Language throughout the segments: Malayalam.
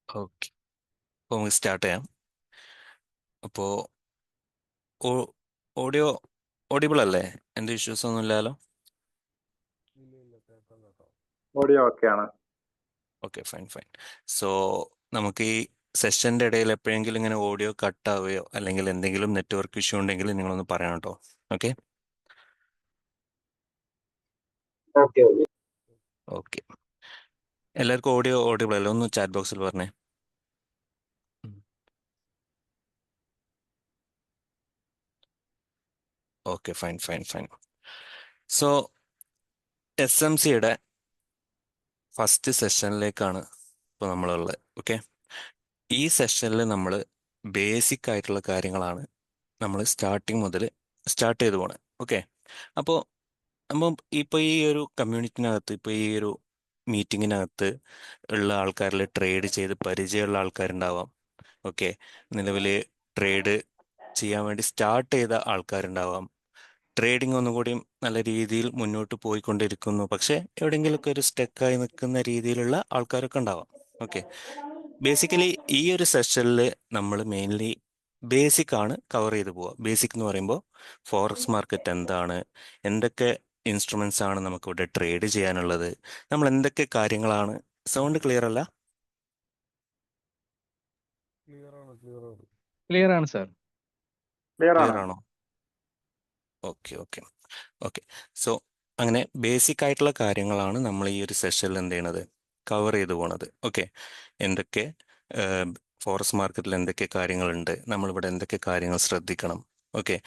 ഓക്കെ, അപ്പോൾ നമുക്ക് സ്റ്റാർട്ട് ചെയ്യാം. അപ്പോൾ ഓഡിയോ ഓഡിബിൾ അല്ലേ? എന്ത് ഇഷ്യൂസ് ഒന്നും ഇല്ലല്ലോ? ഓഡിയോ ഒക്കെയാണ്. Okay, fine fine. സോ നമുക്ക് ഈ സെഷന്റെ ഇടയിൽ എപ്പോഴെങ്കിലും ഇങ്ങനെ ഓഡിയോ കട്ട് ആവുകയോ അല്ലെങ്കിൽ എന്തെങ്കിലും നെറ്റ്വർക്ക് ഇഷ്യൂ ഉണ്ടെങ്കിൽ നിങ്ങളൊന്ന് പറയണം കേട്ടോ. ഓക്കെ ഓക്കെ ഓക്കെ, എല്ലാവർക്കും ഓഡിയോ ഓഡിബിൾ അല്ലേ? ഒന്ന് ചാറ്റ് ബോക്സിൽ പറഞ്ഞേ. Okay, fine fine fine. So SMCയുടെ ഫസ്റ്റ് സെഷനിലേക്കാണ് ഇപ്പോൾ നമ്മളുള്ളത്. ഓക്കെ, ഈ സെഷനിൽ നമ്മൾ ബേസിക് ആയിട്ടുള്ള കാര്യങ്ങളാണ് നമ്മൾ സ്റ്റാർട്ടിങ് മുതൽ സ്റ്റാർട്ട് ചെയ്തു പോണേ. ഓക്കെ, അപ്പോൾ അപ്പം ഇപ്പോൾ ഈ ഒരു കമ്മ്യൂണിറ്റിനകത്ത്, ഇപ്പോൾ ഈ ഒരു മീറ്റിങ്ങിനകത്ത് ഉള്ള ആൾക്കാരിൽ ട്രേഡ് ചെയ്ത് പരിചയമുള്ള ആൾക്കാരുണ്ടാവാം. ഓക്കെ, നിലവിൽ ട്രേഡ് ചെയ്യാൻ വേണ്ടി സ്റ്റാർട്ട് ചെയ്ത ആൾക്കാരുണ്ടാവാം. ട്രേഡിംഗ് ഒന്നുകൂടി നല്ല രീതിയിൽ മുന്നോട്ട് പോയിക്കൊണ്ടിരിക്കുന്നു, പക്ഷെ എവിടെയെങ്കിലുമൊക്കെ ഒരു സ്റ്റക്കായി നിൽക്കുന്ന രീതിയിലുള്ള ആൾക്കാരൊക്കെ ഉണ്ടാവാം. ഓക്കെ, ബേസിക്കലി ഈ ഒരു സെഷനിൽ നമ്മൾ മെയിൻലി ബേസിക് ആണ് കവർ ചെയ്ത് പോവുക. ബേസിക് എന്ന് പറയുമ്പോൾ ഫോറക്സ് മാർക്കറ്റ് എന്താണ്, എന്തൊക്കെ ഇൻസ്ട്രുമെന്റ്സ് ആണ് നമുക്കിവിടെ ട്രേഡ് ചെയ്യാനുള്ളത്, നമ്മൾ എന്തൊക്കെ കാര്യങ്ങളാണ്. സൗണ്ട് ക്ലിയർ അല്ല? ക്ലിയർ ആണ് സാർ. ക്ലിയർ ക്ലിയർ ആണ്. ആണോ? Okay okay okay. സോ അങ്ങനെ ബേസിക് ആയിട്ടുള്ള കാര്യങ്ങളാണ് നമ്മൾ ഈ ഒരു സെഷനിൽ എന്ത് ചെയ്യണത്, കവർ ചെയ്തു പോണത്. ഓക്കെ, എന്തൊക്കെ ഫോറക്സ് മാർക്കറ്റിൽ എന്തൊക്കെ കാര്യങ്ങളുണ്ട്, നമ്മളിവിടെ എന്തൊക്കെ കാര്യങ്ങൾ ശ്രദ്ധിക്കണം. ഓക്കെ,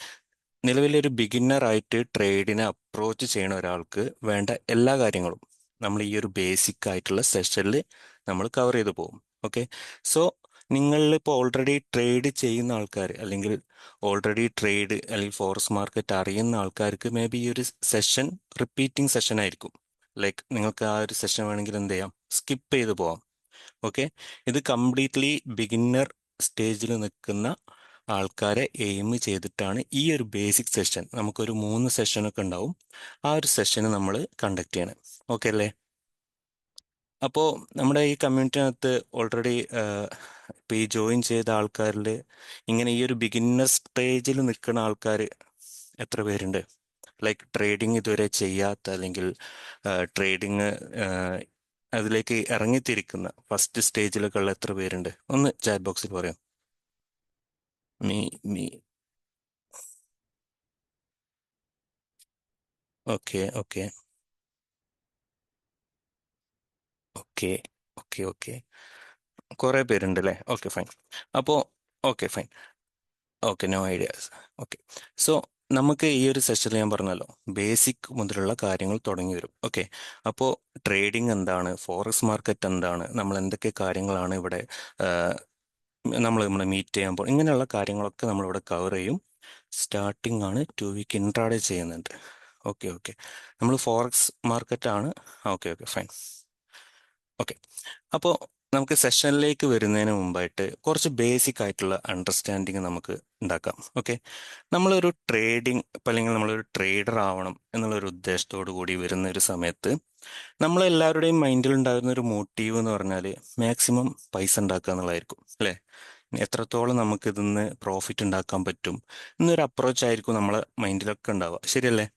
നിലവിലൊരു ബിഗിന്നർ ആയിട്ട് ട്രേഡിനെ അപ്രോച്ച് ചെയ്യണ ഒരാൾക്ക് വേണ്ട എല്ലാ കാര്യങ്ങളും നമ്മൾ ഈ ഒരു ബേസിക് ആയിട്ടുള്ള സെഷനിൽ നമ്മൾ കവർ ചെയ്തു പോകും. ഓക്കെ, സോ നിങ്ങളിപ്പോൾ ഓൾറെഡി ട്രേഡ് ചെയ്യുന്ന ആൾക്കാർ, അല്ലെങ്കിൽ ഓൾറെഡി ട്രേഡ് അല്ലെങ്കിൽ ഫോറക്സ് മാർക്കറ്റ് അറിയുന്ന ആൾക്കാർക്ക് മേ ബി ഈ ഒരു സെഷൻ റിപ്പീറ്റിംഗ് സെഷൻ ആയിരിക്കും. ലൈക്ക് നിങ്ങൾക്ക് ആ ഒരു സെഷൻ വേണമെങ്കിൽ എന്ത് ചെയ്യാം, സ്കിപ്പ് ചെയ്ത് പോവാം. ഓക്കെ, ഇത് കംപ്ലീറ്റ്ലി ബിഗിന്നർ സ്റ്റേജിൽ നിൽക്കുന്ന ആൾക്കാരെ എയിം ചെയ്തിട്ടാണ് ഈ ഒരു ബേസിക് സെഷൻ. നമുക്കൊരു 3 സെഷനൊക്കെ ഉണ്ടാവും. ആ ഒരു സെഷന് നമ്മൾ കണ്ടക്ട് ചെയ്യണം. ഓക്കെ അല്ലേ? അപ്പോൾ നമ്മുടെ ഈ കമ്മ്യൂണിറ്റിനകത്ത് ഓൾറെഡി ഇപ്പോൾ ഈ ജോയിൻ ചെയ്ത ആൾക്കാരിൽ ഇങ്ങനെ ഈ ഒരു ബിഗിന്നർ സ്റ്റേജിൽ നിൽക്കുന്ന ആൾക്കാർ എത്ര പേരുണ്ട്? ലൈക്ക് ട്രേഡിംഗ് ഇതുവരെ ചെയ്യാത്ത, അല്ലെങ്കിൽ ട്രേഡിങ് അതിലേക്ക് ഇറങ്ങിത്തിരിക്കുന്ന ഫസ്റ്റ് സ്റ്റേജിലൊക്കെ ഉള്ള എത്ര പേരുണ്ട്? ഒന്ന് ചാറ്റ് ബോക്സിൽ പറയാം. മീ മീ okay okay okay okay okay, കുറേ പേരുണ്ട് അല്ലേ? Okay fine. അപ്പോൾ okay fine, okay, no ideas. Okay, so നമുക്ക് ഈ ഒരു സെഷനിൽ ഞാൻ പറഞ്ഞല്ലോ, ബേസിക് മുതലുള്ള കാര്യങ്ങൾ തുടങ്ങി വരും. ഓക്കെ, അപ്പോൾ ട്രേഡിംഗ് എന്താണ്, ഫോറക്സ് മാർക്കറ്റ് എന്താണ്, നമ്മൾ എന്തൊക്കെ കാര്യങ്ങളാണ് ഇവിടെ നമ്മൾ മീറ്റ് ചെയ്യാൻ പോകും, ഇങ്ങനെയുള്ള കാര്യങ്ങളൊക്കെ നമ്മളിവിടെ കവർ ചെയ്യും. സ്റ്റാർട്ടിംഗ് ആണ് 2 വീക്ക് ഇൻട്രാഡേ ചെയ്യുന്നുണ്ട്. ഓക്കെ ഓക്കെ, നമ്മൾ ഫോറക്സ് മാർക്കറ്റ് ആണ്. Okay okay fine. ഓക്കെ, അപ്പോൾ നമുക്ക് സെഷനിലേക്ക് വരുന്നതിന് മുമ്പായിട്ട് കുറച്ച് ബേസിക് ആയിട്ടുള്ള അണ്ടർസ്റ്റാൻഡിങ് നമുക്ക് ഉണ്ടാക്കാം. ഓക്കെ, നമ്മളൊരു ട്രേഡിംഗ് ഇപ്പം, അല്ലെങ്കിൽ നമ്മളൊരു ട്രേഡർ ആവണം എന്നുള്ളൊരു ഉദ്ദേശത്തോടു കൂടി വരുന്ന ഒരു സമയത്ത് നമ്മളെല്ലാവരുടെയും മൈൻഡിൽ ഉണ്ടാകുന്ന ഒരു മോട്ടീവ് എന്ന് പറഞ്ഞാൽ മാക്സിമം പൈസ ഉണ്ടാക്കുക എന്നുള്ളതായിരിക്കും അല്ലേ? എത്രത്തോളം നമുക്ക് ഇതിന്ന് പ്രോഫിറ്റ് ഉണ്ടാക്കാൻ പറ്റും എന്നൊരു അപ്രോച്ച് ആയിരിക്കും നമ്മളെ മൈൻഡിലൊക്കെ ഉണ്ടാവുക. ശരിയല്ലേ?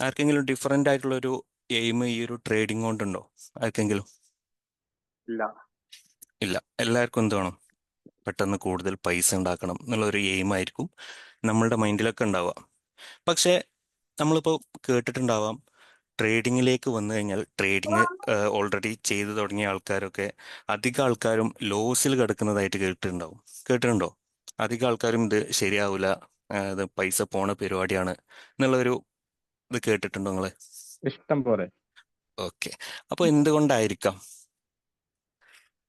ആർക്കെങ്കിലും ഡിഫറെൻ്റ് ആയിട്ടുള്ളൊരു എയിം ഈ ഒരു ട്രേഡിംഗ് കൊണ്ടുണ്ടോ ആർക്കെങ്കിലും? ഇല്ല. ഇല്ല, എല്ലാവർക്കും എന്ത് വേണം, പെട്ടെന്ന് കൂടുതൽ പൈസ ഉണ്ടാക്കണം എന്നുള്ളൊരു എയിം ആയിരിക്കും നമ്മളുടെ മൈൻഡിലൊക്കെ ഉണ്ടാവുക. പക്ഷേ നമ്മളിപ്പോൾ കേട്ടിട്ടുണ്ടാവാം, ട്രേഡിങ്ങിലേക്ക് വന്നു കഴിഞ്ഞാൽ ട്രേഡിങ് ഓൾറെഡി ചെയ്തു തുടങ്ങിയ ആൾക്കാരൊക്കെ അധികം ആൾക്കാരും ലോസിൽ കിടക്കുന്നതായിട്ട് കേട്ടിട്ടുണ്ടോ? അധികം ആൾക്കാരും ഇത് ശരിയാവില്ല, ഇത് പൈസ പോണ പരിപാടിയാണ് എന്നുള്ളൊരു ഇത് കേട്ടിട്ടുണ്ടോ നിങ്ങൾ? ഇഷ്ടം പോലെ. ഓക്കെ, അപ്പോൾ എന്തുകൊണ്ടായിരിക്കാം?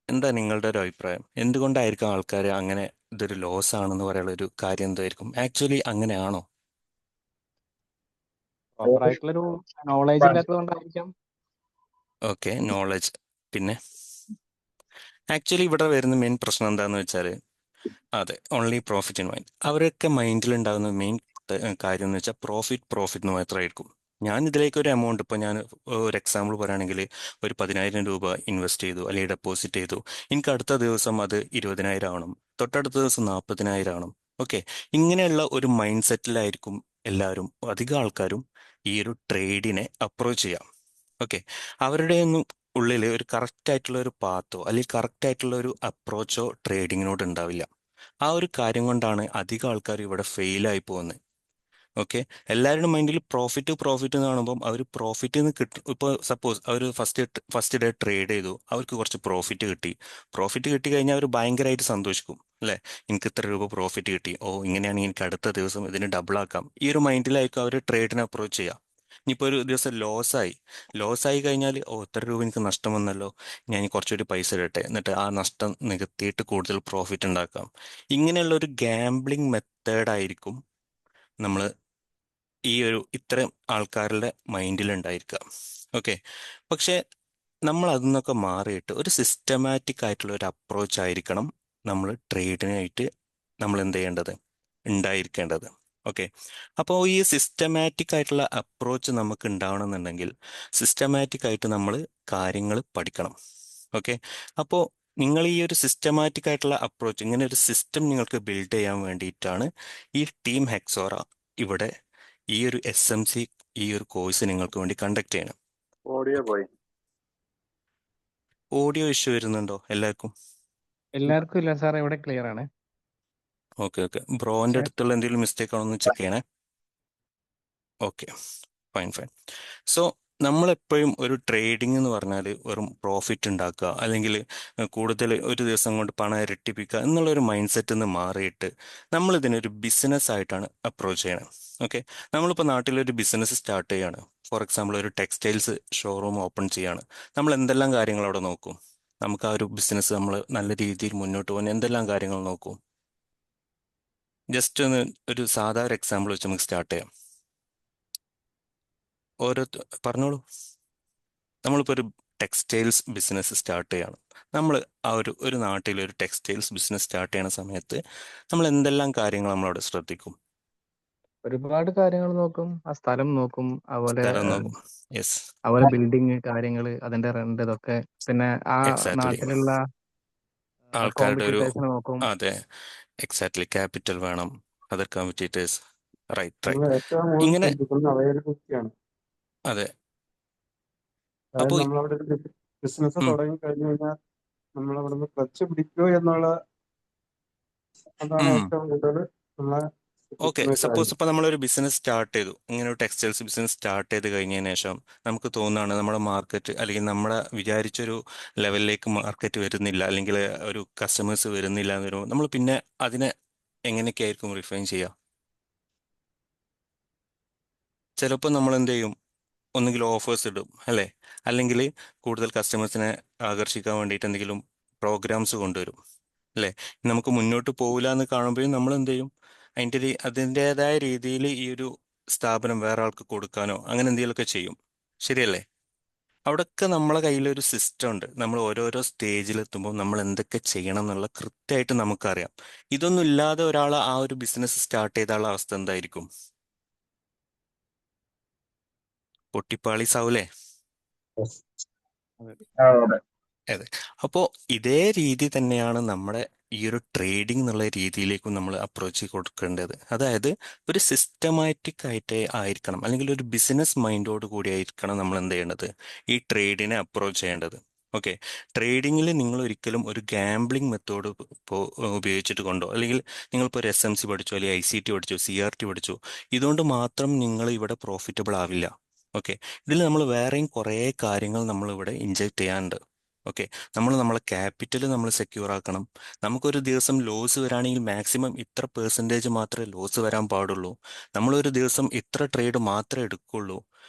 എന്താ നിങ്ങളുടെ ഒരു അഭിപ്രായം? എന്തുകൊണ്ടായിരിക്കും ആൾക്കാർ അങ്ങനെ ഇതൊരു ലോസ് ആണെന്ന് പറയാനുള്ള ഒരു കാര്യം എന്തായിരിക്കും? ആക്ച്വലി അങ്ങനെയാണോ? പ്രോപ്പർ ആയിട്ടുള്ളൊരു നോളേജ് ഇല്ലാത്തത് കൊണ്ടായിരിക്കാം. Okay, knowledge. പിന്നെ ആക്ച്വലി ഇവിടെ വരുന്ന മെയിൻ പ്രശ്നം എന്താന്ന് വെച്ചാൽ, അതെ, ഓൺലി പ്രോഫിറ്റ് ഇൻ മൈൻഡ്. അവരൊക്കെ മൈൻഡിൽ ഉണ്ടാകുന്ന മെയിൻ കാര്യം എന്ന് വെച്ചാൽ പ്രോഫിറ്റ് പ്രോഫിറ്റ് എന്ന് മാത്രമായിരിക്കും. ഞാൻ ഇതിലേക്ക് ഒരു എമൗണ്ട് ഇപ്പോൾ ഞാൻ ഒരു എക്സാമ്പിൾ പറയുകയാണെങ്കിൽ ഒരു 10,000 രൂപ ഇൻവെസ്റ്റ് ചെയ്തു അല്ലെങ്കിൽ ഡെപ്പോസിറ്റ് ചെയ്തു. എനിക്ക് അടുത്ത ദിവസം അത് 20,000 ആവണം, തൊട്ടടുത്ത ദിവസം 40,000 ആവണം. ഓക്കെ, ഇങ്ങനെയുള്ള ഒരു മൈൻഡ് സെറ്റിലായിരിക്കും എല്ലാവരും, അധികം ആൾക്കാരും ഈ ഒരു ട്രേഡിനെ അപ്രോച്ച് ചെയ്യാം. ഓക്കെ, അവരുടെ ഒന്നും ഉള്ളിൽ ഒരു കറക്റ്റ് ആയിട്ടുള്ള ഒരു പാത്തോ അല്ലെങ്കിൽ കറക്റ്റ് ആയിട്ടുള്ള ഒരു അപ്രോച്ചോ ട്രേഡിങ്ങിനോട് ഉണ്ടാവില്ല. ആ ഒരു കാര്യം കൊണ്ടാണ് അധികം ആൾക്കാർ ഇവിടെ ഫെയിലായി പോകുന്നത്. ഓക്കെ, എല്ലാവരുടെ മൈൻഡിൽ പ്രോഫിറ്റ് പ്രോഫിറ്റ് എന്ന് കാണുമ്പോൾ അവർ പ്രോഫിറ്റ് നിന്ന് കിട്ടും. ഇപ്പോൾ സപ്പോസ് അവർ ഫസ്റ്റ് ഡേ ട്രേഡ് ചെയ്തു, അവർക്ക് കുറച്ച് പ്രോഫിറ്റ് കിട്ടി. പ്രോഫിറ്റ് കിട്ടി കഴിഞ്ഞാൽ അവർ ഭയങ്കരമായിട്ട് സന്തോഷിക്കും അല്ലേ? എനിക്ക് ഇത്ര രൂപ പ്രോഫിറ്റ് കിട്ടി, ഓ ഇങ്ങനെയാണെങ്കിൽ എനിക്ക് അടുത്ത ദിവസം ഇതിന് ഡബിൾ ആക്കാം. ഈ ഒരു മൈൻഡിലായിരിക്കും അവർ ട്രേഡിനെ അപ്രോച്ച് ചെയ്യുക. ഇനിയിപ്പോൾ ഒരു ദിവസം ലോസ് ആയി കഴിഞ്ഞാൽ, ഓ ഇത്ര രൂപ എനിക്ക് നഷ്ടം വന്നല്ലോ, ഞാൻ ഇനി കുറച്ചുകൂടി പൈസ ഇടട്ടെ, എന്നിട്ട് ആ നഷ്ടം നികത്തിയിട്ട് കൂടുതൽ പ്രോഫിറ്റ് ഉണ്ടാക്കാം. ഇങ്ങനെയുള്ള ഒരു ഗാംബ്ലിംഗ് മെത്തേഡായിരിക്കും നമ്മൾ ഈ ഒരു ഇത്തരം ആൾക്കാരുടെ മൈൻഡിൽ ഉണ്ടായിരിക്കുക. ഓക്കെ, പക്ഷെ നമ്മൾ അതിൽ നിന്നൊക്കെ മാറിയിട്ട് ഒരു സിസ്റ്റമാറ്റിക് ആയിട്ടുള്ള ഒരു അപ്രോച്ച് ആയിരിക്കണം നമ്മൾ ട്രേഡിനായിട്ട് നമ്മൾ എന്ത് ചെയ്യേണ്ടത്, ഉണ്ടായിരിക്കേണ്ടത്. ഓക്കെ, അപ്പോൾ ഈ സിസ്റ്റമാറ്റിക് ആയിട്ടുള്ള അപ്രോച്ച് നമുക്ക് ഉണ്ടാവണമെന്നുണ്ടെങ്കിൽ സിസ്റ്റമാറ്റിക് ആയിട്ട് നമ്മൾ കാര്യങ്ങൾ പഠിക്കണം. ഓക്കെ, അപ്പോൾ നിങ്ങൾ ഈ ഒരു സിസ്റ്റമാറ്റിക് ആയിട്ടുള്ള അപ്രോച്ച്, ഇങ്ങനെ ഒരു സിസ്റ്റം നിങ്ങൾക്ക് ബിൽഡ് ചെയ്യാൻ വേണ്ടിയിട്ടാണ് ഈ ടീം ഹെക്സോറ ഇവിടെ ഈ ഒരു SMC ഈ ഒരു കോഴ്സ് നിങ്ങൾക്ക് വേണ്ടി കണ്ടക്ട് ചെയ്യണം. ഓഡിയോ പോയി. ഓഡിയോ ഇഷ്യൂ വരുന്നുണ്ടോ എല്ലാവർക്കും? എല്ലാവർക്കും ഇല്ല സാർ, ഇവിടെ ക്ലിയർ ആണ്. ഓക്കെ ഓക്കെ, ബ്രോന്റെ പക്ഷേ അടുത്തുള്ള എന്തെങ്കിലും മിസ്റ്റേക്ക് ആണോ എന്ന് ചെക്ക് ചെയ്യണേ. Okay, fine fine. സോ നമ്മളെപ്പോഴും ഒരു ട്രേഡിംഗ് എന്ന് പറഞ്ഞാൽ വെറും പ്രോഫിറ്റ് ഉണ്ടാക്കുക അല്ലെങ്കിൽ കൂടുതൽ ഒരു ദിവസം കൊണ്ട് പണം ഇരട്ടിപ്പിക്കുക എന്നുള്ള ഒരു മൈൻഡ് സെറ്റിൽ നിന്ന് മാറിയിട്ട് നമ്മൾ ഇതിനൊരു ബിസിനസ് ആയിട്ടാണ് അപ്രോച്ച് ചെയ്യണം. ഓക്കെ, നമ്മളിപ്പോൾ നാട്ടിലൊരു ബിസിനസ് സ്റ്റാർട്ട് ചെയ്യാണ്. ഫോർ എക്സാമ്പിൾ ഒരു ടെക്സ്റ്റൈൽസ് ഷോറൂം ഓപ്പൺ ചെയ്യാണ്. നമ്മൾ എന്തെല്ലാം കാര്യങ്ങൾ അവിടെ നോക്കും? നമുക്ക് ആ ഒരു ബിസിനസ് നമ്മൾ നല്ല രീതിയിൽ മുന്നോട്ട് പോകാൻ എന്തെല്ലാം കാര്യങ്ങൾ നോക്കും? ജസ്റ്റ് ഒന്ന് ഒരു സാധാ ഒരു എക്സാമ്പിൾ വെച്ച് നമുക്ക് സ്റ്റാർട്ട് ചെയ്യാം. പറഞ്ഞോളൂ. നമ്മളിപ്പോൾ ഒരു ടെക്സ്റ്റൈൽസ് ബിസിനസ് സ്റ്റാർട്ട് ചെയ്യണം. നമ്മൾ ആ ഒരു നാട്ടിൽ ഒരു ടെക്സ്റ്റൈൽസ് ബിസിനസ് സ്റ്റാർട്ട് ചെയ്യണ സമയത്ത് നമ്മൾ എന്തെല്ലാം കാര്യങ്ങൾ നമ്മളവിടെ ശ്രദ്ധിക്കും? ഒരുപാട് കാര്യങ്ങൾ നോക്കും, ആ സ്ഥലം നോക്കും, അതുപോലെ സ്ഥലം നോക്കും. യെസ്, അതുപോലെ ബിൽഡിങ് കാര്യങ്ങൾ, അതിന്റെ റെന്റ്, ഇതൊക്കെ. പിന്നെ ആ എക്സാക്ട്ലി. നാട്ടിലുള്ള ആൾക്കാരുടെ ഒരു, കോമ്പറ്റീറ്റേഴ്സിനെ നോക്കും. അതെ, എക്സാക്ട്ലി, ക്യാപിറ്റൽ വേണം, അതർ കോമ്പറ്റീറ്റേഴ്സ്. റൈറ്റ് നമ്മൾ റൈറ്റ്. ഏറ്റവും കൂടുതൽ ഇങ്ങനെ, ശ്രദ്ധിക്കുന്നത് അവൈലബിലിറ്റിയാണ്. അതെ. അതായത് അപ്പോൾ നമ്മളവിടെ ഒരു ബിസിനസ് തുടങ്ങി കഴിഞ്ഞു കഴിഞ്ഞാൽ നമ്മൾ അവിടുന്ന് ക്ലച്ച് പിടിക്കുമോ എന്നുള്ള, അതാണ് ഏറ്റവും കൂടുതൽ നമ്മളെ ഓക്കെ, ശ്രദ്ധിക്കുന്ന ഒരു സപ്പോസ് കാര്യം. ഇപ്പോൾ നമ്മളൊരു ബിസിനസ് സ്റ്റാർട്ട് ചെയ്തു, ഇങ്ങനെ ഒരു ടെക്സ്റ്റൈൽസ് ബിസിനസ് സ്റ്റാർട്ട് ചെയ്ത് കഴിഞ്ഞതിന് ശേഷം നമുക്ക് തോന്നുകയാണ് നമ്മുടെ മാർക്കറ്റ് അല്ലെങ്കിൽ നമ്മുടെ വിചാരിച്ചൊരു ലെവലിലേക്ക് മാർക്കറ്റ് വരുന്നില്ല അല്ലെങ്കിൽ ഒരു കസ്റ്റമേഴ്സ് വരുന്നില്ല എന്ന് വരുമ്പോൾ നമ്മൾ പിന്നെ അതിനെ എങ്ങനെയൊക്കെ ആയിരിക്കും റിഫൈൻ ചെയ്യുക? ചിലപ്പോൾ നമ്മൾ എന്ത് ചെയ്യും, ഒന്നുകിൽ ഓഫേഴ്സ് ഇടും അല്ലേ, അല്ലെങ്കിൽ കൂടുതൽ കസ്റ്റമേഴ്സിനെ ആകർഷിക്കാൻ വേണ്ടിയിട്ട് എന്തെങ്കിലും പ്രോഗ്രാംസ് കൊണ്ടുവരും അല്ലേ. നമുക്ക് മുന്നോട്ട് പോകില്ല എന്ന് കാണുമ്പോഴും നമ്മൾ എന്ത് ചെയ്യും, അതിൻ്റെതായ രീതിയിൽ ഈ ഒരു സ്ഥാപനം വേറെ ആൾക്ക് കൊടുക്കാനോ അങ്ങനെ എന്തെങ്കിലുമൊക്കെ ചെയ്യും. ശരിയല്ലേ? അവിടെയൊക്കെ നമ്മളെ കയ്യിലൊരു സിസ്റ്റം ഉണ്ട്. നമ്മൾ ഓരോരോ സ്റ്റേജിലെത്തുമ്പോൾ നമ്മൾ എന്തൊക്കെ ചെയ്യണം എന്നുള്ള കൃത്യമായിട്ട് നമുക്കറിയാം. ഇതൊന്നും ഇല്ലാതെ ഒരാൾ ആ ഒരു ബിസിനസ് സ്റ്റാർട്ട് ചെയ്താലുള്ള അവസ്ഥ എന്തായിരിക്കും? പൊട്ടിപ്പാളീസാവൂലേ? അതെ. അപ്പോൾ ഇതേ രീതി തന്നെയാണ് നമ്മുടെ ഈ ഒരു ട്രേഡിംഗ് എന്നുള്ള രീതിയിലേക്കും നമ്മൾ അപ്രോച്ച് കൊടുക്കേണ്ടത്. അതായത് ഒരു സിസ്റ്റമാറ്റിക് ആയിട്ട് ആയിരിക്കണം, അല്ലെങ്കിൽ ഒരു ബിസിനസ് മൈൻഡോട് കൂടി ആയിരിക്കണം നമ്മൾ എന്ത് ചെയ്യേണ്ടത്, ഈ ട്രേഡിനെ അപ്രോച്ച് ചെയ്യേണ്ടത്. ഓക്കെ, ട്രേഡിങ്ങിൽ നിങ്ങൾ ഒരിക്കലും ഒരു ഗാംബ്ലിംഗ് മെത്തേഡ് ഇപ്പോൾ ഉപയോഗിച്ചിട്ട് കൊണ്ടോ, അല്ലെങ്കിൽ നിങ്ങളിപ്പോൾ ഒരു SMC പഠിച്ചോ, അല്ലെങ്കിൽ ICT പഠിച്ചോ, CRT പഠിച്ചോ, ഇതുകൊണ്ട് മാത്രം നിങ്ങൾ ഇവിടെ പ്രോഫിറ്റബിൾ ആവില്ല. ഓക്കെ, ഇതിൽ നമ്മൾ വേറെയും കുറേ കാര്യങ്ങൾ നമ്മൾ ഇവിടെ ഇൻജെക്ട് ചെയ്യാനുണ്ട്. ഓക്കെ, നമ്മളെ ക്യാപിറ്റൽ നമ്മൾ സെക്യൂർ ആക്കണം. നമുക്കൊരു ദിവസം ലോസ് വരാണെങ്കിൽ മാക്സിമം ഇത്ര പെർസെൻറ്റേജ് മാത്രമേ ലോസ് വരാൻ പാടുള്ളൂ. നമ്മളൊരു ദിവസം ഇത്ര ട്രേഡ് മാത്രമേ എടുക്കുള്ളൂ.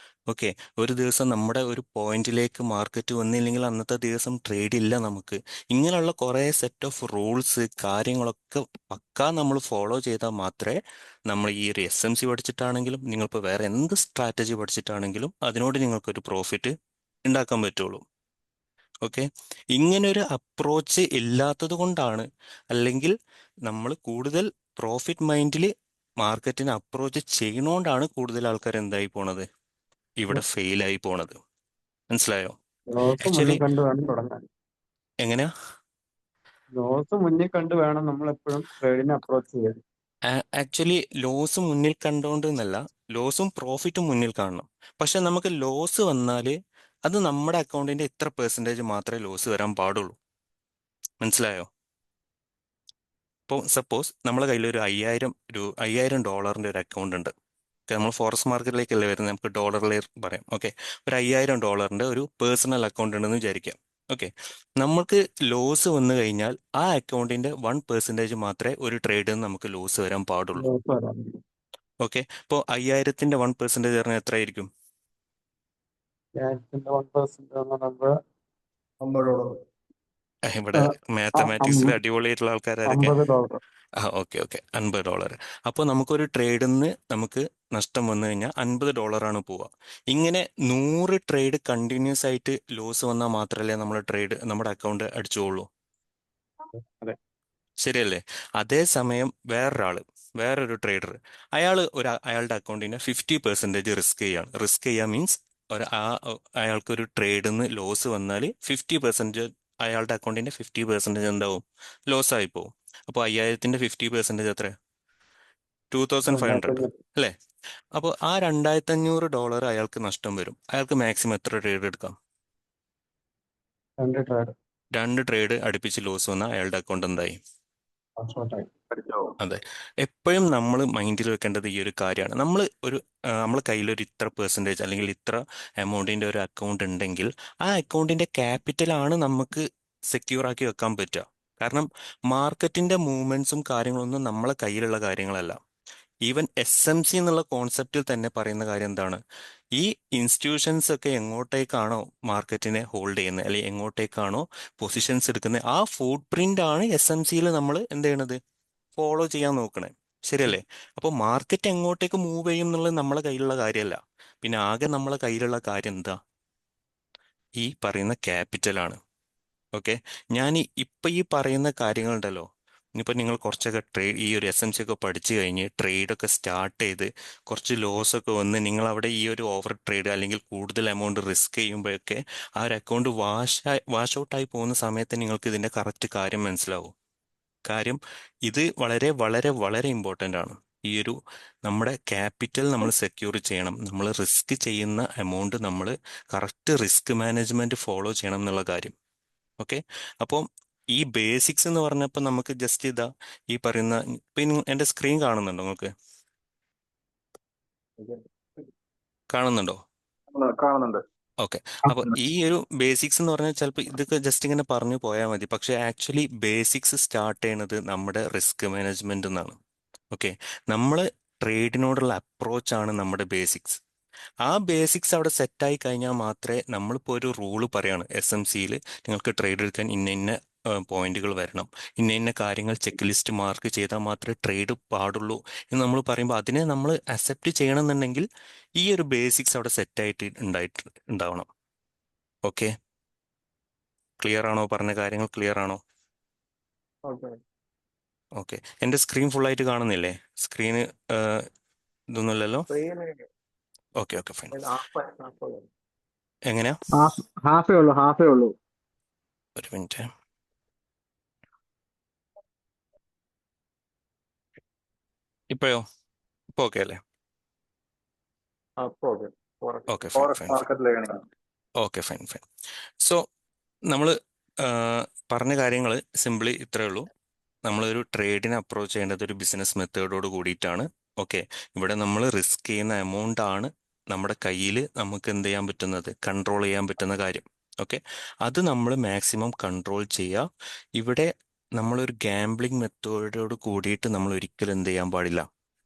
ഓക്കെ, ഒരു ദിവസം നമ്മുടെ ഒരു പോയിന്റിലേക്ക് മാർക്കറ്റ് വന്നില്ലെങ്കിൽ അന്നത്തെ ദിവസം ട്രേഡ് ഇല്ല നമുക്ക്. ഇങ്ങനെയുള്ള കുറേ സെറ്റ് ഓഫ് റൂൾസ് കാര്യങ്ങളൊക്കെ പക്കാ നമ്മൾ ഫോളോ ചെയ്താൽ മാത്രമേ നമ്മൾ ഈ ഒരു SMC പഠിച്ചിട്ടാണെങ്കിലും നിങ്ങളിപ്പോൾ വേറെ എന്ത് സ്ട്രാറ്റജി പഠിച്ചിട്ടാണെങ്കിലും അതിനോട് നിങ്ങൾക്കൊരു പ്രോഫിറ്റ് ഉണ്ടാക്കാൻ പറ്റുള്ളൂ. ഓക്കെ, ഇങ്ങനൊരു അപ്രോച്ച് ഇല്ലാത്തത് കൊണ്ടാണ്, അല്ലെങ്കിൽ നമ്മൾ കൂടുതൽ പ്രോഫിറ്റ് മൈൻഡിൽ മാർക്കറ്റിനെ അപ്രോച്ച് ചെയ്യണോണ്ടാണ് കൂടുതൽ ആൾക്കാർ എന്തായി പോണത്, ഇവിടെ ഫെയിലായി പോണത്. മനസ്സിലായോ? ലോസ് ആക്ച്വലി മുന്നിൽ കണ്ട് വേണം തുടങ്ങാൻ. എങ്ങനെയാ? ലോസ് മുന്നിൽ കണ്ട് വേണം നമ്മൾ എപ്പോഴും ട്രേഡിനെ അപ്രോച്ച് ചെയ്യാൻ. ആക്ച്വലി ലോസ് മുന്നിൽ കണ്ടുകൊണ്ട് എന്നല്ല, ലോസും പ്രോഫിറ്റും മുന്നിൽ കാണണം. പക്ഷെ നമുക്ക് ലോസ് വന്നാൽ അത് നമ്മുടെ അക്കൗണ്ടിന്റെ ഇത്ര പെർസെൻറ്റേജ് മാത്രമേ ലോസ് വരാൻ പാടുള്ളൂ. മനസ്സിലായോ? ഇപ്പോൾ സപ്പോസ് നമ്മളെ കയ്യിൽ ഒരു $5000 ഒരു അക്കൗണ്ട് ഉണ്ട്. നമ്മൾ ഫോറസ്റ്റ് മാർക്കറ്റിലേക്കല്ലേ വരുന്നത്, നമുക്ക് ഡോളറിലേക്ക് പറയാം. ഓക്കെ, ഒരു $5000 ഒരു പേഴ്സണൽ അക്കൗണ്ട് ഉണ്ടെന്ന് വിചാരിക്കാം. ഓക്കെ, നമ്മൾക്ക് ലോസ് വന്നു കഴിഞ്ഞാൽ ആ അക്കൗണ്ടിന്റെ 1% മാത്രമേ ഒരു ട്രേഡിൽ നിന്ന് നമുക്ക് ലോസ് വരാൻ പാടുള്ളൂ. ലോസ് വരാൻ ഓക്കെ, ഇപ്പോൾ 5000ന്റെ 1% പറഞ്ഞാൽ എത്രയായിരിക്കും? 1% എന്ന് പറയുമ്പോൾ $50. ഇവിടെ മാത്തമാറ്റിക്സിൽ അടിപൊളിയായിട്ടുള്ള ആൾക്കാരൊക്കെ. $50. Okay okay, $50. അപ്പോൾ നമുക്കൊരു ട്രേഡിൽ നിന്ന് നമുക്ക് നഷ്ടം വന്നു കഴിഞ്ഞാൽ $50 പോവുക. ഇങ്ങനെ 100 ട്രേഡ് കണ്ടിന്യൂസ് ആയിട്ട് ലോസ് വന്നാൽ മാത്രമല്ലേ നമ്മുടെ അക്കൗണ്ട് അടിച്ചുകൊള്ളൂ. അതെ. ശരിയല്ലേ? അതേസമയം വേറൊരു ട്രേഡർ, അയാളുടെ അക്കൗണ്ടിന്റെ 50% റിസ്ക് ചെയ്യുക മീൻസ് അയാൾക്കൊരു ട്രേഡിൽ നിന്ന് ലോസ് വന്നാൽ 50% അയാളുടെ അക്കൗണ്ടിന്റെ 50% എന്താവും? ലോസ് ആയി പോകും. അപ്പോൾ 5000ന്റെ 50% എത്ര? 2500 അല്ലേ? അപ്പോൾ ആ $2500 അയാൾക്ക് നഷ്ടം വരും. അയാൾക്ക് മാക്സിമം എത്ര ട്രേഡ് എടുക്കാം? 2 ട്രേഡ് 2 ട്രേഡ് അടുപ്പിച്ച് ലോസ് വന്നാൽ അയാളുടെ അക്കൗണ്ട് എന്തായി? അതെ. എപ്പോഴും നമ്മൾ മൈൻഡിൽ വെക്കേണ്ടത് ഈ ഒരു കാര്യമാണ്. നമ്മളെ കയ്യിലൊരു ഇത്ര പെർസെൻറ്റേജ് അല്ലെങ്കിൽ ഇത്ര എമൗണ്ടിന്റെ ഒരു അക്കൗണ്ട് ഉണ്ടെങ്കിൽ ആ അക്കൗണ്ടിന്റെ ക്യാപിറ്റലാണ് നമുക്ക് സെക്യൂർ ആക്കി വെക്കാൻ പറ്റുക. കാരണം മാർക്കറ്റിന്റെ മൂവ്മെന്റ്സും കാര്യങ്ങളൊന്നും നമ്മളെ കയ്യിലുള്ള കാര്യങ്ങളല്ല. ഈവൻ SMC എന്നുള്ള കോൺസെപ്റ്റിൽ തന്നെ പറയുന്ന കാര്യം എന്താണ്? ഈ ഇൻസ്റ്റിറ്റ്യൂഷൻസ് ഒക്കെ എങ്ങോട്ടേക്കാണോ മാർക്കറ്റിനെ ഹോൾഡ് ചെയ്യുന്നത് അല്ലെങ്കിൽ എങ്ങോട്ടേക്കാണോ പൊസിഷൻസ് എടുക്കുന്നത്, ആ ഫുട് പ്രിന്റ് ആണ് SMCയിൽ നമ്മൾ എന്ത് ചെയ്യണത്? ഫോളോ ചെയ്യാൻ നോക്കണേ. ശരിയല്ലേ? അപ്പോൾ മാർക്കറ്റ് എങ്ങോട്ടേക്ക് മൂവ് ചെയ്യും എന്നുള്ളത് നമ്മളെ കയ്യിലുള്ള കാര്യമല്ല. പിന്നെ ആകെ നമ്മളെ കയ്യിലുള്ള കാര്യം എന്താ? ഈ പറയുന്ന ക്യാപിറ്റലാണ്. ഓക്കെ, ഇപ്പൊ ഈ പറയുന്ന കാര്യങ്ങളുണ്ടല്ലോ, ഇനിയിപ്പോൾ നിങ്ങൾ കുറച്ചൊക്കെ ഈ ഒരു SMC ഒക്കെ പഠിച്ചു കഴിഞ്ഞ് ട്രേഡൊക്കെ സ്റ്റാർട്ട് ചെയ്ത് കുറച്ച് ലോസ് ഒക്കെ വന്ന് നിങ്ങൾ അവിടെ ഈ ഒരു ഓവർ ട്രേഡ് അല്ലെങ്കിൽ കൂടുതൽ എമൗണ്ട് റിസ്ക് ചെയ്യുമ്പോഴൊക്കെ ആ ഒരു അക്കൗണ്ട് വാഷ് ഔട്ട് ആയി പോകുന്ന സമയത്ത് നിങ്ങൾക്ക് ഇതിന്റെ കറക്റ്റ് കാര്യം മനസ്സിലാവും. കാര്യം ഇത് വളരെ വളരെ വളരെ ഇമ്പോർട്ടൻ്റ് ആണ്. ഈ ഒരു നമ്മുടെ ക്യാപിറ്റൽ നമ്മൾ സെക്യൂർ ചെയ്യണം. നമ്മൾ റിസ്ക് ചെയ്യുന്ന എമൗണ്ട് നമ്മൾ കറക്റ്റ് റിസ്ക് മാനേജ്മെന്റ് ഫോളോ ചെയ്യണം എന്നുള്ള കാര്യം. ഓക്കെ, അപ്പോൾ ഈ ബേസിക്സ് എന്ന് പറഞ്ഞപ്പോൾ നമുക്ക് ജസ്റ്റ് ഈ പറയുന്ന ഇപ്പം എൻ്റെ സ്ക്രീൻ കാണുന്നുണ്ടോ? നിങ്ങൾക്ക് കാണുന്നുണ്ടോ? കാണുന്നുണ്ട്. ഓക്കെ, അപ്പോൾ ഈ ഒരു ബേസിക്സ് എന്ന് പറഞ്ഞാൽ ചിലപ്പോൾ ഇതൊക്കെ ജസ്റ്റ് ഇങ്ങനെ പറഞ്ഞു പോയാൽ മതി. പക്ഷേ ആക്ച്വലി ബേസിക്സ് സ്റ്റാർട്ട് ചെയ്യുന്നത് നമ്മുടെ റിസ്ക് മാനേജ്മെന്റ് എന്നാണ്. ഓക്കെ, നമ്മൾ ട്രേഡിനോടുള്ള അപ്രോച്ചാണ് നമ്മുടെ ബേസിക്സ്. ആ ബേസിക്സ് അവിടെ സെറ്റായി കഴിഞ്ഞാൽ മാത്രമേ, നമ്മളിപ്പോൾ ഒരു റൂള് പറയാണ് SMCയിൽ നിങ്ങൾക്ക് ട്രേഡ് എടുക്കാൻ ഇന്ന പോയിന്റുകൾ വരണം, ഇന്ന കാര്യങ്ങൾ ചെക്ക് ലിസ്റ്റ് മാർക്ക് ചെയ്താൽ മാത്രമേ ട്രേഡ് പാടുള്ളൂ എന്ന് നമ്മൾ പറയുമ്പോൾ അതിനെ നമ്മൾ അക്സെപ്റ്റ് ചെയ്യണമെന്നുണ്ടെങ്കിൽ ഈ ഒരു ബേസിക്സ് അവിടെ സെറ്റായിട്ട് ഉണ്ടാവണം. ഓക്കെ, ക്ലിയർ ആണോ? പറഞ്ഞ കാര്യങ്ങൾ ക്ലിയർ ആണോ? ഓക്കെ, എൻ്റെ സ്ക്രീൻ ഫുള്ളായിട്ട് കാണുന്നില്ലേ? സ്ക്രീന് ഇതൊന്നുമില്ലല്ലോ. Okay okay, fine. എങ്ങനെയാ? ഹാഫേ ഉള്ളൂ. ഒരു മിനിറ്റ്. ഇപ്പോഴോ? ഇപ്പോൾ ഓക്കെ അല്ലേ? Okay, fine fine fine. Okay, fine fine. So നമ്മൾ പറഞ്ഞ കാര്യങ്ങൾ സിംപിളി ഇത്രയേ ഉള്ളൂ. നമ്മളൊരു ട്രേഡിനെ അപ്രോച്ച് ചെയ്യേണ്ടത് ഒരു ബിസിനസ് മെത്തേഡോട് കൂടിയിട്ടാണ്. ഓക്കെ, ഇവിടെ നമ്മൾ റിസ്ക് ചെയ്യുന്ന എമൗണ്ട് ആണ് നമ്മുടെ കയ്യിൽ നമുക്ക് എന്ത് ചെയ്യാൻ പറ്റുന്നത്? കൺട്രോൾ ചെയ്യാൻ പറ്റുന്ന കാര്യം. ഓക്കെ, അത് നമ്മൾ മാക്സിമം കൺട്രോൾ ചെയ്യുക. ഇവിടെ നമ്മളൊരു ഗാംബ്ലിംഗ് മെത്തേഡോട് കൂടിയിട്ട് നമ്മൾ ഒരിക്കലും എന്ത് ചെയ്യാൻ പാടില്ല?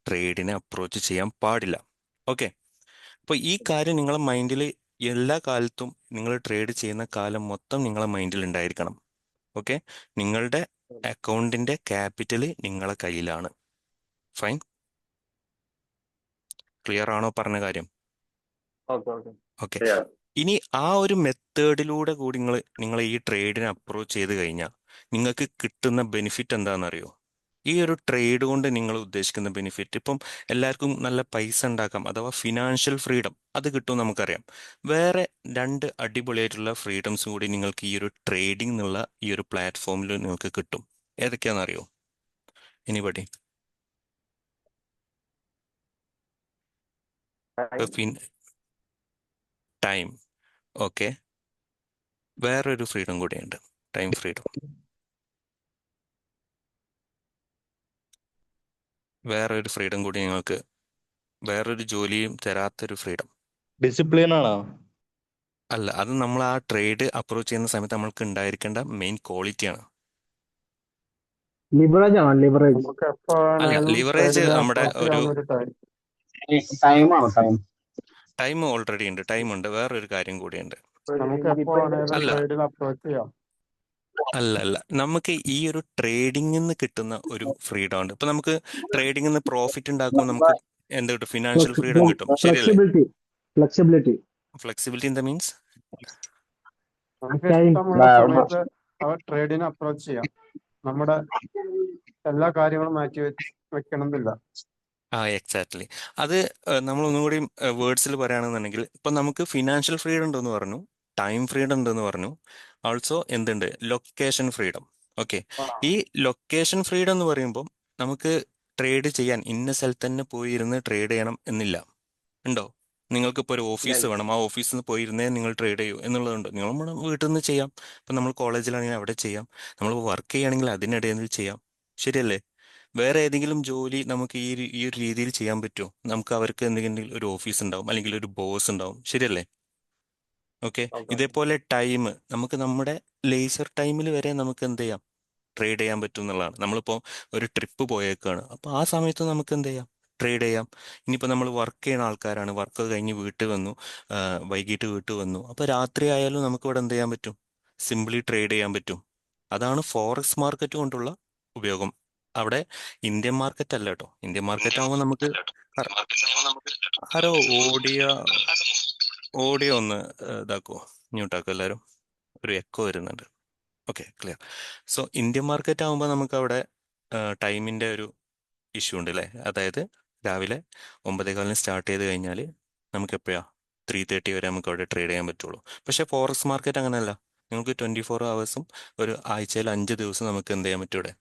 ട്രേഡിനെ അപ്രോച്ച് ചെയ്യാൻ പാടില്ല. ഓക്കെ, അപ്പോൾ ഈ കാര്യം നിങ്ങളെ മൈൻഡിൽ എല്ലാ കാലത്തും, നിങ്ങൾ ട്രേഡ് ചെയ്യുന്ന കാലം മൊത്തം നിങ്ങളെ മൈൻഡിൽ ഉണ്ടായിരിക്കണം. ഓക്കെ, നിങ്ങളുടെ അക്കൗണ്ടിന്റെ ക്യാപിറ്റൽ നിങ്ങളെ കയ്യിലാണ്. ഫൈൻ, ക്ലിയർ ആണോ പറഞ്ഞ കാര്യം? ഓക്കെ, ഇനി ആ ഒരു മെത്തേഡിലൂടെ കൂടി നിങ്ങൾ ഈ ട്രേഡിനെ അപ്രോച്ച് ചെയ്ത് കഴിഞ്ഞാൽ നിങ്ങൾക്ക് കിട്ടുന്ന ബെനിഫിറ്റ് എന്താണെന്നറിയോ? ഈ ഒരു ട്രേഡ് കൊണ്ട് നിങ്ങൾ ഉദ്ദേശിക്കുന്ന ബെനിഫിറ്റ് ഇപ്പം എല്ലാവർക്കും നല്ല പൈസ ഉണ്ടാക്കാം അഥവാ ഫിനാൻഷ്യൽ ഫ്രീഡം അത് കിട്ടും നമുക്കറിയാം. വേറെ രണ്ട് അടിപൊളിയായിട്ടുള്ള ഫ്രീഡംസ് കൂടി നിങ്ങൾക്ക് ഈ ഒരു ട്രേഡിംഗ് എന്നുള്ള ഈ ഒരു പ്ലാറ്റ്ഫോമിൽ നിങ്ങൾക്ക് കിട്ടും. ഏതൊക്കെയാണെന്നറിയോ? എനിബഡി? ടൈം. ഓക്കെ. വേറൊരു ഫ്രീഡം കൂടിയുണ്ട്, ടൈം ഫ്രീഡം. വേറൊരു ഫ്രീഡം കൂടി നിങ്ങൾക്ക്, വേറൊരു ജോലിയും തരാത്തൊരു ഫ്രീഡം. ഡിസിപ്ലിൻ ആണോ? അല്ല, അത് നമ്മൾ ആ ട്രേഡ് അപ്രോച്ച് ചെയ്യുന്ന സമയത്ത് നമ്മൾക്ക് ഉണ്ടായിരിക്കേണ്ട മെയിൻ ക്വാളിറ്റിയാണ്. ലിവറേജ് ആണോ? ലിവറേജ് നമുക്ക് എപ്പോ അല്ല, വേണേലും ലിവറേജ് ട്രേഡിനെ നമ്മുടെ അപ്രോച്ച് ഒരു ചെയ്യാവുന്ന ഒരു ടൈം. ടൈമാണോ? ടൈം ടൈം ഓൾറെഡി ഉണ്ട്. ടൈം ഉണ്ട്. വേറൊരു കാര്യം കൂടിയുണ്ട്. നമുക്ക് എപ്പോ വേണേലും അല്ല ട്രേഡിൽ അപ്രോച്ച് ചെയ്യാം. അല്ല, നമുക്ക് ഈ ഒരു ട്രേഡിംഗിൽ നിന്ന് കിട്ടുന്ന ഒരു ഫ്രീഡം ഉണ്ട്. ഇപ്പൊ നമുക്ക് ട്രേഡിംഗിൽ നിന്ന് പ്രോഫിറ്റ് ഉണ്ടാക്കുമ്പോൾ നമുക്ക് എന്ത് കിട്ടും? ഫിനാൻഷ്യൽ ഫ്രീഡം കിട്ടും. ശരിയല്ലേ? Flexibility flexibility in the means നമുക്ക് ടൈം ഇഷ്ടമുള്ള സമയത്ത് ട്രേഡിനെ അപ്രോച്ച് ചെയ്യാം. നമ്മുടെ എല്ലാ കാര്യങ്ങളും മാറ്റി വെക്കണമെന്നില്ല. എക്സാക്ട്ലി. അത് നമ്മൾ ഒന്നുകൂടി വേർഡ്സിൽ പറയുകയാണെന്നുണ്ടെങ്കിൽ ഇപ്പൊ നമുക്ക് ഫിനാൻഷ്യൽ ഫ്രീഡം ഉണ്ടെന്ന് പറഞ്ഞു, ടൈം ഫ്രീഡം ഉണ്ടെന്ന് പറഞ്ഞു, ഓൾസോ എന്തുണ്ട്? Location freedom. ഓക്കെ. ഈ ലൊക്കേഷൻ ഫ്രീഡം എന്ന് പറയുമ്പോൾ നമുക്ക് ട്രേഡ് ചെയ്യാൻ ഇന്ന സ്ഥലത്ത് തന്നെ പോയി ഇരുന്ന് ട്രേഡ് ചെയ്യണം എന്നില്ല. ഉണ്ടോ? നിങ്ങൾക്കിപ്പോൾ ഒരു ഓഫീസ് വേണം, ആ ഓഫീസിൽ നിന്ന് പോയിരുന്നേ നിങ്ങൾ ട്രേഡ് ചെയ്യൂ എന്നുള്ളതുണ്ട്. നിങ്ങൾ നമ്മുടെ വീട്ടിൽ നിന്ന് ചെയ്യാം. ഇപ്പം നമ്മൾ കോളേജിലാണെങ്കിൽ അവിടെ ചെയ്യാം, നമ്മൾ വർക്ക് ചെയ്യുകയാണെങ്കിൽ അതിനിടയിൽ ചെയ്യാം. ശരിയല്ലേ? വേറെ ഏതെങ്കിലും ജോലി നമുക്ക് ഈ ഒരു രീതിയിൽ ചെയ്യാൻ പറ്റുമോ? നമുക്ക് അവർക്ക് എന്തെങ്കിലും ഒരു ഓഫീസ് ഉണ്ടാവും, അല്ലെങ്കിൽ ഒരു ബോസ് ഉണ്ടാവും. ശരിയല്ലേ? ഓക്കെ. ഇതേപോലെ ടൈം, നമുക്ക് നമ്മുടെ ലേസർ ടൈമിൽ വരെ നമുക്ക് എന്ത് ചെയ്യാം? ട്രേഡ് ചെയ്യാൻ പറ്റും എന്നുള്ളതാണ്. നമ്മളിപ്പോൾ ഒരു ട്രിപ്പ് പോയേക്കാണ്, അപ്പോൾ ആ സമയത്ത് നമുക്ക് എന്ത് ചെയ്യാം? ട്രേഡ് ചെയ്യാം. ഇനിയിപ്പോൾ നമ്മൾ വർക്ക് ചെയ്യുന്ന ആൾക്കാരാണ്, വർക്ക് കഴിഞ്ഞ് വീട്ടിൽ വന്നു, വൈകിട്ട് വീട്ടിൽ വന്നു, അപ്പോൾ രാത്രി ആയാലും നമുക്ക് ഇവിടെ എന്ത് ചെയ്യാൻ പറ്റും? സിംപ്ലി ട്രേഡ് ചെയ്യാൻ പറ്റും. അതാണ് ഫോറക്സ് മാർക്കറ്റ് കൊണ്ടുള്ള ഉപയോഗം. അവിടെ ഇന്ത്യൻ മാർക്കറ്റ് അല്ല കേട്ടോ. ഇന്ത്യൻ മാർക്കറ്റ് ആകുമ്പോൾ നമുക്ക് ആരോ ഓഡിയോ ഓഡിയോ ഒന്ന് ഇതാക്കുമോ? മ്യൂട്ടാക്കുമോ എല്ലാവരും? ഒരു എക്കോ വരുന്നുണ്ട്. Okay, clear. So Indian market ആകുമ്പോൾ നമുക്ക് അവിടെ ടൈമിൻ്റെ ഒരു ഇഷ്യൂ ഉണ്ട് അല്ലേ? അതായത് രാവിലെ 9:15 സ്റ്റാർട്ട് ചെയ്ത് കഴിഞ്ഞാൽ നമുക്ക് എപ്പോഴാണ് 3:30 വരെ നമുക്ക് അവിടെ ട്രേഡ് ചെയ്യാൻ പറ്റുള്ളൂ. പക്ഷേ ഫോറക്സ് മാർക്കറ്റ് അങ്ങനെയല്ല. നിങ്ങൾക്ക് 24 ഹവേഴ്സും ഒരു ആഴ്ചയിൽ 5 ദിവസം നമുക്ക് എന്ത് ചെയ്യാൻ പറ്റും? ഇവിടെ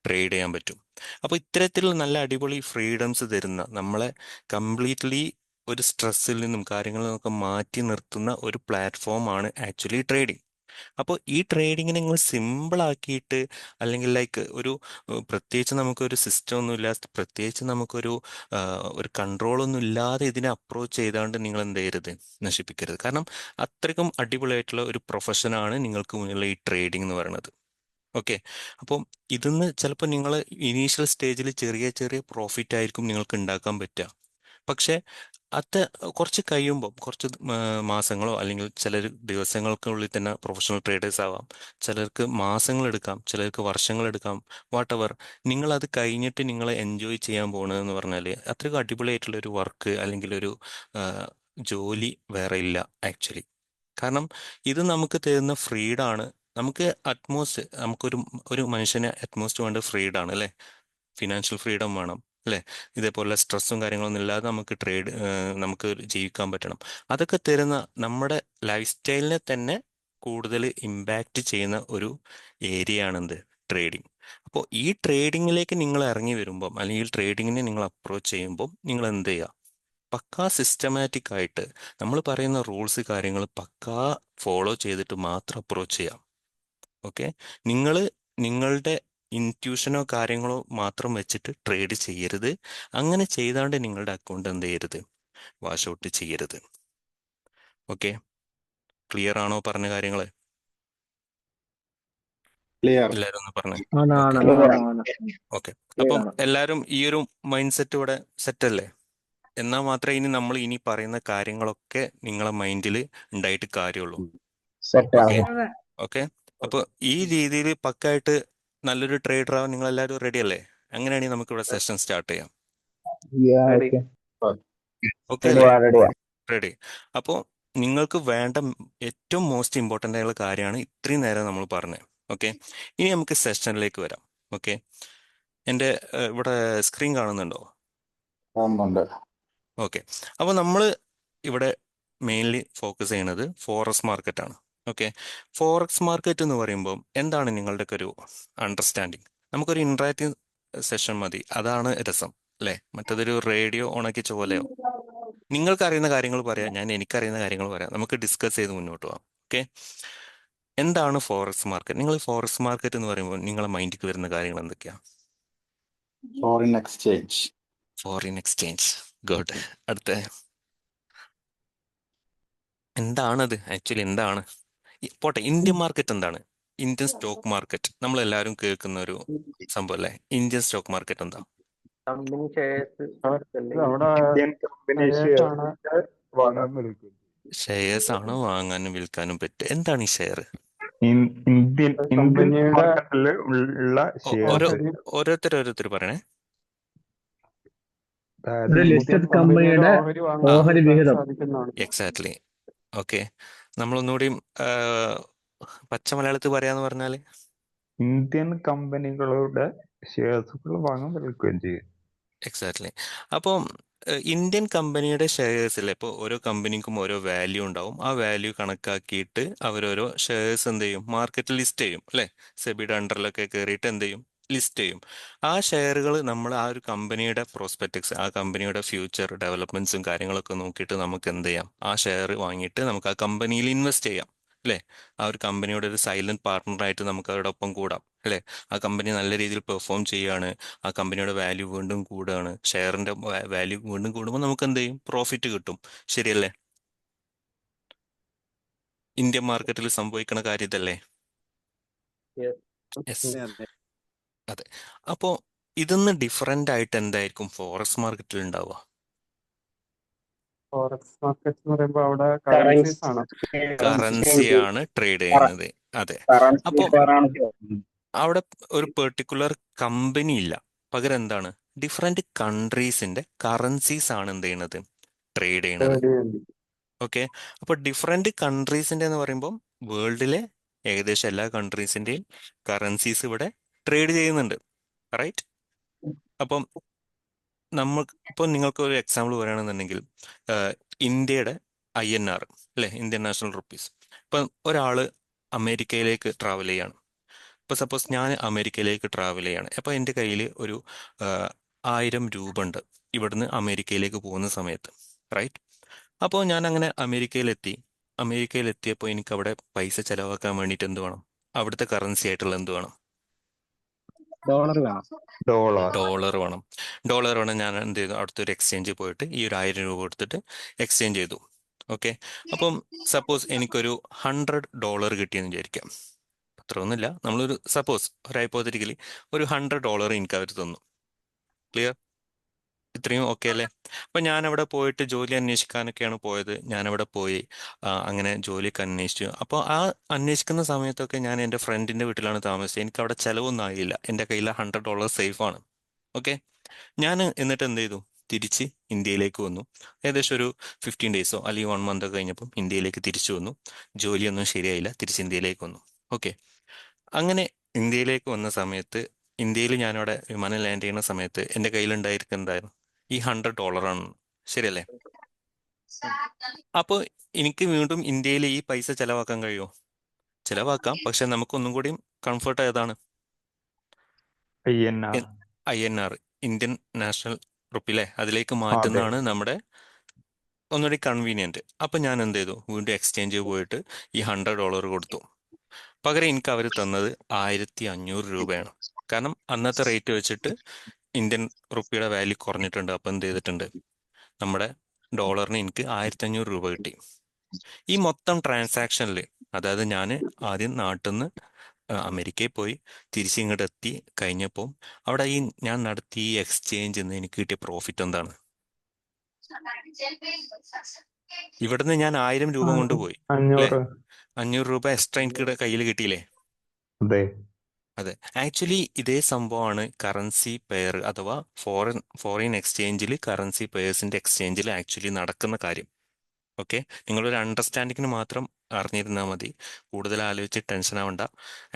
ട്രേഡ് ചെയ്യാൻ പറ്റും. അപ്പോൾ ഇത്തരത്തിലുള്ള നല്ല അടിപൊളി ഫ്രീഡംസ് തരുന്ന, നമ്മളെ കംപ്ലീറ്റ്ലി ഒരു സ്ട്രെസ്സിൽ നിന്നും കാര്യങ്ങളിൽ നിന്നൊക്കെ മാറ്റി നിർത്തുന്ന ഒരു പ്ലാറ്റ്ഫോമാണ് ആക്ച്വലി ട്രേഡിംഗ്. അപ്പോൾ ഈ ട്രേഡിങ്ങിനെ നിങ്ങൾ സിമ്പിൾ ആക്കിയിട്ട്, അല്ലെങ്കിൽ ലൈക്ക് ഒരു പ്രത്യേകിച്ച് നമുക്കൊരു സിസ്റ്റം ഒന്നുമില്ല, പ്രത്യേകിച്ച് നമുക്കൊരു ഒരു കൺട്രോളൊന്നും ഇല്ലാതെ ഇതിനെ അപ്രോച്ച് ചെയ്താണ്ട് നിങ്ങൾ എന്ത് ചെയ്യരുത്? നശിപ്പിക്കരുത്. കാരണം അത്രയ്ക്കും അടിപൊളിയായിട്ടുള്ള ഒരു പ്രൊഫഷനാണ് നിങ്ങൾക്ക് മുന്നിലുള്ള ഈ ട്രേഡിംഗ് എന്ന് പറയുന്നത്. ഓക്കെ. അപ്പം ഇതിന്ന് ചിലപ്പോൾ നിങ്ങൾ ഇനീഷ്യൽ സ്റ്റേജിൽ ചെറിയ ചെറിയ പ്രോഫിറ്റ് ആയിരിക്കും നിങ്ങൾക്ക് ഉണ്ടാക്കാൻ പറ്റുക. പക്ഷേ അത് കുറച്ച് കഴിയുമ്പോൾ, കുറച്ച് മാസങ്ങളോ അല്ലെങ്കിൽ ചിലർ ദിവസങ്ങൾക്കുള്ളിൽ തന്നെ പ്രൊഫഷണൽ ട്രേഡേഴ്സ് ആവാം. ചിലർക്ക് മാസങ്ങളെടുക്കാം, ചിലർക്ക് വർഷങ്ങളെടുക്കാം. What ever. നിങ്ങളത് കഴിഞ്ഞിട്ട് നിങ്ങൾ എൻജോയ് ചെയ്യാൻ പോകണമെന്ന് പറഞ്ഞാൽ അത്രയ്ക്കും അടിപൊളിയായിട്ടുള്ള ഒരു വർക്ക് അല്ലെങ്കിൽ ഒരു ആ, ജോലി വേറെ ഇല്ല ആക്ച്വലി. കാരണം ഇത് നമുക്ക് തരുന്ന ഫ്രീഡാണ്. നമുക്ക് അറ്റ്മോസ്റ്റ്, നമുക്കൊരു ഒരു മനുഷ്യന് അറ്റ്മോസ്റ്റ് വേണ്ട ഫ്രീഡാണ് അല്ലേ? ഫിനാൻഷ്യൽ ഫ്രീഡം വേണം അല്ലേ? ഇതേപോലെ സ്ട്രെസ്സും കാര്യങ്ങളൊന്നും ഇല്ലാതെ നമുക്ക് ജീവിക്കാൻ പറ്റണം. അതൊക്കെ തരുന്ന, നമ്മുടെ ലൈഫ് സ്റ്റൈലിനെ തന്നെ കൂടുതൽ ഇമ്പാക്റ്റ് ചെയ്യുന്ന ഒരു ഏരിയ ആണെന്ത്? ട്രേഡിംഗ്. അപ്പോൾ ഈ ട്രേഡിങ്ങിലേക്ക് നിങ്ങൾ ഇറങ്ങി വരുമ്പം, അല്ലെങ്കിൽ ട്രേഡിങ്ങിനെ നിങ്ങൾ അപ്രോച്ച് ചെയ്യുമ്പം നിങ്ങൾ എന്ത് ചെയ്യുക? പക്കാ സിസ്റ്റമാറ്റിക് ആയിട്ട് നമ്മൾ പറയുന്ന റൂൾസ് കാര്യങ്ങൾ പക്കാ ഫോളോ ചെയ്തിട്ട് മാത്രം അപ്രോച്ച് ചെയ്യാം. ഓക്കെ. നിങ്ങൾ നിങ്ങളുടെ ഇൻറ്റ്യൂഷനോ കാര്യങ്ങളോ മാത്രം വെച്ചിട്ട് ട്രേഡ് ചെയ്യരുത്. അങ്ങനെ ചെയ്താണ്ട് നിങ്ങളുടെ അക്കൗണ്ട് എന്ത് ചെയ്യരുത്? വാഷ് ഔട്ട് ചെയ്യരുത്. ഓക്കെ. ക്ലിയർ ആണോ പറഞ്ഞ കാര്യങ്ങൾ? ക്ലിയർ. എല്ലാവരും ഒന്ന് പറഞ്ഞേ. ആണ് ഓക്കെ. അപ്പം എല്ലാവരും ഈ ഒരു മൈൻഡ് സെറ്റ് ഇവിടെ സെറ്റ് അല്ലേ? എന്നാൽ മാത്രമേ ഇനി നമ്മൾ ഇനി പറയുന്ന കാര്യങ്ങളൊക്കെ നിങ്ങളെ മൈൻഡിൽ ഉണ്ടായിട്ട് കാര്യമുള്ളൂ. Set okay. ആവും. ഓക്കെ. അപ്പോൾ ഈ രീതിയിൽ പക്കായിട്ട് നല്ലൊരു ട്രേഡർ ആവാൻ നിങ്ങൾ എല്ലാവരും റെഡി അല്ലേ? അങ്ങനെയാണെങ്കിൽ നമുക്ക് ഇവിടെ സെഷൻ സ്റ്റാർട്ട് ചെയ്യാം. ഓക്കെ അല്ലേ? റെഡി. അപ്പോൾ നിങ്ങൾക്ക് വേണ്ട ഏറ്റവും മോസ്റ്റ് ഇമ്പോർട്ടൻ്റ് ആയിട്ടുള്ള കാര്യമാണ് ഇത്രയും നേരം നമ്മൾ പറഞ്ഞത്. ഓക്കെ. ഇനി നമുക്ക് സെഷനിലേക്ക് വരാം. ഓക്കെ. എൻ്റെ ഇവിടെ സ്ക്രീൻ കാണുന്നുണ്ടോ? ഉണ്ട്. ഓക്കെ. അപ്പോൾ നമ്മൾ ഇവിടെ മെയിൻലി ഫോക്കസ് ചെയ്യുന്നത് ഫോറക്സ് മാർക്കറ്റാണ്. ഓക്കെ. ഫോറക്സ് മാർക്കറ്റ് എന്ന് പറയുമ്പോൾ എന്താണ് നിങ്ങളുടെയൊക്കെ ഒരു അണ്ടർസ്റ്റാൻഡിങ്? നമുക്കൊരു ഇൻട്രാക്റ്റീവ് സെഷൻ മതി, അതാണ് രസം അല്ലേ? മറ്റതൊരു റേഡിയോ ഓണാക്കിച്ച പോലെയോ. നിങ്ങൾക്ക് അറിയുന്ന കാര്യങ്ങൾ പറയാം, ഞാൻ എനിക്കറിയുന്ന കാര്യങ്ങൾ പറയാം, നമുക്ക് ഡിസ്കസ് ചെയ്ത് മുന്നോട്ട് പോകാം. ഓക്കെ. എന്താണ് ഫോറക്സ് മാർക്കറ്റ്? നിങ്ങൾ ഫോറക്സ് മാർക്കറ്റ് എന്ന് പറയുമ്പോൾ നിങ്ങളെ മൈൻഡിലേക്ക് വരുന്ന കാര്യങ്ങൾ എന്തൊക്കെയാണ്? Foreign exchange. Foreign exchange, good. അടുത്ത എന്താണത് ആക്ച്വലി? എന്താണ് പോട്ടെ, ഇന്ത്യൻ മാർക്കറ്റ് എന്താണ്? ഇന്ത്യൻ സ്റ്റോക്ക് മാർക്കറ്റ് നമ്മൾ എല്ലാവരും കേൾക്കുന്ന ഒരു സംഭവം അല്ലേ? ഇന്ത്യൻ സ്റ്റോക്ക് മാർക്കറ്റ് എന്താ? കമ്പനി ഷെയർസ് അവിടെ ഇന്ത്യൻ കമ്പനി shares ആണ്. വാങ്ങാൻ വിളിക്കും. ഷെയർസ് ആണ് വാങ്ങാനും വിൽക്കാനും പറ്റുക. എന്താണ് ഈ ഷെയർ? ഇന്ത്യൻ കമ്പനിയുടെ മാർക്കറ്റിൽ ഉള്ള ഓരോ ഷെയർസ്. ഓരോരുത്തർ പറയണേ. ഒരു ലിസ്റ്റഡ് കമ്പനിയുടെ ഓഹരി വിഹിതം. സാധിക്കുന്നതാണ്. എക്സാക്ട്ലി. ഓക്കെ. നമ്മളൊന്നുകൂടിയും പച്ച മലയാളത്തിൽ പറയാന്ന് പറഞ്ഞാല് ഇന്ത്യൻ കമ്പനികളുടെ ഷെയർസുകൾ വാങ്ങാൻ വിൽക്കുകയും ചെയ്യും. എക്സാക്ട്ലി. അപ്പം ഇന്ത്യൻ കമ്പനിയുടെ ഷെയർസിൽ ഇപ്പോൾ ഓരോ കമ്പനിക്കും ഓരോ വാല്യൂ ഉണ്ടാവും. ആ വാല്യൂ കണക്കാക്കിയിട്ട് അവരോരോ ഷെയർസ് എന്ത് ചെയ്യും? മാർക്കറ്റിൽ ലിസ്റ്റ് ചെയ്യും അല്ലേ? സെബിയുടെ അണ്ടറിലൊക്കെ കയറിയിട്ട് എന്ത് ചെയ്യും? ലിസ്റ്റ് ചെയ്യും. ആ ഷെയറുകൾ നമ്മൾ ആ ഒരു കമ്പനിയുടെ പ്രോസ്പെക്ടക്സ്, ആ കമ്പനിയുടെ ഫ്യൂച്ചർ ഡെവലപ്മെന്റ്സും കാര്യങ്ങളൊക്കെ നോക്കിയിട്ട് നമുക്ക് എന്ത് ചെയ്യാം? ആ ഷെയർ വാങ്ങിയിട്ട് നമുക്ക് ആ കമ്പനിയിൽ ഇൻവെസ്റ്റ് ചെയ്യാം അല്ലേ? ആ ഒരു കമ്പനിയുടെ ഒരു സൈലന്റ് പാർട്ണറായിട്ട് നമുക്ക് അവരോടൊപ്പം കൂടാം അല്ലേ? ആ കമ്പനി നല്ല രീതിയിൽ പെർഫോം ചെയ്യുകയാണ്, ആ കമ്പനിയുടെ വാല്യൂ വീണ്ടും കൂടുകയാണ്, ഷെയറിന്റെ വാല്യൂ വീണ്ടും കൂടുമ്പോൾ നമുക്ക് എന്ത് ചെയ്യും? പ്രോഫിറ്റ് കിട്ടും. ശരിയല്ലേ? ഇന്ത്യൻ മാർക്കറ്റിൽ സംഭവിക്കുന്ന കാര്യം ഇതല്ലേ? യെസ്, അതെ. അപ്പോൾ ഇതൊന്ന് ഡിഫറെന്റ് ആയിട്ട് എന്തായിരിക്കും ഫോറക്സ് മാർക്കറ്റിൽ ഉണ്ടാവുക? ഫോറക്സ് മാർക്കറ്റ് എന്ന് പറയുമ്പോൾ അവിടെ കറൻസീസ് ആണ്. കറൻസിയാണ് ട്രേഡ് ചെയ്യുന്നത്. അതെ. കറൻസി അപ്പോൾ കറൻസി അവിടെ ഒരു പെർട്ടിക്കുലർ കമ്പനി ഇല്ല, പകരം എന്താണ്? ഡിഫറെന്റ് കൺട്രീസിന്റെ കറൻസീസ് ആണ് എന്ത് ചെയ്യുന്നത്? ട്രേഡ് ചെയ്യണത്. trade ചെയ്യുന്നത്. ഓക്കെ. അപ്പോൾ ഡിഫറെന്റ് കൺട്രീസിന്റെ എന്ന് പറയുമ്പോൾ വേൾഡിലെ ഏകദേശം എല്ലാ കൺട്രീസിന്റെയും കറൻസീസ് ഇവിടെ ട്രേഡ് ചെയ്യുന്നുണ്ട്, റൈറ്റ്? അപ്പം ഇപ്പോൾ നിങ്ങൾക്ക് ഒരു എക്സാമ്പിൾ പറയുകയാണെന്നുണ്ടെങ്കിൽ ഇന്ത്യയുടെ INR അല്ലെ, ഇന്ത്യൻ നാഷണൽ റുപ്പീസ്. ഇപ്പം ഒരാൾ അമേരിക്കയിലേക്ക് ട്രാവൽ ചെയ്യാണ്. ഇപ്പോൾ സപ്പോസ് ഞാൻ അമേരിക്കയിലേക്ക് ട്രാവൽ ചെയ്യാണ്. അപ്പോൾ എൻ്റെ കയ്യിൽ ഒരു 1000 രൂപ ഉണ്ട് ഇവിടുന്ന് അമേരിക്കയിലേക്ക് പോകുന്ന സമയത്ത്, റൈറ്റ്? അപ്പോൾ ഞാൻ അങ്ങനെ അമേരിക്കയിലെത്തിയപ്പോൾ എനിക്ക് അവിടെ പൈസ ചെലവാക്കാൻ വേണ്ടിയിട്ട് എന്ത് വേണം? അവിടുത്തെ കറൻസി ആയിട്ടുള്ള എന്ത് വേണം? ഡോളർ വേണം. ഡോളർ വേണം. ഡോളർ വേണം. ഞാൻ എന്ത് ചെയ്തു? അവിടുത്തെ ഒരു എക്സ്ചേഞ്ച് പോയിട്ട് ഈ ഒരു 1000 രൂപ കൊടുത്തിട്ട് എക്സ്ചേഞ്ച് ചെയ്തു. ഓക്കെ. അപ്പം സപ്പോസ് എനിക്കൊരു $100 കിട്ടിയെന്ന് വിചാരിക്കാം. അത്ര ഒന്നുമില്ല, നമ്മളൊരു സപ്പോസ് ഒരു ഹൈപ്പോത്തറ്റിക്കലി ഒരു $100 എനിക്ക് അവർ തന്നു. ക്ലിയർ? ഇത്രയും ഓക്കെ അല്ലേ? അപ്പം ഞാനവിടെ പോയിട്ട് ജോലി അന്വേഷിക്കാനൊക്കെയാണ് പോയത്. ഞാനവിടെ പോയി അങ്ങനെ ജോലിയൊക്കെ അന്വേഷിച്ചു. അപ്പോൾ ആ അന്വേഷിക്കുന്ന സമയത്തൊക്കെ ഞാൻ എൻ്റെ ഫ്രണ്ടിൻ്റെ വീട്ടിലാണ് താമസിച്ചത്. എനിക്ക് അവിടെ ചിലവൊന്നും ആയില്ല. എൻ്റെ കയ്യിൽ $100 സേഫാണ്. ഓക്കെ. ഞാൻ എന്നിട്ട് എന്ത് ചെയ്തു? തിരിച്ച് ഇന്ത്യയിലേക്ക് വന്നു. ഏകദേശം ഒരു 15 ഡേയ്സോ അല്ലെങ്കിൽ 1 മന്ത് ഒക്കെ കഴിഞ്ഞപ്പം ഇന്ത്യയിലേക്ക് തിരിച്ചു വന്നു. ജോലിയൊന്നും ശരിയായില്ല, തിരിച്ച് ഇന്ത്യയിലേക്ക് വന്നു. ഓക്കെ. അങ്ങനെ ഇന്ത്യയിലേക്ക് വന്ന സമയത്ത് ഇന്ത്യയിൽ ഞാനവിടെ വിമാനം ലാൻഡ് ചെയ്യുന്ന സമയത്ത് എൻ്റെ കയ്യിലുണ്ടായിരിക്കും എന്തായിരുന്നു? ഈ $100 ആണ്. ശരിയല്ലേ? അപ്പോൾ എനിക്ക് വീണ്ടും ഇന്ത്യയിൽ ഈ പൈസ ചെലവാക്കാൻ കഴിയുമോ? ചെലവാക്കാം, പക്ഷെ നമുക്കൊന്നും കൂടി കംഫർട്ട് ഏതാണ്? INR, ഇന്ത്യൻ നാഷണൽ റുപ്പിയിലെ അതിലേക്ക് മാറ്റുന്നതാണ് നമ്മുടെ ഒന്നുകൂടി കൺവീനിയന്റ്. അപ്പം ഞാൻ എന്ത് ചെയ്തു? വീണ്ടും എക്സ്ചേഞ്ച് പോയിട്ട് ഈ $100 കൊടുത്തു. പകരം എനിക്ക് അവർ തന്നത് 1500 രൂപയാണ്. കാരണം അന്നത്തെ റേറ്റ് വെച്ചിട്ട് ഇന്ത്യൻ റുപ്പിയുടെ വാല്യൂ കുറഞ്ഞിട്ടുണ്ട്. അപ്പം എന്ത് ചെയ്തിട്ടുണ്ട്? നമ്മുടെ ഡോളറിന് എനിക്ക് 1500 രൂപ കിട്ടി. ഈ മൊത്തം ട്രാൻസാക്ഷനിൽ, അതായത് ഞാൻ ആദ്യം നാട്ടിൽ നിന്ന് അമേരിക്കയിൽ പോയി തിരിച്ചിങ്ങോട്ട് എത്തി കഴിഞ്ഞപ്പോൾ അവിടെ ഈ ഞാൻ നടത്തിയ ഈ എക്സ്ചേഞ്ചിൽ നിന്ന് എനിക്ക് കിട്ടിയ പ്രോഫിറ്റ് എന്താണ്? ഇവിടുന്ന് ഞാൻ 1000 രൂപ കൊണ്ടുപോയി അല്ലേ? 500 രൂപ എക്സ്ട്രാ എനിക്ക് കയ്യിൽ കിട്ടിയില്ലേ? അതെ. ആക്ച്വലി ഇതേ സംഭവമാണ് കറൻസി പെയർ അഥവാ ഫോറിൻ എക്സ്ചേഞ്ചിൽ കറൻസി പെയർസിന്റെ എക്സ്ചേഞ്ചിൽ ആക്ച്വലി നടക്കുന്ന കാര്യം. ഓക്കെ. നിങ്ങളൊരു അണ്ടർസ്റ്റാൻഡിങ്ങിന് മാത്രം അറിഞ്ഞിരുന്നാൽ മതി, കൂടുതൽ ആലോചിച്ച് ടെൻഷൻ ആവണ്ട.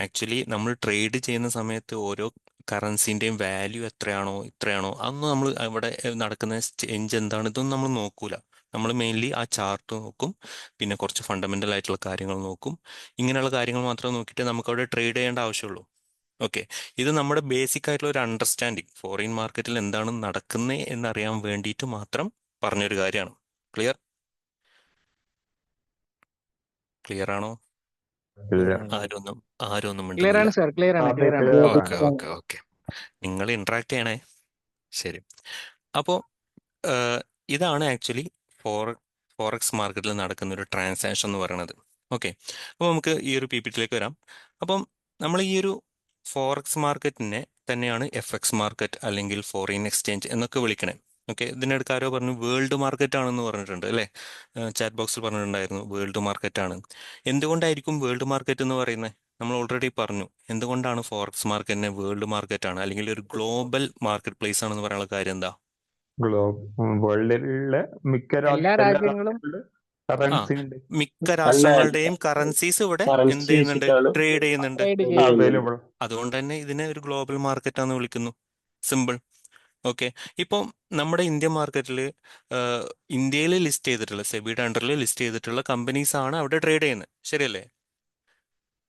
ആക്ച്വലി നമ്മൾ ട്രേഡ് ചെയ്യുന്ന സമയത്ത് ഓരോ കറൻസിൻ്റെയും വാല്യൂ എത്രയാണോ ഇത്രയാണോ അതൊന്നും നമ്മൾ അവിടെ നടക്കുന്ന ചേഞ്ച് എന്താണ് ഇതൊന്നും നമ്മൾ നോക്കൂല. നമ്മൾ മെയിൻലി ആ ചാർട്ട് നോക്കും, പിന്നെ കുറച്ച് ഫണ്ടമെൻ്റൽ ആയിട്ടുള്ള കാര്യങ്ങൾ നോക്കും. ഇങ്ങനെയുള്ള കാര്യങ്ങൾ മാത്രം നോക്കിയിട്ട് നമുക്ക് അവിടെ ട്രേഡ് ചെയ്യേണ്ട ആവശ്യമുള്ളൂ. ഓക്കെ, ഇത് നമ്മുടെ ബേസിക് ആയിട്ടുള്ള ഒരു അണ്ടർസ്റ്റാൻഡിങ് ഫോറിൻ മാർക്കറ്റിൽ എന്താണ് നടക്കുന്നത് എന്നറിയാൻ വേണ്ടിയിട്ട് മാത്രം പറഞ്ഞൊരു കാര്യമാണ്. ക്ലിയർ? ക്ലിയർ ആണോ? ഇല്ല. ആരും ഒന്നും ക്ലിയർ മിണ്ടുന്നില്ല. ആണ് സാർ, ക്ലിയർ ആണ്, അതെ, ക്ലിയർ ആണ്. clear ഓക്കെ ആണ്. ഓക്കെ ഓക്കെ, നിങ്ങൾ ഇന്ററാക്ട് ചെയ്യണേ. ശരി, അപ്പോൾ ഇതാണ് ആക്ച്വലി ഫോറക്സ് മാർക്കറ്റിൽ നടക്കുന്ന ഒരു ട്രാൻസാക്ഷൻ എന്ന് പറയുന്നത്. ഓക്കെ, അപ്പോൾ നമുക്ക് ഈ ഒരു PPT-യിലേക്ക് വരാം. അപ്പം നമ്മൾ ഈ ഒരു ഫോറക്സ് മാർക്കറ്റിനെ തന്നെയാണ് FX മാർക്കറ്റ് അല്ലെങ്കിൽ ഫോറിൻ എക്സ്ചേഞ്ച് എന്നൊക്കെ വിളിക്കണേ. ഓക്കെ, ഇതിനിടയ്ക്ക് ആരോ പറഞ്ഞു വേൾഡ് മാർക്കറ്റ് ആണെന്ന് പറഞ്ഞിട്ടുണ്ട് അല്ലേ? ചാറ്റ് ബോക്സിൽ പറഞ്ഞിട്ടുണ്ടായിരുന്നു വേൾഡ് മാർക്കറ്റ് ആണ്. എന്തുകൊണ്ടായിരിക്കും വേൾഡ് മാർക്കറ്റ് എന്ന് പറയുന്നത്? നമ്മൾ ഓൾറെഡി പറഞ്ഞു. എന്തുകൊണ്ടാണ് ഫോറക്സ് മാർക്കറ്റിനെ വേൾഡ് മാർക്കറ്റ് ആണ് അല്ലെങ്കിൽ ഒരു ഗ്ലോബൽ മാർക്കറ്റ് പ്ലേസ് ആണെന്ന് പറയാനുള്ള കാര്യം എന്താ? വേൾഡിലെ മിക്ക എല്ലാ രാജ്യങ്ങളും കറൻസി ഉണ്ട്, മിക്ക രാഷ്ട്രങ്ങളുടെയും കറൻസീസ് ഇവിടെ എന്ത് ചെയ്യുന്നുണ്ട്? ട്രേഡ് ചെയ്യുന്നുണ്ട്. ട്രേഡ് ചെയ്യുന്നു. അവൈലബിൾ. അതുകൊണ്ട് തന്നെ ഇതിനെ ഒരു ഗ്ലോബൽ മാർക്കറ്റ് ആണെന്ന് വിളിക്കുന്നു. സിമ്പിൾ. ഓക്കെ, ഇപ്പം നമ്മുടെ ഇന്ത്യൻ മാർക്കറ്റിൽ ഇന്ത്യയിൽ ലിസ്റ്റ് ചെയ്തിട്ടുള്ള സെബിയുടെ അണ്ടറിൽ ലിസ്റ്റ് ചെയ്തിട്ടുള്ള കമ്പനീസ് ആണ് അവിടെ ട്രേഡ് ചെയ്യുന്നത്, ശരിയല്ലേ?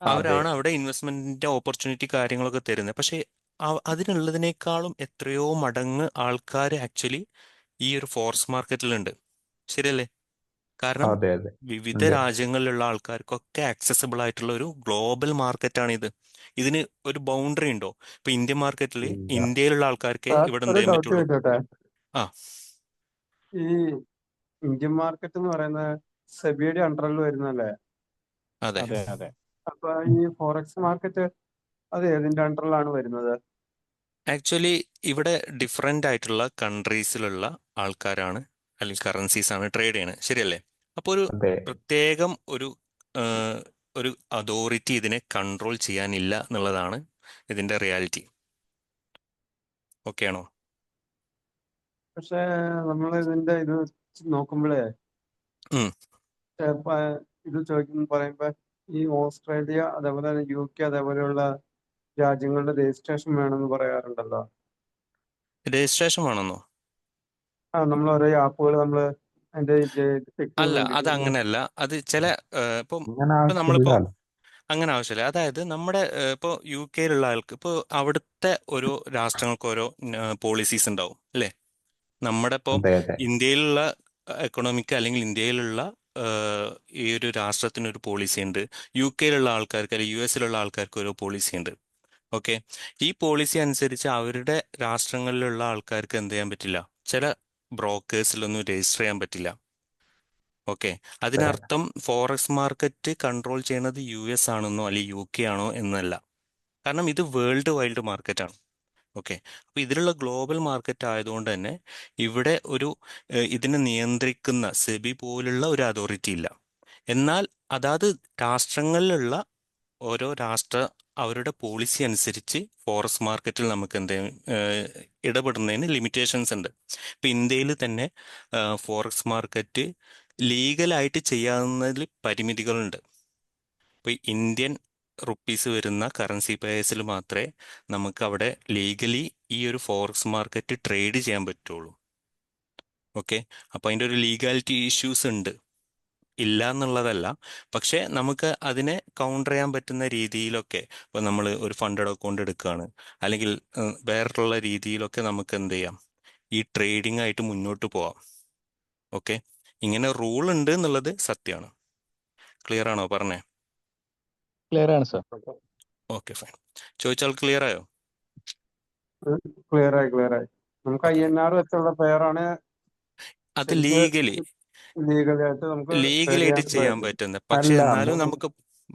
അവരാണ് അവിടെ ഇൻവെസ്റ്റ്മെന്റിന്റെ ഓപ്പർച്യൂണിറ്റി കാര്യങ്ങളൊക്കെ തരുന്നത്. പക്ഷേ അതിനുള്ളതിനേക്കാളും എത്രയോ മടങ്ങ് ആൾക്കാർ ആക്ച്വലി ഈ ഒരു ഫോറക്സ് മാർക്കറ്റിലുണ്ട്, ശരിയല്ലേ? കാരണം അതെ അതെ വിവിധ ഉണ്ട്. രാജ്യങ്ങളിലുള്ള ആൾക്കാർക്കൊക്കെ ആക്സസിബിൾ ആയിട്ടുള്ള ഒരു ഗ്ലോബൽ മാർക്കറ്റാണ് ഇത്. ഇതിന് ഒരു ബൗണ്ടറി ഉണ്ടോ? ഇപ്പൊ ഇന്ത്യൻ മാർക്കറ്റിൽ ഇല്ല. ഇന്ത്യയിലുള്ള ആൾക്കാർക്ക് സാർ, ഇവിടെ ഒരു എന്ത് ചെയ്യാൻ ഡൗട്ട് പറ്റുള്ളൂ? ചോദിച്ചോട്ടെ? ആ, ഈ ഇന്ത്യൻ മാർക്കറ്റ് എന്ന് പറയുന്നത് സെബിയുടെ അണ്ടറിൽ വരുന്നല്ലേ? അതെ. അതെ അതെ. അപ്പൊ ഈ ഫോറക്സ് മാർക്കറ്റ് അത് ഏതിന്റെ അണ്ടറിലാണ് വരുന്നത്? ആക്ച്വലി ഇവിടെ ഡിഫറെൻ്റ് ആയിട്ടുള്ള കൺട്രീസിലുള്ള ആൾക്കാരാണ് അല്ലെങ്കിൽ കറൻസീസ് ആണ് ട്രേഡ് ചെയ്യണത്, ശരിയല്ലേ? അപ്പോൾ ഒരു അതെ പ്രത്യേകം ആ, ഒരു അതോറിറ്റി ഇതിനെ കൺട്രോൾ ചെയ്യാനില്ല എന്നുള്ളതാണ് ഇതിന്റെ റിയാലിറ്റി. ഓക്കെ ആണോ? പക്ഷെ നമ്മൾ ഇതിന്റെ ഇത് നോക്കുമ്പോഴേ ഉം. ഇപ്പൊ ഇത് പറയുമ്പോ ഈ ഓസ്ട്രേലിയ അതേപോലെ തന്നെ UK അതേപോലെയുള്ള രാജ്യങ്ങളുടെ രജിസ്ട്രേഷൻ വേണമെന്ന് പറയാറുണ്ടല്ലോ. രജിസ്ട്രേഷൻ വേണമെന്നോ? നമ്മൾ ഓരോ ആപ്പുകൾ നമ്മൾ അതിന്റെ ചെക്ക് ചെയ്യാൻ അല്ല, അത് വേണ്ടിയിട്ട് അങ്ങനെയല്ല. അത് ചില ഇപ്പം അങ്ങനെ ഇപ്പം നമ്മളിപ്പോ ആവശ്യമില്ല. അങ്ങനെ ആവശ്യമില്ല. അതായത് നമ്മുടെ ഇപ്പോൾ UK ആൾക്ക് ഇപ്പോൾ അവിടുത്തെ ഓരോ രാഷ്ട്രങ്ങൾക്ക് ഓരോ പോളിസീസ് ഉണ്ടാവും അല്ലേ? നമ്മുടെ ഇപ്പോൾ അതെ അതെ ഇന്ത്യയിലുള്ള എക്കണോമിക്ക് അല്ലെങ്കിൽ ഇന്ത്യയിലുള്ള ഈ ഒരു രാഷ്ട്രത്തിന് ഒരു പോളിസി ഉണ്ട്. UK ആൾക്കാർക്ക് അല്ലെങ്കിൽ US ആൾക്കാർക്ക് ഓരോ പോളിസി ഉണ്ട്. ഓക്കെ, ഈ പോളിസി അനുസരിച്ച് അവരുടെ രാഷ്ട്രങ്ങളിലുള്ള ആൾക്കാർക്ക് എന്ത് ചെയ്യാൻ പറ്റില്ല? ചില ബ്രോക്കേഴ്സിലൊന്നും രജിസ്റ്റർ ചെയ്യാൻ പറ്റില്ല. ഓക്കെ, അതിനർത്ഥം ഫോറക്സ് മാർക്കറ്റ് കൺട്രോൾ ചെയ്യുന്നത് US ആണെന്നോ അല്ലെങ്കിൽ UK ആണോ എന്നല്ല. കാരണം ഇത് വേൾഡ് വൈഡ് മാർക്കറ്റാണ്. ഓക്കെ, അപ്പോൾ ഇതിലുള്ള ഗ്ലോബൽ മാർക്കറ്റ് ആയതുകൊണ്ട് തന്നെ ഇവിടെ ഒരു ഇതിനെ നിയന്ത്രിക്കുന്ന സെബി പോലുള്ള ഒരു അതോറിറ്റി ഇല്ല. എന്നാൽ അതാത് രാഷ്ട്രങ്ങളിലുള്ള ഓരോ അവരുടെ പോളിസി അനുസരിച്ച് ഫോറക്സ് മാർക്കറ്റിൽ നമുക്ക് ഇടപെടുന്നതിന് ലിമിറ്റേഷൻസ് ഉണ്ട്. ഇപ്പം ഇന്ത്യയിൽ തന്നെ ഫോറക്സ് മാർക്കറ്റ് ലീഗലായിട്ട് ചെയ്യാവുന്നതിൽ പരിമിതികളുണ്ട്. ഇപ്പോൾ ഇന്ത്യൻ റുപ്പീസ് വരുന്ന കറൻസി പെയേഴ്സിൽ മാത്രമേ നമുക്ക് അവിടെ ലീഗലി ഈ ഒരു ഫോറക്സ് മാർക്കറ്റ് ട്രേഡ് ചെയ്യാൻ പറ്റുള്ളൂ. ഓക്കെ, അപ്പോൾ അതിൻ്റെ ഒരു ലീഗാലിറ്റി ഇഷ്യൂസ് ഉണ്ട്, ഇല്ല എന്നുള്ളതല്ല. പക്ഷേ നമുക്ക് അതിനെ കൗണ്ടർ ചെയ്യാൻ പറ്റുന്ന രീതിയിലൊക്കെ, ഇപ്പോൾ നമ്മൾ ഒരു ഫണ്ടഡ് അക്കൗണ്ട് എടുക്കുകയാണ് അല്ലെങ്കിൽ വേറുള്ള രീതിയിലൊക്കെ നമുക്ക് എന്ത് ചെയ്യാം? ഈ ട്രേഡിംഗ് ആയിട്ട് മുന്നോട്ട് പോവാം. ഓക്കെ, ഇങ്ങനെ റൂൾ ഉണ്ട് എന്നുള്ളത് സത്യമാണ്. ക്ലിയർ ആണോ പറഞ്ഞേ? ക്ലിയർ ആണ് സാർ. Okay, fine. ചോദിച്ചാൽ ക്ലിയർ ആയോ? ക്ലിയർ ആയി. നമുക്ക് ഓക്കെ, INR വെച്ചുള്ള പെയറാണ് അത് ലീഗലി ലീഗലായിട്ട് നമുക്ക് ട്രേഡ് ലീഗലായിട്ട് ചെയ്യാൻ പറ്റും. പറ്റുന്നത്. പക്ഷെ അല്ല എന്നാലും നമുക്ക്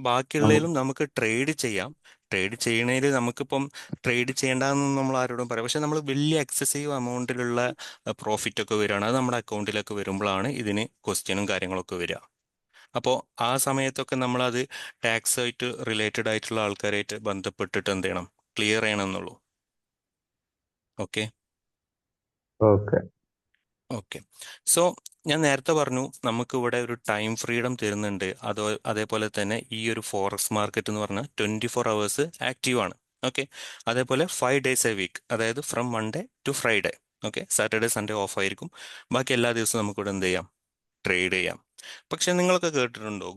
ബാക്കിയുള്ളതിലും നമുക്ക് ട്രേഡ് ചെയ്യാം. ട്രേഡ് ചെയ്യണതിൽ നമുക്കിപ്പം ട്രേഡ് ചെയ്യേണ്ടതെന്ന് നമ്മൾ ആരോടും പറയാം. പക്ഷെ നമ്മൾ വലിയ എക്സസീവ് എമൗണ്ടിലുള്ള പ്രോഫിറ്റ് ഒക്കെ വരികയാണ്, അത് നമ്മുടെ അക്കൗണ്ടിലൊക്കെ വരുമ്പോഴാണ് ഇതിന് ക്വസ്റ്റ്യനും കാര്യങ്ങളൊക്കെ വരിക. അപ്പോൾ ആ സമയത്തൊക്കെ നമ്മളത് ടാക്സ് ആയിട്ട് റിലേറ്റഡ് ആയിട്ടുള്ള ആൾക്കാരായിട്ട് ബന്ധപ്പെട്ടിട്ട് എന്ത് ചെയ്യണം? ക്ലിയർ ചെയ്യണം എന്നുള്ളൂ. ഓക്കെ ഓക്കെ ഓക്കെ, സോ ഞാൻ നേരത്തെ പറഞ്ഞു നമുക്ക് ഇവിടെ ഒരു ടൈം ഫ്രീഡം തരുന്നുണ്ട്. അതേപോലെ തന്നെ ഈ ഒരു ഫോറക്സ് മാർക്കറ്റ് എന്ന് പറഞ്ഞാൽ 24 hours ആക്റ്റീവ് ആണ്. ഓക്കെ. അതേപോലെ 5 days a week, അതായത് from Monday to Friday. Okay, Saturday Sunday off ആയിരിക്കും. ബാക്കി എല്ലാ ദിവസവും നമുക്കിവിടെ എന്ത് ചെയ്യാം, ട്രേഡ് ചെയ്യാം. പക്ഷെ നിങ്ങളൊക്കെ കേട്ടിട്ടുണ്ടോ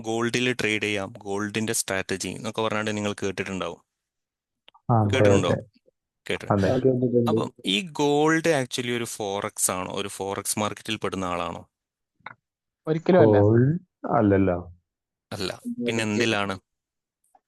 ഗോൾഡിൽ ട്രേഡ് ചെയ്യാം, ഗോൾഡിന്റെ സ്ട്രാറ്റജി എന്നൊക്കെ പറഞ്ഞാൽ നിങ്ങൾ കേട്ടിട്ടുണ്ടാവും. അതെ കേട്ടിട്ടുണ്ടോ? അതെ കേട്ടിട്ടുണ്ട്. അതെ. അപ്പം ഈ ഗോൾഡ് ആക്ച്വലി ഒരു ഫോറക്സ് ആണോ, ഒരു ഫോറക്സ് മാർക്കറ്റിൽ പെടുന്ന ആളാണോ? ഒരിക്കലും അല്ല. ഗോൾഡ് അല്ലല്ലോ. അല്ല, പിന്നെ എന്തിലാണ്?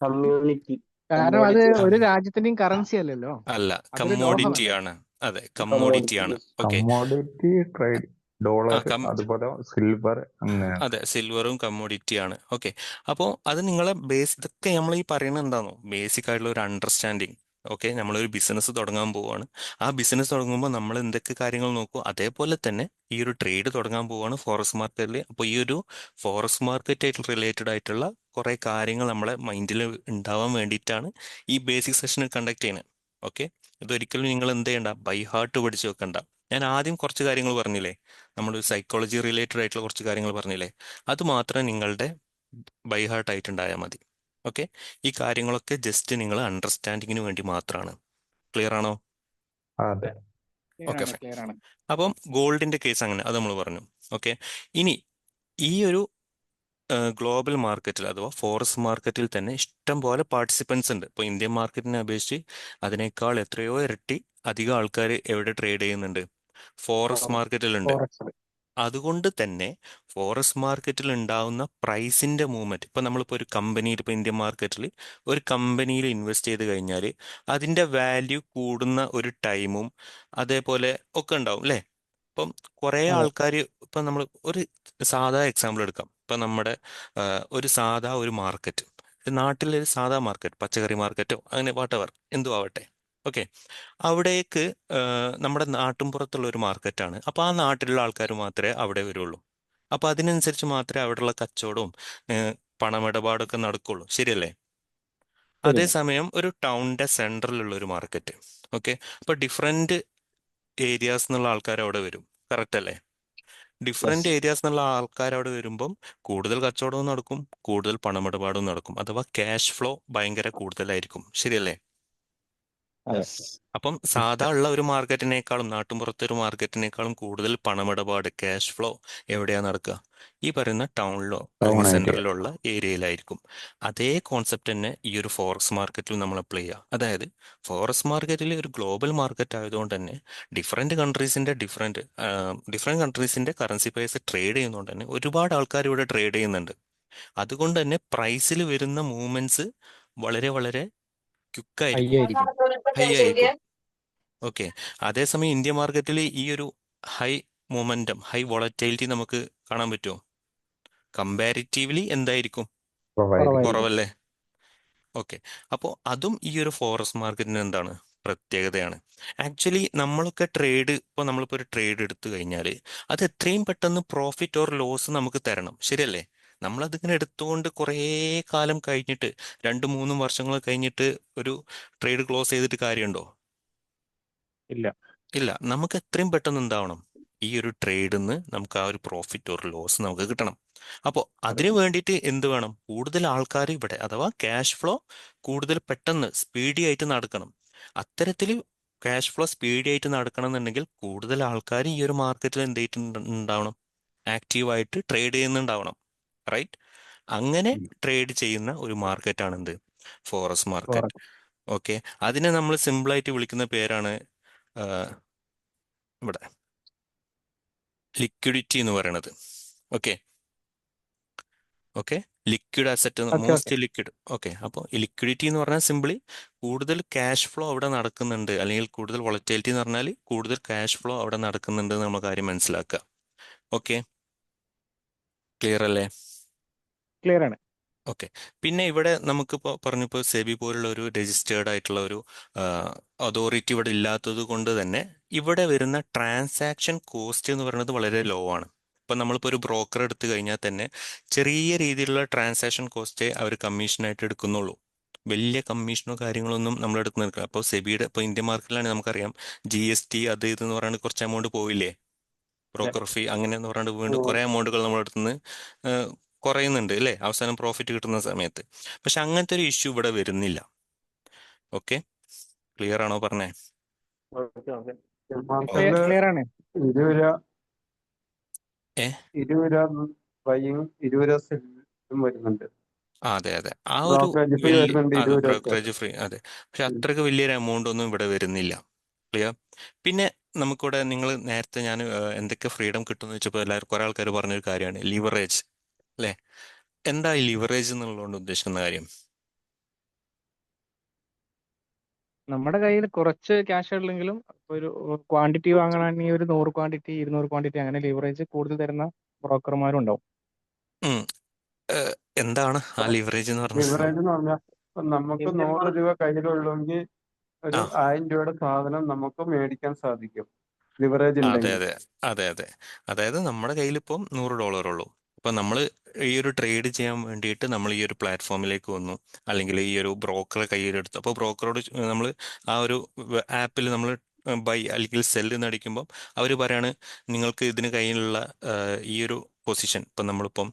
കമ്മ്യൂണിറ്റി കാരണം അത് ഒരു രാജ്യത്തിന്റെയും കറൻസി അല്ലല്ലോ, അല്ല, അതൊരു കമ്മോഡിറ്റി ലോഹമല്ലേ. ആണ്. അതെ, കമ്മോഡിറ്റി ആണ്. ഓക്കെ. കമ്മോഡിറ്റി ട്രേഡ്, ഡോളർ ആ അതുപോലെ സിൽവർ അങ്ങനെ. അതെ, സിൽവറും കമ്മോഡിറ്റി ആണ്. ഓക്കെ. അപ്പോൾ അത് നിങ്ങളെ ഇതൊക്കെ നമ്മൾ ഈ പറയുന്നത് എന്താണോ, ബേസിക് ആയിട്ടുള്ള ഒരു അണ്ടർസ്റ്റാൻഡിങ്. ഓക്കെ, നമ്മളൊരു ബിസിനസ് തുടങ്ങാൻ പോവുകയാണ്. ആ ബിസിനസ് തുടങ്ങുമ്പോൾ നമ്മൾ എന്തൊക്കെ കാര്യങ്ങൾ നോക്കും, അതേപോലെ തന്നെ ഈ ഒരു ട്രേഡ് തുടങ്ങാൻ പോവുകയാണ് ഫോറക്സ് മാർക്കറ്റിൽ. അപ്പോൾ ഈ ഒരു ഫോറക്സ് മാർക്കറ്റായിട്ട് റിലേറ്റഡ് ആയിട്ടുള്ള കുറേ കാര്യങ്ങൾ നമ്മളെ മൈൻഡിൽ ഉണ്ടാവാൻ വേണ്ടിയിട്ടാണ് ഈ ബേസിക് സെഷൻ കണ്ടക്ട് ചെയ്യുന്നത്. ഓക്കെ. ഇതൊരിക്കലും നിങ്ങൾ എന്ത് ചെയ്യണ്ട, ബൈ ഹാർട്ട് പഠിച്ചു വെക്കണ്ട. ഞാൻ ആദ്യം കുറച്ച് കാര്യങ്ങൾ പറഞ്ഞില്ലേ, നമ്മൾ സൈക്കോളജി റിലേറ്റഡ് ആയിട്ടുള്ള കുറച്ച് കാര്യങ്ങൾ പറഞ്ഞില്ലേ, അത് മാത്രം നിങ്ങളുടെ ബൈ ഹാർട്ട് ആയിട്ടുണ്ടായാൽ മതി. ഓക്കെ. ഈ കാര്യങ്ങളൊക്കെ ജസ്റ്റ് നിങ്ങൾ അണ്ടർസ്റ്റാൻഡിങ്ങിന് വേണ്ടി മാത്രമാണ്. ക്ലിയർ ആണോ? അതെ. Okay, fine. ക്ലിയർ ആണ്. അപ്പം ഗോൾഡിന്റെ കേസ് അങ്ങനെ, അത് നമ്മൾ പറഞ്ഞു. ഓക്കെ. ഇനി ഈ ഒരു ഗ്ലോബൽ മാർക്കറ്റിൽ അഥവാ ഫോറക്സ് മാർക്കറ്റിൽ തന്നെ ഇഷ്ടം പോലെ പാർട്ടിസിപ്പൻസ് ഉണ്ട്. ഇപ്പോൾ ഇന്ത്യൻ മാർക്കറ്റിനെ അപേക്ഷിച്ച് അതിനേക്കാൾ എത്രയോ ഇരട്ടി അധികം ആൾക്കാർ എവിടെ ട്രേഡ് ചെയ്യുന്നുണ്ട്, ഫോറക്സ് മാർക്കറ്റിലുണ്ട്. ഫോറക്സിൽ അതുകൊണ്ട് തന്നെ ഫോറക്സ് മാർക്കറ്റിൽ ഉണ്ടാവുന്ന പ്രൈസിന്റെ മൂവ്മെന്റ്, ഇപ്പൊ നമ്മളിപ്പോൾ ഒരു കമ്പനിയിൽ, ഇപ്പോൾ ഇന്ത്യൻ മാർക്കറ്റിൽ ഒരു കമ്പനിയിൽ ഇൻവെസ്റ്റ് ചെയ്ത് കഴിഞ്ഞാൽ അതിന്റെ വാല്യൂ കൂടുന്ന ഒരു ടൈമും അതേപോലെ ഒക്കെ ഉണ്ടാവും അല്ലേ. ഇപ്പം കുറേ അതെ. ആൾക്കാർ, ഇപ്പം നമ്മൾ ഒരു സാധാ എക്സാമ്പിൾ എടുക്കാം. ഇപ്പം നമ്മുടെ ഒരു സാധാ ഒരു മാർക്കറ്റ്, നാട്ടിലെ ഒരു സാധാ മാർക്കറ്റ്, പച്ചക്കറി മാർക്കറ്റോ അങ്ങനെ വാട്ടവർ എന്തു ആവട്ടെ. ഓക്കെ. അവിടേക്ക് നമ്മുടെ നാട്ടിൻപുറത്തുള്ള ഒരു മാർക്കറ്റാണ്. അപ്പോൾ ആ നാട്ടിലുള്ള ആൾക്കാർ മാത്രമേ അവിടെ വരുള്ളൂ. അപ്പോൾ അതിനനുസരിച്ച് മാത്രമേ അവിടെയുള്ള കച്ചവടവും പണമിടപാടൊക്കെ നടക്കുള്ളൂ. ശരിയല്ലേ? അതേസമയം ഒരു ടൗണിന്റെ സെൻട്രലുള്ള ഒരു മാർക്കറ്റ്, ഓക്കെ, അപ്പോൾ ഡിഫറെന്റ് ഏരിയാസ് എന്നുള്ള ആൾക്കാർ അവിടെ വരും. കറക്റ്റ് അല്ലേ? ഡിഫറെന്റ് ഏരിയാസ് എന്നുള്ള ആൾക്കാർ അവിടെ വരുമ്പം കൂടുതൽ കച്ചവടവും നടക്കും, കൂടുതൽ പണമിടപാടും നടക്കും, അഥവാ ക്യാഷ് ഫ്ലോ ഭയങ്കര കൂടുതലായിരിക്കും. ശരിയല്ലേ? അപ്പം സാധാ ഉള്ള ഒരു മാർക്കറ്റിനേക്കാളും നാട്ടുമ്പുറത്തെ ഒരു മാർക്കറ്റിനേക്കാളും കൂടുതൽ പണമിടപാട്, ക്യാഷ് ഫ്ലോ എവിടെയാ നടക്കുക? ഈ പറയുന്ന ടൗണിലോ അല്ലെങ്കിൽ ടൗൺ ഏരിയ. സെൻട്രലിലോ ഉള്ള ഏരിയയിലായിരിക്കും. അതേ കോൺസെപ്റ്റ് തന്നെ ഈ ഒരു ഫോറക്സ് മാർക്കറ്റിൽ നമ്മൾ അപ്ലൈ ചെയ്യുക. അതായത് ഫോറക്സ് മാർക്കറ്റിൽ ഒരു ഗ്ലോബൽ മാർക്കറ്റ് ആയതുകൊണ്ട് തന്നെ ഡിഫറെന്റ് കൺട്രീസിന്റെ കറൻസി പേഴ്സ് ട്രേഡ് ചെയ്യുന്നതുകൊണ്ട് തന്നെ ഒരുപാട് ആൾക്കാർ ഇവിടെ ട്രേഡ് ചെയ്യുന്നുണ്ട്. അതുകൊണ്ട് തന്നെ പ്രൈസിൽ വരുന്ന മൂവ്മെന്റ്സ് വളരെ വളരെ ക്വിക്കായിരിക്കും, ആയിരിക്കും. ഹൈ ആയിരിക്കും. ഓക്കെ. അതേസമയം ഇന്ത്യ മാർക്കറ്റിൽ ഈ ഒരു ഹൈ മൊമെന്റം, ഹൈ വോളറ്റൈലിറ്റി നമുക്ക് കാണാൻ പറ്റുമോ? കമ്പാരിറ്റീവ്ലി എന്തായിരിക്കും? കുറവായിരിക്കും. കുറവല്ലേ? ഓക്കെ. അപ്പോൾ അതും ഈ ഒരു ഫോറക്സ് മാർക്കറ്റിന് എന്താണ്, പ്രത്യേകതയാണ്. ആക്ച്വലി നമ്മളൊക്കെ ഇപ്പോൾ നമ്മളിപ്പോൾ ഒരു ട്രേഡ് എടുത്തു കഴിഞ്ഞാൽ അത് എത്രയും പെട്ടെന്ന് പ്രോഫിറ്റ് ഓർ ലോസ് നമുക്ക് തരണം. ശരിയല്ലേ? നമ്മളതിങ്ങനെ എടുത്തുകൊണ്ട് കുറേ കാലം കഴിഞ്ഞിട്ട് 2-3 വർഷങ്ങൾ കഴിഞ്ഞിട്ട് ഒരു ട്രേഡ് ക്ലോസ് ചെയ്തിട്ട് കാര്യമുണ്ടോ? ഇല്ല. ഇല്ല. നമുക്ക് എത്രയും പെട്ടെന്ന് എന്താവണം, ഈ ഒരു ട്രേഡിൽ നിന്ന് നമുക്ക് ആ ഒരു പ്രോഫിറ്റ് ഓർ ലോസ് നമുക്ക് കിട്ടണം. അപ്പോൾ അതിനു വേണ്ടിയിട്ട് എന്ത് വേണം, കൂടുതൽ ആൾക്കാർ ഇവിടെ, അഥവാ ക്യാഷ് ഫ്ലോ കൂടുതൽ പെട്ടെന്ന് സ്പീഡി ആയിട്ട് നടക്കണം. അത്തരത്തിൽ ക്യാഷ് ഫ്ലോ സ്പീഡി ആയിട്ട് നടക്കണം എന്നുണ്ടെങ്കിൽ കൂടുതൽ ആൾക്കാർ ഈ ഒരു മാർക്കറ്റിൽ ഉണ്ടാവണം, ആക്റ്റീവായിട്ട് ട്രേഡ് ചെയ്യുന്നുണ്ടാവണം. റൈറ്റ്? അങ്ങനെ ട്രേഡ് ചെയ്യുന്ന ഒരു മാർക്കറ്റാണ് എന്ത്, ഫോറക്സ് മാർക്കറ്റ്. ഓക്കെ. അതിനെ നമ്മൾ സിമ്പിളായിട്ട് വിളിക്കുന്ന പേരാണ് ഇവിടെ ലിക്വിഡിറ്റി എന്ന് പറയുന്നത്. Okay. Okay. Liquid asset, most liquid. Okay. അപ്പോൾ ഈ ലിക്വിഡിറ്റി എന്ന് പറഞ്ഞാൽ സിമ്പിളി കൂടുതൽ ക്യാഷ് ഫ്ലോ അവിടെ നടക്കുന്നുണ്ട്, അല്ലെങ്കിൽ കൂടുതൽ വോളറ്റിലിറ്റി എന്ന് പറഞ്ഞാൽ കൂടുതൽ ക്യാഷ് ഫ്ലോ അവിടെ നടക്കുന്നുണ്ട് എന്ന് നമ്മൾ കാര്യം മനസ്സിലാക്കുക. ഓക്കെ. ക്ലിയർ അല്ലേ? ക്ലിയർ ആണ്. ഓക്കെ. പിന്നെ ഇവിടെ നമുക്കിപ്പോൾ പറഞ്ഞപ്പോൾ സെബി പോലുള്ള ഒരു രജിസ്റ്റേർഡ് ആയിട്ടുള്ള ഒരു അതോറിറ്റി ഇവിടെ ഇല്ലാത്തത് കൊണ്ട് തന്നെ ഇവിടെ വരുന്ന ട്രാൻസാക്ഷൻ കോസ്റ്റ് എന്ന് പറയുന്നത് വളരെ ലോ ആണ്. ഇപ്പം നമ്മളിപ്പോൾ ഒരു ബ്രോക്കർ എടുത്തു കഴിഞ്ഞാൽ തന്നെ ചെറിയ രീതിയിലുള്ള ട്രാൻസാക്ഷൻ കോസ്റ്റേ അവർ കമ്മീഷനായിട്ട് എടുക്കുന്നുള്ളൂ. വലിയ കമ്മീഷനോ കാര്യങ്ങളൊന്നും നമ്മൾ എടുത്ത് നിൽക്കുക. അപ്പോൾ സെബിയുടെ, ഇപ്പോൾ ഇന്ത്യൻ മാർക്കറ്റിലാണെങ്കിൽ നമുക്കറിയാം GST അത് ഇതെന്ന് പറയുന്നത് കുറച്ച് എമൗണ്ട് പോയില്ലേ, ബ്രോക്കർ ഫീ അങ്ങനെ എന്ന് പറഞ്ഞിട്ട് വീണ്ടും കുറേ എമൗണ്ടുകൾ നമ്മുടെ അടുത്തുനിന്ന് കുറയുന്നുണ്ട് അല്ലേ, അവസാനം പ്രോഫിറ്റ് കിട്ടുന്ന സമയത്ത്. പക്ഷെ അങ്ങനത്തെ ഒരു ഇഷ്യൂ ഇവിടെ വരുന്നില്ല. ഓക്കെ, ക്ലിയർ ആണോ പറഞ്ഞേ? ഓക്കെ ഓക്കെ മാർക്കറ്റില് ക്ലിയർ ആണ്. 20 രൂപ ഏ 20 രൂപ ബൈയും 20 രൂപ സെല്ലും വരുന്നുണ്ട്. അതെ അതെ, ആ ഒരു ബ്രോക്കറേജ് ഫീ വലിയ, വരുന്നുണ്ട് അതെ 20 രൂപ ബ്രോക്കറേജ് വ്യത്യാസം. ഫ്രീ, അതെ. പക്ഷെ അത്രയ്ക്ക് വലിയൊരു എമൗണ്ട് ഒന്നും ഇവിടെ വരുന്നില്ല. ക്ലിയർ. പിന്നെ നമുക്കിവിടെ നിങ്ങൾ നേരത്തെ ഞാൻ എന്തൊക്കെ ഫ്രീഡം കിട്ടുമെന്ന് വെച്ചപ്പോൾ എല്ലാവർക്കും കുറെ ആൾക്കാർ പറഞ്ഞൊരു കാര്യമാണ് ലിവറേജ്, അല്ലേ? എന്താ ഈ ലിവറേജ് എന്നുള്ളതുകൊണ്ട് ഉദ്ദേശിക്കുന്ന കാര്യം? നമ്മുടെ കയ്യിൽ കുറച്ച് ക്യാഷ് ഉള്ളെങ്കിലും ഒരു ക്വാണ്ടിറ്റി വാങ്ങണമെങ്കിൽ ഒരു 100 ക്വാണ്ടിറ്റി 200 ക്വാണ്ടിറ്റി അങ്ങനെ ലിവറേജ് കൂടുതൽ തരുന്ന ബ്രോക്കർമാരും ഉണ്ടാവും. ഉം. ഏഹ്, എന്താണ് ആ ലിവറേജ് എന്ന് പറഞ്ഞത്? ലിവറേജ് എന്ന് പറഞ്ഞാൽ ഇപ്പൊ നമുക്ക് 100 രൂപ കയ്യിലുള്ളെങ്കിൽ ഒരു ആ 1000 രൂപയുടെ സാധനം നമുക്ക് മേടിക്കാൻ സാധിക്കും ലിവറേജ് അതെ ഉണ്ടെങ്കിൽ. അതെ അതെ അതെ, അതായത് നമ്മുടെ കയ്യിൽ ഇപ്പം $100 ഉള്ളൂ. അപ്പം നമ്മൾ ഈ ഒരു ട്രേഡ് ചെയ്യാൻ വേണ്ടിയിട്ട് നമ്മൾ ഈ ഒരു പ്ലാറ്റ്ഫോമിലേക്ക് വന്നു, അല്ലെങ്കിൽ ഈ ഒരു ബ്രോക്കറെ കയ്യിലെടുത്തു. അപ്പോൾ ബ്രോക്കറോട് നമ്മൾ ആ ഒരു ആപ്പിൽ നമ്മൾ ബൈ അല്ലെങ്കിൽ സെല്ല് എന്ന് അടിക്കുമ്പോൾ അവർ പറയാണ് നിങ്ങൾക്ക് ഇതിന് കയ്യിലുള്ള ഈ ഒരു പൊസിഷൻ, ഇപ്പം നമ്മളിപ്പം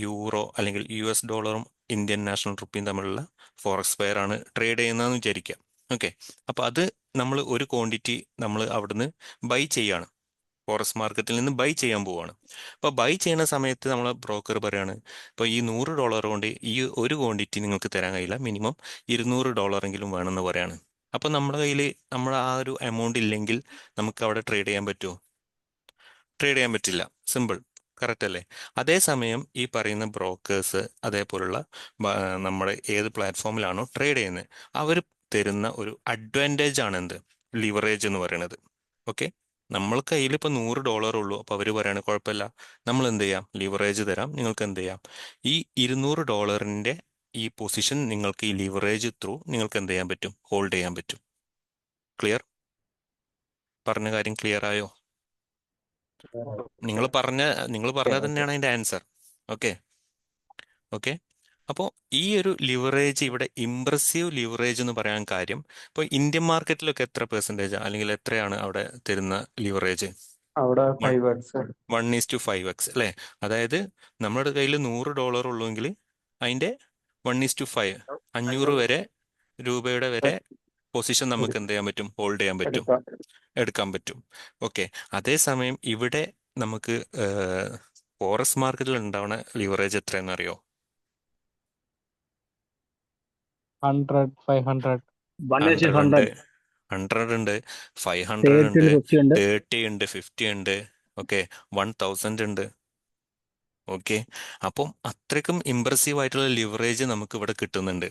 യൂറോ അല്ലെങ്കിൽ US ഡോളറും ഇന്ത്യൻ നാഷണൽ റുപ്പിയും തമ്മിലുള്ള ഫോറക്സ് പെയർ ആണ് ട്രേഡ് ചെയ്യുന്നതെന്ന് വിചാരിക്കാം. ഓക്കെ, അപ്പോൾ അത് നമ്മൾ ഒരു ക്വാണ്ടിറ്റി നമ്മൾ അവിടുന്ന് ബൈ ചെയ്യാണ്, ഫോറക്സ് മാർക്കറ്റിൽ നിന്ന് ബൈ ചെയ്യാൻ പോവാണ്. അപ്പോൾ ബൈ ചെയ്യുന്ന സമയത്ത് നമ്മൾ ബ്രോക്കർ പറയാണ് ഇപ്പോൾ ഈ $100 കൊണ്ട് ഈ ഒരു ക്വാണ്ടിറ്റി നിങ്ങൾക്ക് തരാൻ കഴിയില്ല, മിനിമം $200 വേണമെന്ന് പറയാണ്. അപ്പോൾ നമ്മുടെ കയ്യിൽ നമ്മുടെ ആ ഒരു എമൗണ്ട് ഇല്ലെങ്കിൽ നമുക്ക് അവിടെ ട്രേഡ് ചെയ്യാൻ പറ്റുമോ? ട്രേഡ് ചെയ്യാൻ പറ്റില്ല. സിമ്പിൾ. കറക്റ്റ് അല്ലേ? അതേസമയം ഈ പറയുന്ന ബ്രോക്കേഴ്സ് അതേപോലുള്ള നമ്മുടെ ഏത് പ്ലാറ്റ്ഫോമിലാണോ ട്രേഡ് ചെയ്യുന്നത് അവർ തരുന്ന ഒരു അഡ്വാൻറ്റേജ് ആണ് എന്ത്? ലിവറേജ് എന്ന് പറയുന്നത്. ഓക്കെ, നമ്മൾ കയ്യിൽ ഇപ്പോൾ $100 ഉള്ളൂ, അപ്പോൾ അവർ പറയാണ് കുഴപ്പമില്ല, നമ്മൾ എന്ത് ചെയ്യാം, ലിവറേജ് തരാം, നിങ്ങൾക്ക് എന്ത് ചെയ്യാം, ഈ $200 ഈ പൊസിഷൻ നിങ്ങൾക്ക് ഈ ലിവറേജ് ത്രൂ നിങ്ങൾക്ക് എന്ത് ചെയ്യാൻ പറ്റും, ഹോൾഡ് ചെയ്യാൻ പറ്റും. ക്ലിയർ? പറഞ്ഞ കാര്യം ക്ലിയർ ആയോ? നിങ്ങൾ പറഞ്ഞത് തന്നെയാണ് അതിന്റെ ആൻസർ. Okay okay. അപ്പോൾ ഈ ഒരു ലിവറേജ് ഇവിടെ ഇംപ്രസീവ് ലിവറേജ് എന്ന് പറയാൻ കാര്യം, ഇപ്പോൾ ഇന്ത്യൻ മാർക്കറ്റിലൊക്കെ എത്ര പെർസെൻറ്റേജ് അല്ലെങ്കിൽ എത്രയാണ് അവിടെ തരുന്ന ലിവറേജ്? അവിടെ 5x 1:5x അല്ലേ? അതായത് നമ്മുടെ കയ്യിൽ $100 ഉള്ളുവെങ്കിൽ അതിന്റെ 1:5, 500 വരെ രൂപയുടെ വരെ പൊസിഷൻ നമുക്ക് എന്ത് ചെയ്യാൻ പറ്റും, ഹോൾഡ് ചെയ്യാൻ പറ്റും, എടുക്കാം. എടുക്കാൻ പറ്റും. ഓക്കെ, അതേസമയം ഇവിടെ നമുക്ക് ഫോറക്സ് മാർക്കറ്റിൽ ഉണ്ടാവുന്ന ലിവറേജ് എത്രയെന്ന് അറിയോ? 100 500 100 ഉണ്ട്, 100 ഉണ്ട്, 500 ഉണ്ട്, 30 ഉണ്ട്, 50 ഉണ്ട്, ഓക്കെ, 1000 ഉണ്ട്. ഓക്കെ, അപ്പം അത്രയ്ക്കും ഇമ്പ്രസീവ് ആയിട്ടുള്ള ലിവറേജ് നമുക്ക് ഇവിടെ കിട്ടുന്നുണ്ട്.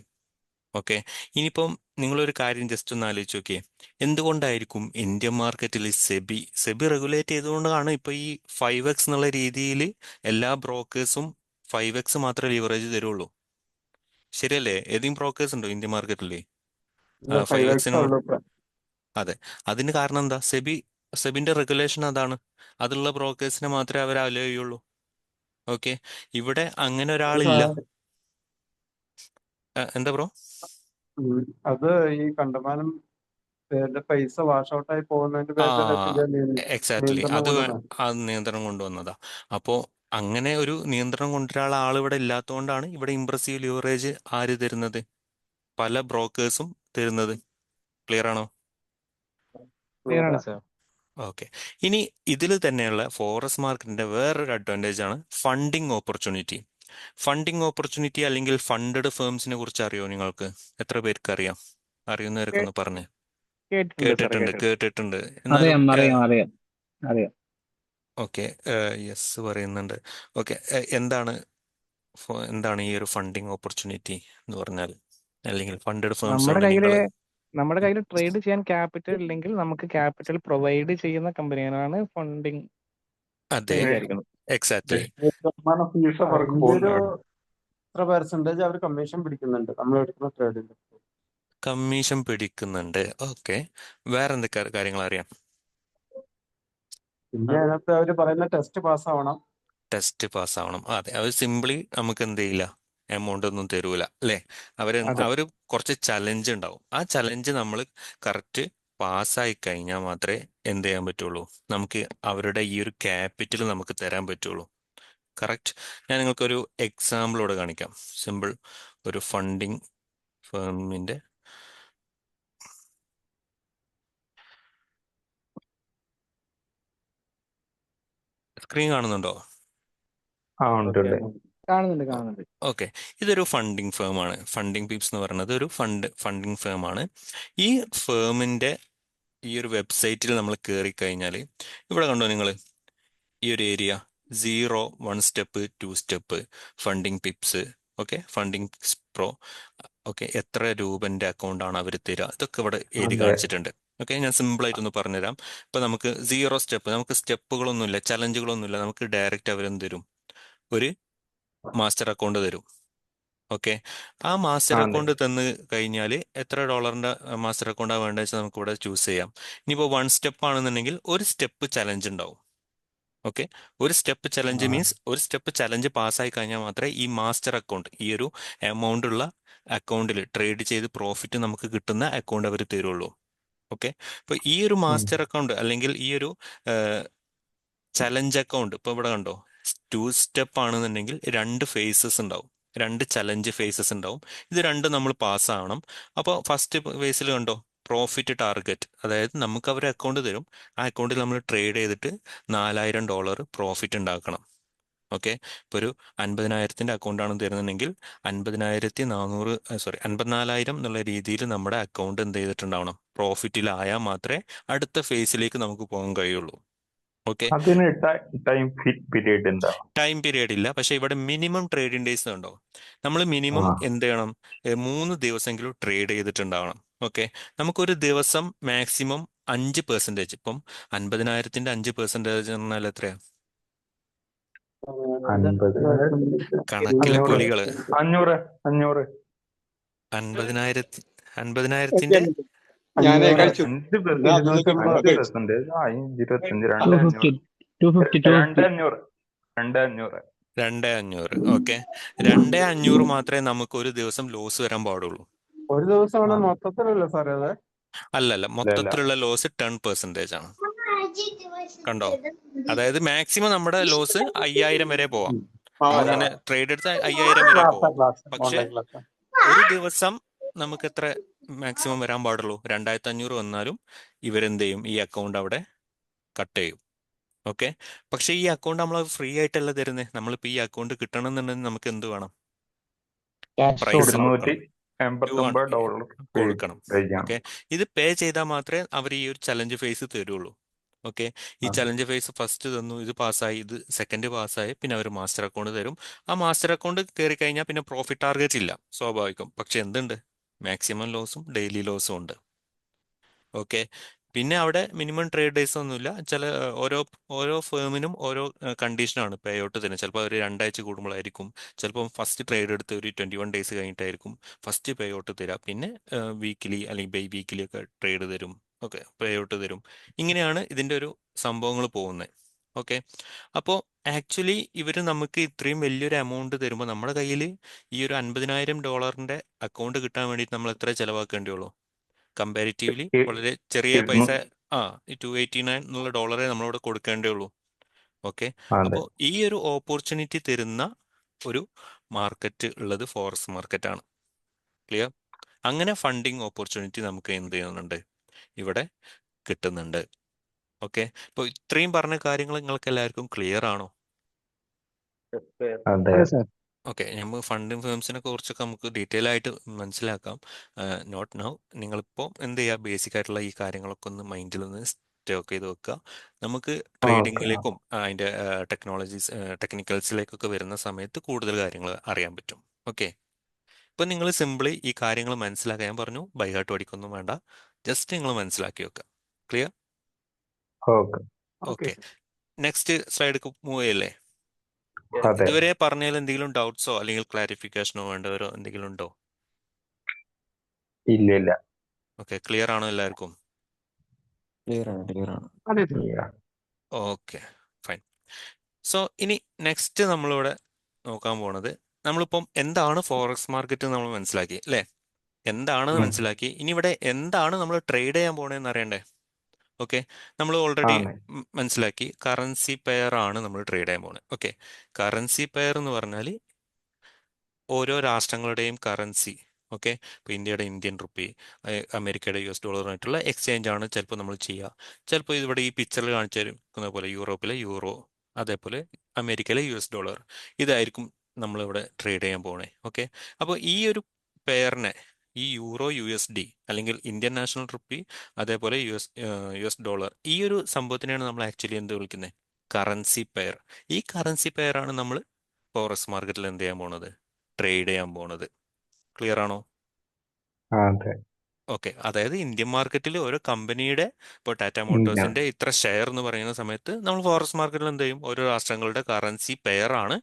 ഓക്കെ, ഇനിയിപ്പം നിങ്ങളൊരു കാര്യം ജസ്റ്റ് ഒന്ന് ആലോചിച്ച് നോക്കിയേ, എന്തുകൊണ്ടായിരിക്കും ഇന്ത്യൻ മാർക്കറ്റിൽ സെബി റെഗുലേറ്റ് ചെയ്തുകൊണ്ടാണ് ഇപ്പൊ ഈ 5x എന്നുള്ള രീതിയിൽ എല്ലാ ബ്രോക്കേഴ്സും 5x മാത്രമേ ലിവറേജ് തരുള്ളൂ? ശരിയല്ലേ? ഏതെങ്കിലും ബ്രോക്കേഴ്സ് ഉണ്ടോ ഇന്ത്യൻ മാർക്കറ്റിൽ 5x 5x? ഉള്ളൂ ഇപ്പൊ. അതെ, അതിന് കാരണം എന്താ? സെബിന്റെ റെഗുലേഷൻ അതാണ്, അതുള്ള ബ്രോക്കേഴ്സിനെ മാത്രമേ അവർ അലോ ചെയ്യുള്ളൂ. ഓക്കെ, ഇവിടെ അങ്ങനെ ഒരാളില്ല. എന്താ ബ്രോ? ഉം. അത് ഈ കണ്ടമാനം പേരുടെ പൈസ വാഷ് ഔട്ട് ആയി പോകുന്നതിന്റെ ആ പേരിൽ എക്സാക്ട്ലി, നിയന്ത്രണം അത് കൊണ്ടുവന്നത്. അത് നിയന്ത്രണം കൊണ്ടുവന്നതാ. അപ്പോൾ അങ്ങനെ ഒരു നിയന്ത്രണം കൊണ്ടുവരാനുള്ള ആൾ ഇവിടെ ഇല്ലാത്തതുകൊണ്ടാണ് ഇവിടെ ഇംപ്രസീവ് ലിവറേജ് ആര് തരുന്നത്, പല ബ്രോക്കേഴ്സും തരുന്നത്. ക്ലിയർ ആണോ? ക്ലിയർ ആണ് സാർ. ഓക്കെ, ഇനി ഇതിൽ തന്നെയുള്ള ഫോറക്സ് മാർക്കറ്റിന്റെ വേറൊരു അഡ്വാൻറ്റേജ് ആണ് ഫണ്ടിങ് ഓപ്പർച്യൂണിറ്റി. ഫണ്ടിങ് ഓപ്പർച്യൂണിറ്റി അല്ലെങ്കിൽ ഫണ്ടഡ് ഫേംസിനെ കുറിച്ച് അറിയോ നിങ്ങൾക്ക്? എത്ര പേർക്ക് അറിയാം? അറിയുന്നവരൊക്കെ ഒന്ന് പറഞ്ഞേ. കേട്ടിട്ടുണ്ട് സാറേ, കേട്ടിട്ടുണ്ട്. കേട്ടിട്ടുണ്ട്. എന്നാലും അറിയാം. ഓക്കെ, യെസ് പറയുന്നുണ്ട്. ഓക്കെ, എന്താണ് എന്താണ് ഈ ഒരു ഫണ്ടിങ് ഓപ്പർച്യൂണിറ്റി എന്ന് പറഞ്ഞാൽ, അല്ലെങ്കിൽ ഫണ്ടഡ് ഫേംസ് നമ്മുടെ കൊണ്ട് കയ്യില് നിങ്ങൾ? നമ്മുടെ കയ്യിൽ ട്രേഡ് ചെയ്യാൻ ക്യാപിറ്റൽ ഇല്ലെങ്കിൽ നമുക്ക് ക്യാപിറ്റൽ പ്രൊവൈഡ് ചെയ്യുന്ന കമ്പനിയാണ് ഫണ്ടിങ് അതെ, വിചാരിക്കുന്നത്. എക്സാക്ട്ലി. ശതമാനം ഫീസ് അവർക്ക് അതിന്റെ ഒരു പോകുന്നുണ്ട്. എത്ര പെർസെന്റേജ് അവർ കമ്മീഷൻ പിടിക്കുന്നുണ്ട് നമ്മൾ എടുക്കുന്ന ട്രേഡിൽ. കമ്മീഷൻ പിടിക്കുന്നുണ്ട്. ഓക്കെ, വേറെ എന്തൊക്കെ കാര്യങ്ങൾ അറിയാം? പിന്നെ അതിനകത്ത് അവർ പറയുന്ന ടെസ്റ്റ് പാസ്സാവണം. ടെസ്റ്റ് പാസ്സാവണം. അതെ, അവർ സിംപ്ലി നമുക്ക് എന്ത് ചെയ്യില്ല, എമൗണ്ട് ഒന്നും തരൂല, അല്ലേ? അതെ. അവർ കുറച്ച് ചലഞ്ച് ഉണ്ടാവും. ആ ചലഞ്ച് നമ്മൾ കറക്റ്റ് പാസ്സായി കഴിഞ്ഞാൽ മാത്രമേ എന്ത് ചെയ്യാൻ പറ്റുള്ളൂ, നമുക്ക് അവരുടെ ഈ ഒരു ക്യാപിറ്റൽ നമുക്ക് തരാൻ പറ്റുള്ളൂ. കറക്റ്റ്. ഞാൻ നിങ്ങൾക്കൊരു എക്സാമ്പിളോട് കാണിക്കാം. സിമ്പിൾ ഒരു ഫണ്ടിങ് ഫേമിന്റെ സ്ക്രീൻ കാണുന്നുണ്ടോ? ഉണ്ട് ഉണ്ട്. കാണുന്നുണ്ട്. ഓക്കെ, ഇതൊരു ഫണ്ടിങ് ഫേം ആണ്. ഫണ്ടിങ് പീപ്സ് എന്ന് പറയുന്നത് ഒരു ഫണ്ടിങ് ഫേം ആണ്. ഈ ഫേമിന്റെ ഈ ഒരു വെബ്സൈറ്റിൽ നമ്മൾ കയറി കഴിഞ്ഞാൽ ഇവിടെ കണ്ടോ നിങ്ങൾ ഈ ഒരു area 0, 1 step, 2 step, funding pips, okay, funding pro, okay, എത്ര രൂപന്റെ അക്കൗണ്ട് ആണ് അവർ തരിക, ഇതൊക്കെ ഇവിടെ എഴുതി അതെ. കാണിച്ചിട്ടുണ്ട്. ഓക്കെ, ഞാൻ സിമ്പിൾ ആയിട്ടൊന്ന് പറഞ്ഞുതരാം. ഇപ്പൊ നമുക്ക് 0 സ്റ്റെപ്പ്, നമുക്ക് സ്റ്റെപ്പുകളൊന്നുമില്ല, ചലഞ്ചുകളൊന്നുമില്ല, നമുക്ക് ഡയറക്റ്റ് അവരെന്ത് തരും, ഒരു മാസ്റ്റർ അക്കൗണ്ട് തരും. ഓക്കെ, ആ മാസ്റ്റർ അതെ. അക്കൗണ്ട് തന്ന് കഴിഞ്ഞാൽ എത്ര ഡോളറിന്റെ മാസ്റ്റർ അക്കൗണ്ടാണ് വേണ്ടത് വെച്ചാൽ നമുക്ക് ഇവിടെ ചൂസ് ചെയ്യാം. ഇനിയിപ്പോൾ 1 സ്റ്റെപ്പ് ആണെന്നുണ്ടെങ്കിൽ ഒരു സ്റ്റെപ്പ് ചലഞ്ച് ഉണ്ടാവും. ഓക്കെ, ഒരു സ്റ്റെപ്പ് ചലഞ്ച് മീൻസ് ഒരു സ്റ്റെപ്പ് ചലഞ്ച് പാസ്സായി കഴിഞ്ഞാൽ മാത്രമേ ഈ മാസ്റ്റർ അക്കൗണ്ട്, ഈ ഒരു എമൗണ്ട് ഉള്ള അക്കൗണ്ടിൽ ട്രേഡ് ചെയ്ത് പ്രോഫിറ്റ് നമുക്ക് കിട്ടുന്ന അക്കൗണ്ട് അവർ തരുള്ളൂ. ഓക്കെ, അപ്പോൾ ഈ ഒരു മാസ്റ്റർ അക്കൗണ്ട് അല്ലെങ്കിൽ ഈ ഒരു ചലഞ്ച് അക്കൗണ്ട് ഇപ്പോൾ ഇവിടെ കണ്ടോ, 2 സ്റ്റെപ്പ് ആണെന്നുണ്ടെങ്കിൽ 2 ഫേസസ് ഉണ്ടാവും, 2 ചലഞ്ച് ഫേസസ് ഉണ്ടാവും. ഇത് രണ്ടും നമ്മൾ പാസ്സാവണം. അപ്പോൾ ഫസ്റ്റ് ഫേസിൽ കണ്ടോ പ്രോഫിറ്റ് ടാർഗറ്റ്, അതായത് നമുക്ക് അവർ അക്കൗണ്ട് തരും, ആ അക്കൗണ്ടിൽ നമ്മൾ ട്രേഡ് ചെയ്തിട്ട് $4000 പ്രോഫിറ്റ് ഉണ്ടാക്കണം. ഓക്കെ, ഇപ്പോൾ ഒരു 50,000 അക്കൗണ്ടാണ് തരുന്നുണ്ടെങ്കിൽ 54,000 എന്നുള്ള രീതിയിൽ നമ്മുടെ അക്കൗണ്ട് എന്ത് ചെയ്തിട്ടുണ്ടാവണം, പ്രോഫിറ്റിലായാൽ മാത്രമേ അടുത്ത ഫേസിലേക്ക് നമുക്ക് പോകാൻ കഴിയുള്ളൂ. ഓക്കെ, അതിന് ടൈം പീരീഡ് ഉണ്ടോ? ടൈം പീരീഡ് ഇല്ല, പക്ഷെ ഇവിടെ മിനിമം ട്രേഡിംഗ് ഡേയ്സ് ഉണ്ടോ, നമ്മൾ മിനിമം ആ. എന്ത് ചെയ്യണം, 3 ദിവസമെങ്കിലും ട്രേഡ് ചെയ്തിട്ടുണ്ടാവണം. ഓക്കെ, നമുക്കൊരു ദിവസം മാക്സിമം 5%, ഇപ്പം 50,000ന്റെ 5% എന്നാൽ എത്രയാ, 50. കണക്കിലെ 500. പുലികള്. 500. 500. 50,000ന്റെ ഞാനേ കഴിച്ചു. 5%. 25. 25. 2500. 2,500. ഓക്കെ, 2,500 മാത്രമേ നമുക്ക് ഒരു ദിവസം ലോസ് വരാൻ പാടുള്ളൂ. ഒരു ദിവസമാണ് ആ. മൊത്തത്തിലല്ലേ സാറേ അത്? അല്ലല്ല, മൊത്തത്തിലുള്ള ലോസ് 10% ആണ്. കണ്ടോ, അതായത് മാക്സിമം നമ്മുടെ ലോസ് 5,000 വരെ പോവാം. നമ്മളിങ്ങനെ ട്രേഡ് എടുത്ത 5,000 വരെ പോവാം. പക്ഷെ ഒരു ദിവസം നമുക്ക് എത്ര മാക്സിമം വരാൻ പാടുള്ളൂ, 2,500 വന്നാലും ഇവരെന്ത് ചെയ്യും, ഈ അക്കൗണ്ട് അവിടെ കട്ട് ചെയ്യും. ഓക്കെ, പക്ഷെ ഈ അക്കൗണ്ട് നമ്മൾ ഫ്രീ ആയിട്ടല്ല തരുന്നത്. നമ്മളിപ്പോൾ ഈ അക്കൗണ്ട് കിട്ടണം എന്നുണ്ടെങ്കിൽ നമുക്ക് എന്ത് വേണം, പ്രൈസ് $289 കൊടുക്കണം. ചെയ്യാം. ഓക്കെ, ഇത് പേ ചെയ്താൽ മാത്രമേ അവർ ഈ ഒരു ചലഞ്ച് ഫേസ് തരുള്ളൂ. ഓക്കെ, ഈ അതെ. ചലഞ്ച് ഫേസ് ഫസ്റ്റ് തന്നു, ഇത് പാസ്സായി, ഇത് സെക്കൻഡ് പാസ്സായി, പിന്നെ അവർ മാസ്റ്റർ അക്കൗണ്ട് തരും. ആ മാസ്റ്റർ അക്കൗണ്ട് കയറി കഴിഞ്ഞാൽ പിന്നെ പ്രോഫിറ്റ് ടാർഗറ്റ് ഇല്ല, സ്വാഭാവികം. പക്ഷെ എന്തുണ്ട്, മാക്സിമം ലോസും ഡെയിലി ലോസും ഉണ്ട്. ഓക്കെ, പിന്നെ അവിടെ മിനിമം ട്രേഡ് ഡേയ്സ് ഒന്നുമില്ല. ഓരോ ഫേമിനും ഓരോ കണ്ടീഷനാണ് പേ ഔട്ട് തരുന്നത്. ചിലപ്പോൾ ഒരു 2 ആഴ്ച കൂടുമ്പോഴായിരിക്കും, ചിലപ്പോൾ ഫസ്റ്റ് ട്രേഡ് എടുത്ത് ഒരു 21 ഡേയ്സ് കഴിഞ്ഞിട്ടായിരിക്കും ഫസ്റ്റ് പേ ഔട്ട് തരിക. പിന്നെ വീക്കിലി അല്ലെങ്കിൽ ബൈ വീക്കിലി ഒക്കെ ട്രേഡ് തരും. ഓക്കെ, പേ ഔട്ട് തരും. ഇങ്ങനെയാണ് ഇതിൻ്റെ ഒരു സംഭവങ്ങൾ പോകുന്നത്. ഓക്കെ, അപ്പോൾ ആക്ച്വലി ഇവർ നമുക്ക് ഇത്രയും വലിയൊരു എമൗണ്ട് തരുമ്പോൾ നമ്മുടെ കയ്യിൽ ഈ ഒരു $50,000 അക്കൗണ്ട് കിട്ടാൻ വേണ്ടിയിട്ട് നമ്മൾ എത്ര ചിലവാക്കേണ്ടിയുള്ളൂ, കമ്പാരിറ്റീവ്ലി വളരെ ചെറിയ പൈസ. ഈ $289 എന്നുള്ള ഡോളറെ നമ്മളവിടെ കൊടുക്കേണ്ടേ ഉള്ളൂ. ഓക്കെ, അതെ. അപ്പോൾ ഈ ഒരു ഓപ്പർച്യൂണിറ്റി തരുന്ന ഒരു മാർക്കറ്റ് ഉള്ളത് ഫോറക്സ് മാർക്കറ്റ് ആണ്. ക്ലിയർ? അങ്ങനെ ഫണ്ടിങ് ഓപ്പർച്യൂണിറ്റി നമുക്ക് എന്ത് ചെയ്യുന്നുണ്ട്, ഇവിടെ കിട്ടുന്നുണ്ട്. ഓക്കെ, ഇപ്പോൾ ഇത്രയും പറഞ്ഞ കാര്യങ്ങൾ നിങ്ങൾക്ക് എല്ലാവർക്കും ക്ലിയർ ആണോ? അതെ. ഓക്കെ, നമ്മൾ ഫണ്ടിങ് ഫേംസിനെ കുറിച്ചൊക്കെ നമുക്ക് ഡീറ്റെയിൽ ആയിട്ട് മനസ്സിലാക്കാം. Note now. നിങ്ങളിപ്പോൾ എന്ത് ചെയ്യുക, ബേസിക് ആയിട്ടുള്ള ഈ കാര്യങ്ങളൊക്കെ ഒന്ന് മൈൻഡിൽ ഒന്ന് സ്റ്റോക്ക് ചെയ്ത് വെക്കുക. നമുക്ക് ട്രേഡിങ്ങിലേക്കും അതിൻ്റെ ടെക്നിക്കൽസിലേക്കൊക്കെ വരുന്ന സമയത്ത് കൂടുതൽ കാര്യങ്ങൾ അറിയാൻ പറ്റും. ഓക്കെ, ഇപ്പം നിങ്ങൾ സിമ്പിളി ഈ കാര്യങ്ങൾ മനസ്സിലാക്കാൻ, ഞാൻ പറഞ്ഞു ബൈ ഹാർട്ട് പഠിക്കൊന്നും വേണ്ട, ജസ്റ്റ് നിങ്ങൾ മനസ്സിലാക്കി വെക്കുക. ക്ലിയർ? ഓക്കെ. ഓക്കെ, നെക്സ്റ്റ് സ്ലൈഡിലേക്ക് മൂവ് ചെയ്യല്ലേ? അതെ. ഇതുവരെ പറഞ്ഞതിൽ എന്തെങ്കിലും ഡൗട്ട്സോ അല്ലെങ്കിൽ ക്ലാരിഫിക്കേഷനോ വേണ്ടവരോ എന്തെങ്കിലും ഉണ്ടോ? ഇല്ല. ഓക്കെ, ക്ലിയർ ആണോ എല്ലാവർക്കും? ക്ലിയർ ആണ്. Okay, fine. സോ ഇനി നെക്സ്റ്റ് നമ്മളിവിടെ നോക്കാൻ പോണത്, നമ്മളിപ്പം എന്താണ് ഫോറക്സ് മാർക്കറ്റ് നമ്മൾ മനസ്സിലാക്കി അല്ലേ, എന്താണെന്ന് മനസ്സിലാക്കി. ഇനി ഇവിടെ എന്താണ് നമ്മൾ ട്രേഡ് ചെയ്യാൻ പോണതെന്ന് അറിയണ്ടേ? ഓക്കെ, നമ്മൾ ഓൾറെഡി മനസ്സിലാക്കി കറൻസി പെയർ ആണ് നമ്മൾ ട്രേഡ് ചെയ്യാൻ പോകുന്നത്. ഓക്കെ, കറൻസി പെയർ എന്ന് പറഞ്ഞാൽ ഓരോ രാഷ്ട്രങ്ങളുടെയും കറൻസി. ഓക്കെ, ഇപ്പോൾ ഇന്ത്യയുടെ ഇന്ത്യൻ റുപ്പി, അമേരിക്കയുടെ US ഡോളറായിട്ടുള്ള എക്സ്ചേഞ്ച് ആണ് ചിലപ്പോൾ നമ്മൾ ചെയ്യുക. ചിലപ്പോൾ ഇവിടെ ഈ പിക്ചറിൽ കാണിച്ചിരിക്കുന്ന പോലെ യൂറോപ്പിലെ യൂറോ, അതേപോലെ അമേരിക്കയിലെ US$. ഇതായിരിക്കും നമ്മളിവിടെ ട്രേഡ് ചെയ്യാൻ പോണേ. ഓക്കെ, അപ്പോൾ ഈ ഒരു പെയറിനെ, ഈ USD അല്ലെങ്കിൽ ഇന്ത്യൻ നാഷണൽ റുപ്പി, അതേപോലെ US$, ഈ ഒരു സംഭവത്തിനെയാണ് നമ്മൾ ആക്ച്വലി എന്ത് വിളിക്കുന്നത്? Currency pair. ഈ കറൻസി പെയർ ആണ് നമ്മൾ ഫോറക്സ് മാർക്കറ്റിൽ എന്ത് ചെയ്യാൻ പോണത്? ട്രേഡ് ചെയ്യാൻ പോണത്. ക്ലിയർ ആണോ? അതെ. ഓക്കെ, അതായത് ഇന്ത്യൻ മാർക്കറ്റിൽ ഓരോ കമ്പനിയുടെ, ഇപ്പോൾ ടാറ്റ ഇല്ല. മോട്ടോഴ്സിന്റെ ഇത്ര ഷെയർ എന്ന് പറയുന്ന സമയത്ത് നമ്മൾ ഫോറക്സ് മാർക്കറ്റിൽ എന്ത് ചെയ്യും? ഓരോ രാഷ്ട്രങ്ങളുടെ കറൻസി പെയർ ആണ്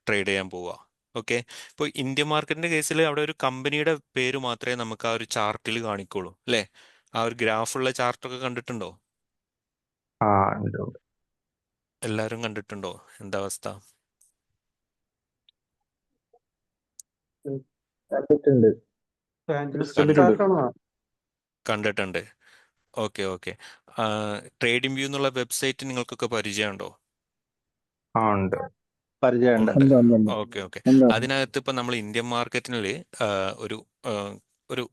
ട്രേഡ് ചെയ്യാൻ പോവുക. ഓക്കെ, ഇപ്പോൾ ഇന്ത്യൻ മാർക്കറ്റിന്റെ കേസിൽ അവിടെ ഒരു കമ്പനിയുടെ പേര് മാത്രമേ നമുക്ക് ആ ഒരു ചാർട്ടിൽ കാണിക്കുള്ളൂ, അല്ലേ? ആ ഒരു ഗ്രാഫുള്ള ചാർട്ടൊക്കെ കണ്ടിട്ടുണ്ടോ? ആ ഉണ്ട്. എല്ലാവരും കണ്ടിട്ടുണ്ടോ? എന്താ അവസ്ഥ? കണ്ടിട്ടുണ്ട്. ടാൻജിബിൾ കണ്ട് ചാർട്ടാണോ? കണ്ടിട്ടുണ്ട്. Okay okay. ട്രേഡിംഗ് വ്യൂ എന്നുള്ള വെബ്സൈറ്റ് നിങ്ങൾക്കൊക്കെ പരിചയമുണ്ടോ? ആ ഉണ്ട്. പരിചയമുണ്ട്. ഉണ്ട്. Okay okay. അതിനകത്ത് ഇപ്പം നമ്മൾ ഇന്ത്യൻ മാർക്കറ്റിൽ ഒരു ആ, ഒരു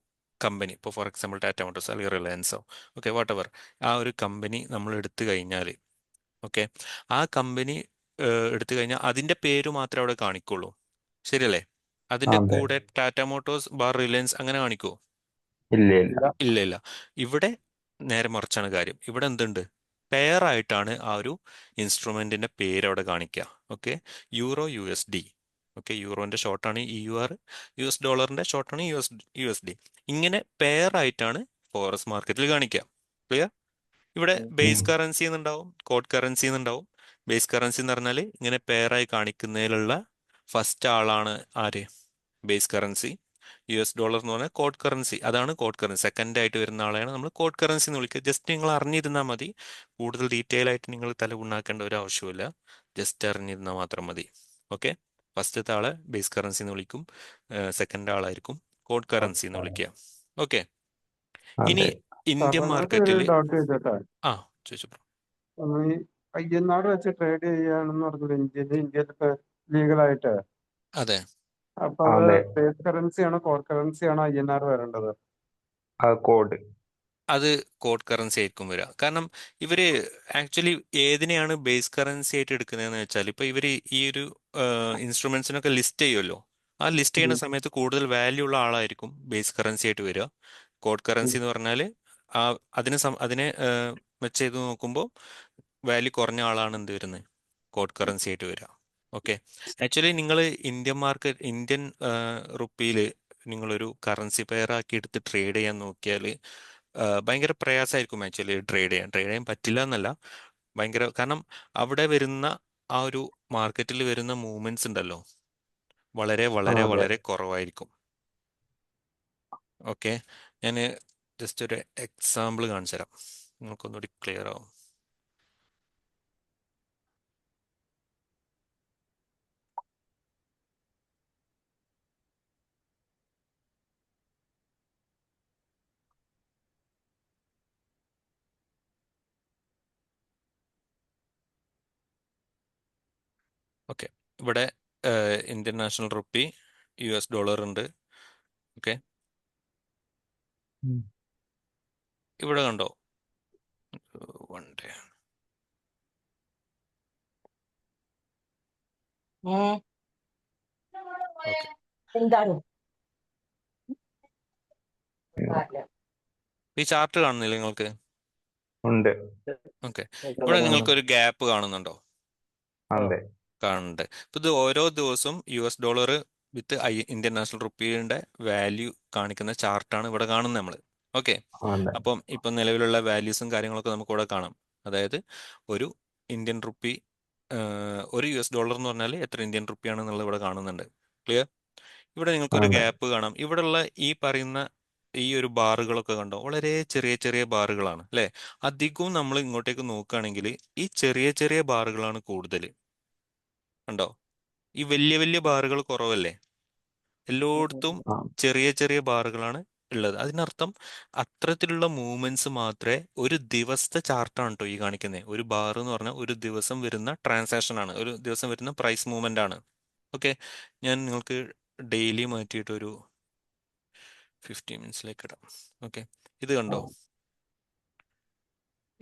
കമ്പനി, ഇപ്പോൾ ഫോർ എക്സാമ്പിൾ ടാറ്റ മോട്ടോഴ്സ് അല്ലെങ്കിൽ റിലയൻസോ, ഓക്കെ വാട്ട്, ആ ഒരു കമ്പനി നമ്മൾ എടുത്തു കഴിഞ്ഞാൽ, ഓക്കെ, ആ കമ്പനി എടുത്തു കഴിഞ്ഞാൽ അതിൻ്റെ പേര് മാത്രമേ അവിടെ കാണിക്കുള്ളൂ, ശരിയല്ലേ? അതിൻ്റെ അതെ. കൂടെ ടാറ്റ മോട്ടോഴ്സ് ബാർ റിലയൻസ് അങ്ങനെ കാണിക്കുമോ? ഇല്ല ഇല്ല. ഇല്ല. ഇല്ല ഇല്ല. ഇവിടെ നേരെ മറിച്ചാണ് കാര്യം. ഇവിടെ എന്തുണ്ട്? പെയർ ആയിട്ടാണ് ആ ഒരു ഇൻസ്ട്രുമെന്റിന്റെ പേര് അവിടെ കാണിക്കുക. Okay, USD. ഓക്കെ, യൂറോന്റെ ഷോർട്ടാണ് EUR, US$ന്റെ ഷോർട്ടാണ് USD. ഇങ്ങനെ പെയർ ആയിട്ടാണ് ഫോറക്സ് മാർക്കറ്റിൽ കാണിക്കുക. ക്ലിയർ? ഇവിടെ ബേസ് കറൻസി എന്നുണ്ടാവും, കോഡ് കറൻസി എന്നുണ്ടാവും. ബേസ് കറൻസി എന്ന് പറഞ്ഞാൽ ഇങ്ങനെ പെയറായി കാണിക്കുന്നതിലുള്ള ഫസ്റ്റ് ആളാണ് ആര്? Base currency. US$ എന്ന് പറഞ്ഞാൽ കോഡ് കറൻസി, അതാണ് കോഡ് കറൻസി. സെക്കൻഡ് ആയിട്ട് വരുന്ന ആളെയാണ് നമ്മൾ കോഡ് കറൻസി എന്ന് വിളിക്കുക. ജസ്റ്റ് നിങ്ങൾ അറിഞ്ഞിരുന്നാൽ മതി, കൂടുതൽ ഡീറ്റെയിൽ ആയിട്ട് നിങ്ങൾ തല ഉണ്ടാക്കേണ്ട ഒരു ആവശ്യമില്ല, ജസ്റ്റ് അറിഞ്ഞിരുന്നാൽ മാത്രം മതി. ഓക്കെ, ഫസ്റ്റത്തെ ആളെ ബേസ് കറൻസി എന്ന് വിളിക്കും, സെക്കൻഡ് ആളായിരിക്കും കോഡ് കറൻസി എന്ന് വിളിക്കുക. ഓക്കെ, ഇനി അതെ. ഇന്ത്യൻ സാധാരണ മാർക്കറ്റിൽ ഡൗട്ട് ചോദിച്ചോട്ടെ. ആ ചോദിച്ചു. നമ്മൾ ഈ INR വെച്ച് ട്രേഡ് ചെയ്യുകയാണെന്ന് പറഞ്ഞത് ഇന്ത്യയിലൊക്കെ ലീഗലായിട്ട്. അതെ, അപ്പൊ അത് അതെ. ബേസ് കറൻസി ആണോ കോർ കറൻസി ആണോ INR വരേണ്ടത്? ആ കോഡ്. അത് കോഡ് കറൻസി ആയിരിക്കും വരിക. കാരണം ഇവര് ആക്ച്വലി ഏതിനെയാണ് ബേസ് കറൻസി ആയിട്ട് എടുക്കുന്നതെന്ന് വെച്ചാൽ, ഇപ്പൊ ഇവര് ഈ ഒരു ഇൻസ്ട്രുമെന്റ്സിനൊക്കെ ലിസ്റ്റ് ചെയ്യുമല്ലോ, ആ ലിസ്റ്റ് ചെയ്യുന്ന സമയത്ത് കൂടുതൽ വാല്യൂ ഉള്ള ആളായിരിക്കും ബേസ് കറൻസി ആയിട്ട് വരിക. കോഡ് കറൻസി എന്ന് പറഞ്ഞാൽ ആ അതിനെ വെച്ച് ചെയ്ത് നോക്കുമ്പോൾ വാല്യൂ കുറഞ്ഞ ആളാണ് എന്ത് വരുന്നത്? കോഡ് കറൻസി ആയിട്ട് വരിക. ഓക്കെ, ആക്ച്വലി നിങ്ങൾ ഇന്ത്യൻ റുപ്പിയിൽ നിങ്ങളൊരു കറൻസി പെയർ ആക്കി എടുത്ത് ട്രേഡ് ചെയ്യാൻ നോക്കിയാൽ ഭയങ്കര പ്രയാസമായിരിക്കും ആക്ച്വലി ട്രേഡ് ചെയ്യാൻ പറ്റില്ല എന്നല്ല, ഭയങ്കര, കാരണം അവിടെ വരുന്ന ആ ഒരു മാർക്കറ്റിൽ വരുന്ന മൂവ്മെന്റ്സ് ഉണ്ടല്ലോ, വളരെ വളരെ അതെ. വളരെ കുറവായിരിക്കും. ഓക്കെ, ഞാൻ ജസ്റ്റ് ഒരു എക്സാമ്പിൾ കാണിച്ചു തരാം, നിങ്ങൾക്കൊന്നുകൂടി ക്ലിയർ ആവും. ഓക്കെ, ഇവിടെ ഇന്ത്യൻ നാഷണൽ റുപ്പി, US$ ഉണ്ട്. ഓക്കെ, ഇവിടെ കണ്ടോ? One day. ഓക്കെ, എന്താണ് ഈ ചാർട്ട് കാണുന്നില്ല നിങ്ങൾക്ക്? ഉണ്ട്. ഓക്കെ, ഇവിടെ നിങ്ങൾക്ക് ഒരു ഗ്യാപ്പ് കാണുന്നുണ്ടോ? അതെ. കാണുന്നുണ്ട്. ഇപ്പൊ ഇത് ഓരോ ദിവസവും US$ വിത്ത് ഇന്ത്യൻ നാഷണൽ റുപ്പിയുടെ വാല്യൂ കാണിക്കുന്ന ചാർട്ടാണ് ഇവിടെ കാണുന്നത് നമ്മൾ. ഓക്കെ, അതെ. അപ്പം ഇപ്പം നിലവിലുള്ള വാല്യൂസും കാര്യങ്ങളൊക്കെ നമുക്ക് ഇവിടെ കാണാം. അതായത് ഒരു ഇന്ത്യൻ റുപ്പി, ഒരു US$ എന്ന് പറഞ്ഞാൽ എത്ര ഇന്ത്യൻ റുപ്പിയാണെന്നുള്ളത് ഇവിടെ കാണുന്നുണ്ട്. ക്ലിയർ? ഇവിടെ നിങ്ങൾക്കൊരു അതെ. ഗ്യാപ്പ് കാണാം. ഇവിടെയുള്ള ഈ പറയുന്ന ഈ ഒരു ബാറുകളൊക്കെ കണ്ടോ? വളരെ ചെറിയ ചെറിയ ബാറുകളാണ്, അല്ലേ? അധികവും നമ്മൾ ഇങ്ങോട്ടേക്ക് നോക്കുകയാണെങ്കിൽ ഈ ചെറിയ ചെറിയ ബാറുകളാണ് കൂടുതൽ. കണ്ടോ? ഈ വലിയ വലിയ ബാറുകൾ കുറവല്ലേ? എല്ലായിടത്തും ആ, ചെറിയ ചെറിയ ബാറുകളാണ് ഉള്ളത്. അതിനർത്ഥം അത്തരത്തിലുള്ള മൂവ്മെന്റ്സ് മാത്രമേ, ഒരു ദിവസത്തെ ചാർട്ടാണ് കേട്ടോ ഈ കാണിക്കുന്നത്. ഒരു ബാർ എന്ന് പറഞ്ഞാൽ ഒരു ദിവസം വരുന്ന ട്രാൻസാക്ഷൻ ആണ്, ഒരു ദിവസം വരുന്ന പ്രൈസ് മൂവ്മെന്റ് ആണ്. ഓക്കെ, ഞാൻ നിങ്ങൾക്ക് ഡെയിലി മാറ്റിയിട്ട് ഒരു 15 മിനിറ്റ്സിലേക്ക് ഇടാം. ഓക്കെ, ഇത് കണ്ടോ?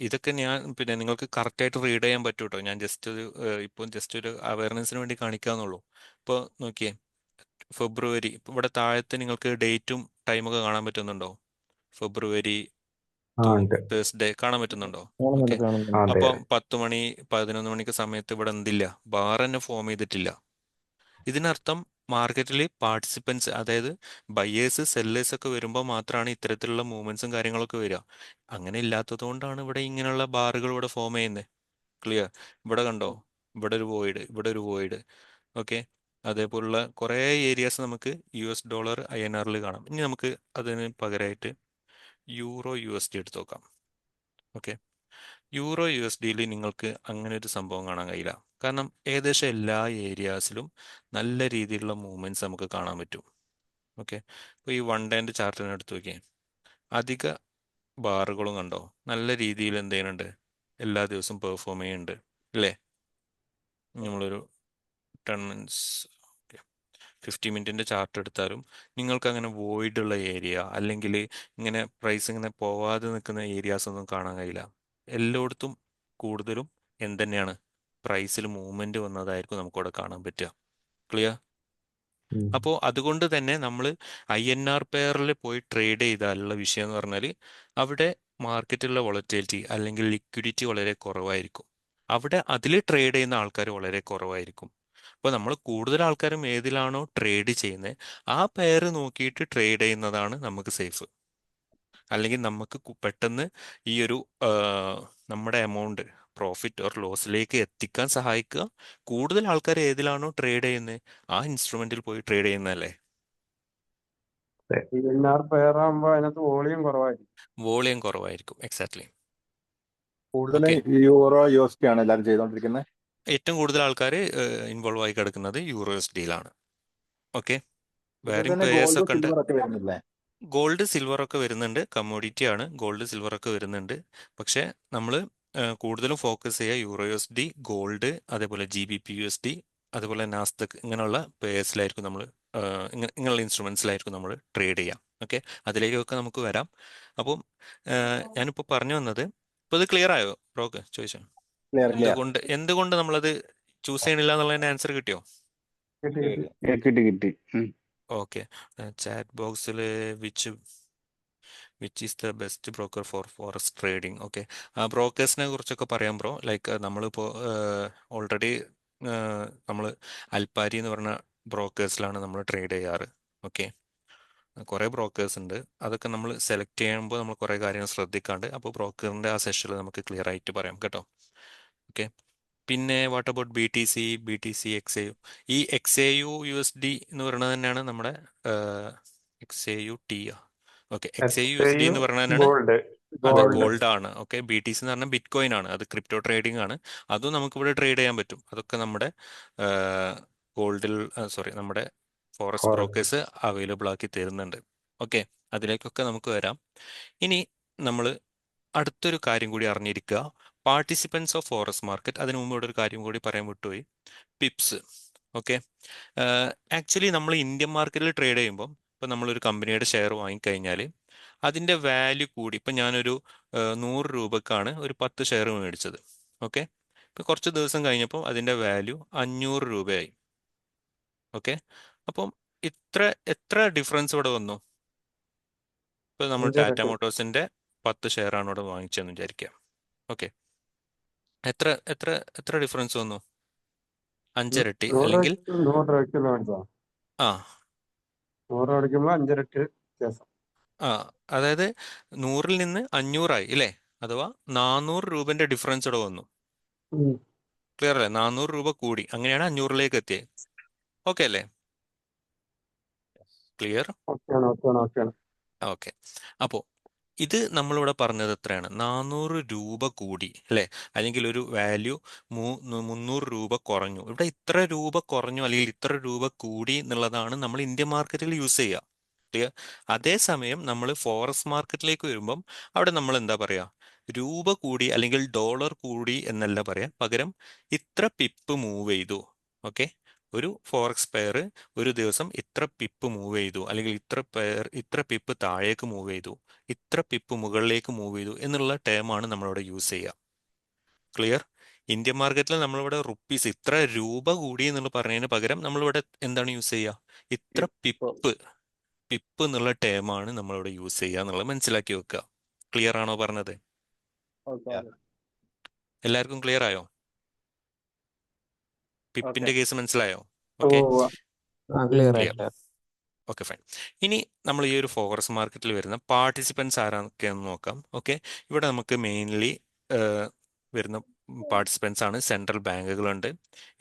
ഇതൊക്കെ ഞാൻ പിന്നെ നിങ്ങൾക്ക് കറക്റ്റായിട്ട് റീഡ് ചെയ്യാൻ പറ്റൂ കേട്ടോ. ഞാൻ ജസ്റ്റ് ഒരു ഇപ്പം ജസ്റ്റ് ഒരു അവയർനെസ്സിന് വേണ്ടി കാണിക്കാന്നുള്ളൂ. ഇപ്പോൾ നോക്കിയേ, ഫെബ്രുവരി ഇപ്പം ഇവിടെ താഴത്ത് നിങ്ങൾക്ക് ഡേറ്റും ടൈമൊക്കെ കാണാൻ പറ്റുന്നുണ്ടോ? ഫെബ്രുവരി ഉണ്ട്. തേഴ്സ്ഡേ കാണാൻ പറ്റുന്നുണ്ടോ? കാണുന്നുണ്ട് ഓക്കെ. കാണുന്നുണ്ട്. അതെ. അപ്പം 10 മണി 11 മണിക്ക് സമയത്ത് ഇവിടെ എന്തില്ല, ബാർ തന്നെ ഫോം ചെയ്തിട്ടില്ല. ഇതിനർത്ഥം മാർക്കറ്റിൽ പാർട്ടിസിപ്പൻസ്, അതായത് ബയേഴ്സ് സെല്ലേഴ്സ് ഒക്കെ വരുമ്പോൾ മാത്രമാണ് ഇത്തരത്തിലുള്ള മൂവ്മെന്റ്സും കാര്യങ്ങളൊക്കെ വരിക. അങ്ങനെ ഇല്ലാത്തത് കൊണ്ടാണ് ഇവിടെ ഇങ്ങനെയുള്ള ബാറുകൾ ഇവിടെ ഫോം ചെയ്യുന്നത്. ക്ലിയർ? ഇവിടെ കണ്ടോ, ഇവിടെ ഒരു വോയിഡ്, ഇവിടെ ഒരു വോയിഡ്. ഓക്കെ. അതേപോലുള്ള കുറേ ഏരിയാസ് നമുക്ക് US$ INR കാണാം. ഇനി നമുക്ക് അതിന് പകരമായിട്ട് യൂറോ USD എടുത്ത് നോക്കാം. ഓക്കെ. യൂറോ USDയിൽ നിങ്ങൾക്ക് അങ്ങനെ ഒരു സംഭവം കാണാൻ കഴിയില്ല. കാരണം ഏകദേശം എല്ലാ ഏരിയാസിലും നല്ല രീതിയിലുള്ള മൂവ്മെന്റ്സ് നമുക്ക് കാണാൻ പറ്റും. ഓക്കെ. ഇപ്പോൾ ഈ 1 ഡേൻ്റെ ചാർട്ടിനെ എടുത്ത് നോക്കിയേ, അധിക ബാറുകളും കണ്ടോ നല്ല രീതിയിൽ എന്ത് ചെയ്യുന്നുണ്ട്, എല്ലാ ദിവസവും പെർഫോം ചെയ്യുന്നുണ്ട് അല്ലേ? നമ്മളൊരു 10 മിനിറ്റ്സ് 50 മിനിറ്റിൻ്റെ ചാർട്ട് എടുത്താലും നിങ്ങൾക്ക് അങ്ങനെ വോയിഡ് ഉള്ള ഏരിയ അല്ലെങ്കിൽ ഇങ്ങനെ പ്രൈസ് ഇങ്ങനെ പോവാതെ നിൽക്കുന്ന ഏരിയാസ് ഒന്നും കാണാൻ കഴിയില്ല. എല്ലായിടത്തും കൂടുതലും എന്തുതന്നെയാണ്, പ്രൈസിൽ മൂവ്മെന്റ് വന്നതായിരിക്കും നമുക്കിവിടെ കാണാൻ പറ്റുക. ക്ലിയർ? ഉം. അപ്പോൾ അതുകൊണ്ട് തന്നെ നമ്മൾ INR പെയറിൽ പോയി ട്രേഡ് ചെയ്താലുള്ള വിഷയം എന്ന് പറഞ്ഞാൽ അവിടെ മാർക്കറ്റിലുള്ള വോളറ്റിലിറ്റി അല്ലെങ്കിൽ ലിക്വിഡിറ്റി വളരെ കുറവായിരിക്കും. അവിടെ അതിൽ ട്രേഡ് ചെയ്യുന്ന ആൾക്കാർ വളരെ കുറവായിരിക്കും. അപ്പോൾ നമ്മൾ കൂടുതൽ ആൾക്കാരും ഏതിലാണോ ട്രേഡ് ചെയ്യുന്നത് ആ പെയർ നോക്കിയിട്ട് ട്രേഡ് ചെയ്യുന്നതാണ് നമുക്ക് സേഫ്. അല്ലെങ്കിൽ നമുക്ക് പെട്ടെന്ന് ഈ ഒരു നമ്മുടെ എമൗണ്ട് പ്രോഫിറ്റ് ഓർ ലോസിലേക്ക് എത്തിക്കാൻ സഹായിക്കുക കൂടുതൽ ആൾക്കാർ ഏതിലാണോ ട്രേഡ് ചെയ്യുന്നത് ആ ഇൻസ്ട്രുമെന്റിൽ പോയി ട്രേഡ് ചെയ്യുന്നതല്ലേ. INR പെയർ ആകുമ്പോൾ അതിനകത്ത് വോളിയം കുറവായിരിക്കും. വോളിയം കുറവായിരിക്കും. എക്സാക്ട്ലി. കൂടുതലും ഓക്കെ. യൂറോ USD ആണ് എല്ലാവരും ചെയ്തുകൊണ്ടിരിക്കുന്നത്. ഏറ്റവും കൂടുതൽ ആൾക്കാർ ഇൻവോൾവ് ആയി കിടക്കുന്നത് യൂറോസ്ഡിയിലാണ്. ഓക്കെ. ഇതിൽ വേറെയും തന്നെ പേയേഴ്സ് ഗോൾഡ് ഒക്കെ ഉണ്ട്. സിൽവർ ഒക്കെ വരുന്നില്ലേ? ഗോൾഡ് സിൽവർ ഒക്കെ വരുന്നുണ്ട്, കമ്മോഡിറ്റി ആണ്. ഗോൾഡ് സിൽവർ ഒക്കെ വരുന്നുണ്ട്. പക്ഷേ നമ്മൾ കൂടുതലും ഫോക്കസ് ചെയ്യുക യൂറോ USD, ഗോൾഡ്, അതേപോലെ GBP USD, അതുപോലെ നാസ്തക് ഇങ്ങനെയുള്ള പേഴ്സിലായിരിക്കും നമ്മൾ ഇങ്ങനെയുള്ള ഇൻസ്ട്രുമെന്റ്സിലായിരിക്കും നമ്മൾ ട്രേഡ് ചെയ്യാം. ഓക്കെ. അതിലേക്കൊക്കെ നമുക്ക് വരാം. അപ്പം ഞാനിപ്പോൾ പറഞ്ഞു വന്നത്, ഇപ്പോൾ ഇത് ക്ലിയർ ആയോ ബ്രോക്ക്? ചോദിച്ചോ ക്ലിയർ ക്ലിയർ. എന്തുകൊണ്ട് നമ്മളത് ചൂസ് ചെയ്യണില്ല എന്നുള്ളതിന്റെ ആൻസർ കിട്ടിയോ? കിട്ടി കിട്ടി. കിട്ടി കിട്ടി. ഓക്കെ. ചാറ്റ് ബോക്സിൽ which is the best broker for forex trading. Okay. ആ ബ്രോക്കേഴ്സിനെ കുറിച്ചൊക്കെ പറയാം ബ്രോ. ലൈക്ക് നമ്മളിപ്പോൾ ഓൾറെഡി നമ്മൾ അൽപ്പാരി എന്ന് പറഞ്ഞ ബ്രോക്കേഴ്സിലാണ് നമ്മൾ ട്രേഡ് ചെയ്യാറ്. ഓക്കെ. കുറേ ബ്രോക്കേഴ്സ് ഉണ്ട്. അതൊക്കെ നമ്മൾ സെലക്ട് ചെയ്യുമ്പോൾ നമ്മൾ കുറേ കാര്യങ്ങൾ ശ്രദ്ധിക്കാണ്ട്, അപ്പോൾ ബ്രോക്കറിൻ്റെ ആ സെഷനിൽ നമുക്ക് ക്ലിയർ ആയിട്ട് പറയാം കേട്ടോ. ഓക്കെ. പിന്നെ വാട്ട് അബൌട്ട് BTC, XAU? ഈ XAU USD എന്ന് പറയുന്നത് തന്നെയാണ് നമ്മുടെ XAUT. ഓക്കെ. XAU USD എന്ന് പറയുന്നത് തന്നെയാണ്. ഗോൾഡ്. അതെ, ഗോൾഡ്. ഗോൾഡ് ആണ്. ഓക്കെ. BTC എന്ന് പറഞ്ഞാൽ ബിറ്റ് കോയിൻ ആണ്. അത് ക്രിപ്റ്റോ ട്രേഡിംഗ് ആണ്. അതും നമുക്കിവിടെ ട്രേഡ് ചെയ്യാൻ പറ്റും. അതൊക്കെ നമ്മുടെ ഗോൾഡിൽ നമ്മുടെ ഫോറസ്റ്റ് ബ്രോക്കേഴ്സ് അവൈലബിൾ ആക്കി തരുന്നുണ്ട്. ഓക്കെ. അതിലേക്കൊക്കെ നമുക്ക് വരാം. ഇനി നമ്മൾ അടുത്തൊരു കാര്യം കൂടി അറിഞ്ഞിരിക്കുക, പാർട്ടിസിപ്പൻസ് ഓഫ് ഫോറസ്റ്റ് മാർക്കറ്റ്. അതിനു മുമ്പ് ഇവിടെ ഒരു കാര്യം കൂടി പറയാൻ വിട്ടുപോയി, പിപ്സ്. ഓക്കെ. ആക്ച്വലി നമ്മൾ ഇന്ത്യൻ മാർക്കറ്റിൽ ട്രേഡ് ചെയ്യുമ്പോൾ ഇപ്പം നമ്മളൊരു കമ്പനിയുടെ ഷെയർ വാങ്ങിക്കഴിഞ്ഞാൽ അതിൻ്റെ വാല്യൂ കൂടി. ഇപ്പം ഞാനൊരു 100 രൂപക്കാണ് ഒരു 10 ഷെയർ മേടിച്ചത്. ഓക്കെ. ഇപ്പം കുറച്ച് ദിവസം കഴിഞ്ഞപ്പോൾ അതിൻ്റെ വാല്യൂ 500 രൂപയായി. ഓക്കെ. അപ്പം എത്ര ഡിഫറൻസ് ഇവിടെ വന്നു? ഇപ്പോൾ നമ്മൾ ടാറ്റ 5 മോട്ടോഴ്സിൻ്റെ 10 ഷെയർ ആണ് ഇവിടെ വാങ്ങിച്ചതെന്ന് വിചാരിക്കുക. ഓക്കെ. എത്ര എത്ര എത്ര ഡിഫറൻസ് വന്നു? 5 ഇരട്ടി. 100 അല്ലെങ്കിൽ രൂപയ്ക്ക് മേടിച്ചോ? ആ 100 മേടിക്കുമ്പോൾ 5 ഇരട്ടി വ്യത്യാസം. ആ അതായത് 100-ൽ നിന്ന് 500 ആയി അല്ലേ? അഥവാ 400 രൂപന്റെ ഡിഫറൻസ് ഇവിടെ വന്നു. ഉം. ക്ലിയർ അല്ലേ? 400 രൂപ കൂടി, അങ്ങനെയാണ് 500-ലേക്ക് എത്തിയത്. ഓക്കെ അല്ലേ? ക്ലിയർ? ഓക്കെയാണ് ഓക്കെയാണ് ഓക്കെയാണ്. ഓക്കെ. അപ്പോൾ ഇത് നമ്മളിവിടെ പറഞ്ഞത് എത്രയാണ്? 400 രൂപ കൂടി അല്ലേ? അല്ലെങ്കിൽ ഒരു വാല്യൂ 300 രൂപ കുറഞ്ഞു. ഇവിടെ ഇത്ര രൂപ കുറഞ്ഞു അല്ലെങ്കിൽ ഇത്ര രൂപ കൂടി എന്നുള്ളതാണ് നമ്മൾ ഇന്ത്യൻ മാർക്കറ്റിൽ യൂസ് ചെയ്യുക. ക്ലിയർ? അതേസമയം നമ്മൾ ഫോറസ്റ്റ് മാർക്കറ്റിലേക്ക് വരുമ്പം അവിടെ നമ്മൾ എന്താ പറയുക? രൂപ കൂടി അല്ലെങ്കിൽ ഡോളർ കൂടി എന്നല്ല പറയാം, പകരം ഇത്ര പിപ്പ് മൂവ് ചെയ്തു. ഓക്കെ. ഒരു ഫോറക്സ് പെയർ ഒരു ദിവസം ഇത്ര പിപ്പ് മൂവ് ചെയ്തു, അല്ലെങ്കിൽ ഇത്ര പിപ്പ് താഴേക്ക് മൂവ് ചെയ്തു, ഇത്ര പിപ്പ് മുകളിലേക്ക് മൂവ് ചെയ്തു എന്നുള്ള ടേമാണ് നമ്മളിവിടെ യൂസ് ചെയ്യുക. ക്ലിയർ? ഇന്ത്യൻ മാർക്കറ്റിൽ നമ്മളിവിടെ റുപ്പീസ് ഇത്ര രൂപ കൂടി എന്നുള്ള പറഞ്ഞതിന് പകരം നമ്മളിവിടെ എന്താണ് യൂസ് ചെയ്യുക? ഇത്ര പിപ്പ് പിപ്പ് എന്നുള്ള ടേമാണ് നമ്മളിവിടെ യൂസ് ചെയ്യുക എന്നുള്ളത് മനസ്സിലാക്കി വെക്കുക. ക്ലിയർ ആണോ പറഞ്ഞത്? Okay Yeah. എല്ലാവർക്കും ക്ലിയർ ആയോ? പിപ്പിന്റെ ഓക്കെ കേസ് മനസ്സിലായോ? ഓ ഓക്കെ, ക്ലിയർ ക്ലിയർ. ആയില്ല. Okay, fine. ഇനി നമ്മൾ ഈ ഒരു ഫോറക്സ് മാർക്കറ്റിൽ വരുന്ന പാർട്ടിസിപ്പൻസ് ആരൊക്കെയാണെന്ന് നോക്കാം. ഓക്കെ, ഇവിടെ നമുക്ക് മെയിൻലി വരുന്ന പാർട്ടിസിപ്പൻസ് ആണ് സെൻട്രൽ ബാങ്കുകളുണ്ട്,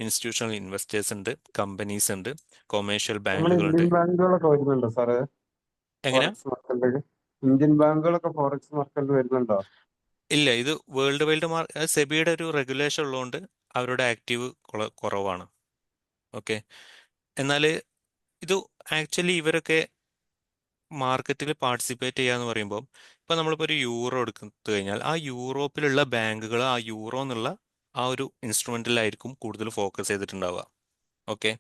ഇൻസ്റ്റിറ്റ്യൂഷണൽ ഇൻവെസ്റ്റേഴ്സ് ഉണ്ട്, കമ്പനീസ് ഉണ്ട്, കൊമേഴ്ഷ്യൽ നമ്മുടെ ബാങ്കുകളുണ്ട്. ഇന്ത്യൻ ബാങ്കുകളൊക്കെ വരുന്നുണ്ടോ സാറേ എങ്ങനെയാ? ഫോറക്സ് മാർക്കറ്റിലേക്ക്? ഇന്ത്യൻ ബാങ്കുകളൊക്കെ ഫോറക്സ് മാർക്കറ്റിൽ വരുന്നുണ്ടോ? ഇല്ല, ഇത് വേൾഡ് വൈഡ് സെബിയുടെ ഒരു റെഗുലേഷൻ ഉള്ളതുകൊണ്ട് അവരുടെ ആക്റ്റീവ് കുറവാണ്. ഓക്കെ, എന്നാൽ ഇത് ആക്ച്വലി ഇവരൊക്കെ മാർക്കറ്റിൽ പാർട്ടിസിപ്പേറ്റ് ചെയ്യുക എന്ന് പറയുമ്പോൾ, ഇപ്പം നമ്മളിപ്പോൾ ഒരു യൂറോ എടുത്തു കഴിഞ്ഞാൽ ആ യൂറോപ്പിലുള്ള ബാങ്കുകൾ ആ യൂറോ എന്നുള്ള ആ ഒരു ഇൻസ്ട്രുമെന്റിലായിരിക്കും കൂടുതൽ ഫോക്കസ് ചെയ്തിട്ടുണ്ടാവുക. ഓക്കെ,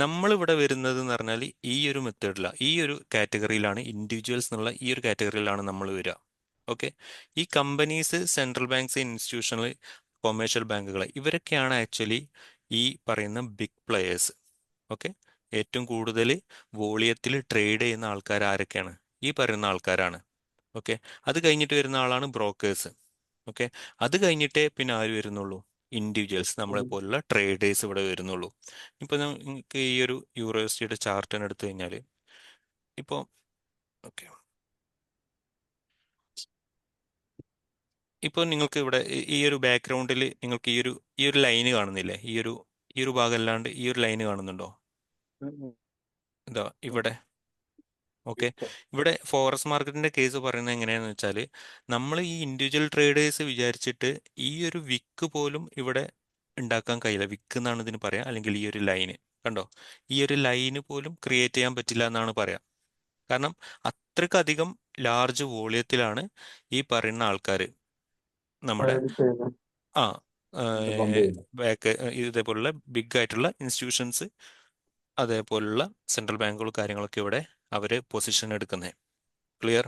നമ്മളിവിടെ വരുന്നത് എന്ന് പറഞ്ഞാൽ ഈ ഒരു മെത്തേഡിലാണ്, ഈ ഒരു കാറ്റഗറിയിലാണ്, ഇൻഡിവിജ്വൽസ് എന്നുള്ള ഈ ഒരു കാറ്റഗറിയിലാണ് നമ്മൾ വരിക. ഓക്കെ, ഈ companies, central banks, institutional, commercial ബാങ്കുകൾ, ഇവരൊക്കെയാണ് ആക്ച്വലി ഈ പറയുന്ന ബിഗ് പ്ലെയേഴ്സ്. ഓക്കെ, ഏറ്റവും കൂടുതൽ വോളിയത്തിൽ ട്രേഡ് ചെയ്യുന്ന ആൾക്കാർ ആരൊക്കെയാണ്? ഈ പറയുന്ന ആൾക്കാരാണ്. ഓക്കെ, അത് കഴിഞ്ഞിട്ട് വരുന്ന ആളാണ് ബ്രോക്കേഴ്സ്. ഓക്കെ, അത് കഴിഞ്ഞിട്ടേ പിന്നെ ആര് വരുന്നുള്ളൂ? ഇൻഡിവിജ്വൽസ്, നമ്മളെ പോലുള്ള ട്രേഡേഴ്സ് ഇവിടെ വരുന്നുള്ളൂ. ഇപ്പോൾ നിങ്ങൾക്ക് ഈ ഒരു യൂറോസിറ്റിയുടെ ചാർട്ട് എടുത്തു കഴിഞ്ഞാൽ ഇപ്പോൾ ഓക്കെ, ഇപ്പോൾ നിങ്ങൾക്ക് ഇവിടെ ഈ ഒരു ബാക്ക്ഗ്രൗണ്ടിൽ നിങ്ങൾക്ക് ഈ ഒരു ലൈന് കാണുന്നില്ലേ? ഈ ഒരു ഭാഗം അല്ലാണ്ട് ഈ ഒരു ലൈന് കാണുന്നുണ്ടോ? ഇതാ ഇവിടെ. ഓക്കെ, ഇവിടെ ഫോറക്സ് മാർക്കറ്റിന്റെ കേസ് പറയുന്നത് എങ്ങനെയാന്ന് വെച്ചാൽ, നമ്മൾ ഈ ഇൻഡിവിജ്വൽ ട്രേഡേഴ്സ് വിചാരിച്ചിട്ട് ഈ ഒരു വിക്ക് പോലും ഇവിടെ ഉണ്ടാക്കാൻ കഴിയില്ല. വിക്ക് എന്നാണ് ഇതിന് പറയാം, അല്ലെങ്കിൽ ഈ ഒരു ലൈന് കണ്ടോ, ഈ ഒരു ലൈന് പോലും ക്രിയേറ്റ് ചെയ്യാൻ പറ്റില്ല എന്നാണ് പറയാം. കാരണം അത്രക്കധികം ലാർജ് വോളിയത്തിലാണ് ഈ പറയുന്ന ആൾക്കാർ നമ്മുടെ ട്രേഡ് ചെയ്യുന്നത്. ആ പമ്പ് ചെയ്യുന്നു. ബാക്ക് ഇതേപോലുള്ള ബിഗ് ആയിട്ടുള്ള ഇൻസ്റ്റിറ്റ്യൂഷൻസ്, അതേപോലുള്ള സെൻട്രൽ ബാങ്കുകൾ കാര്യങ്ങളൊക്കെ ഇവിടെ അവർ പൊസിഷൻ എടുക്കുന്നത്. ക്ലിയർ?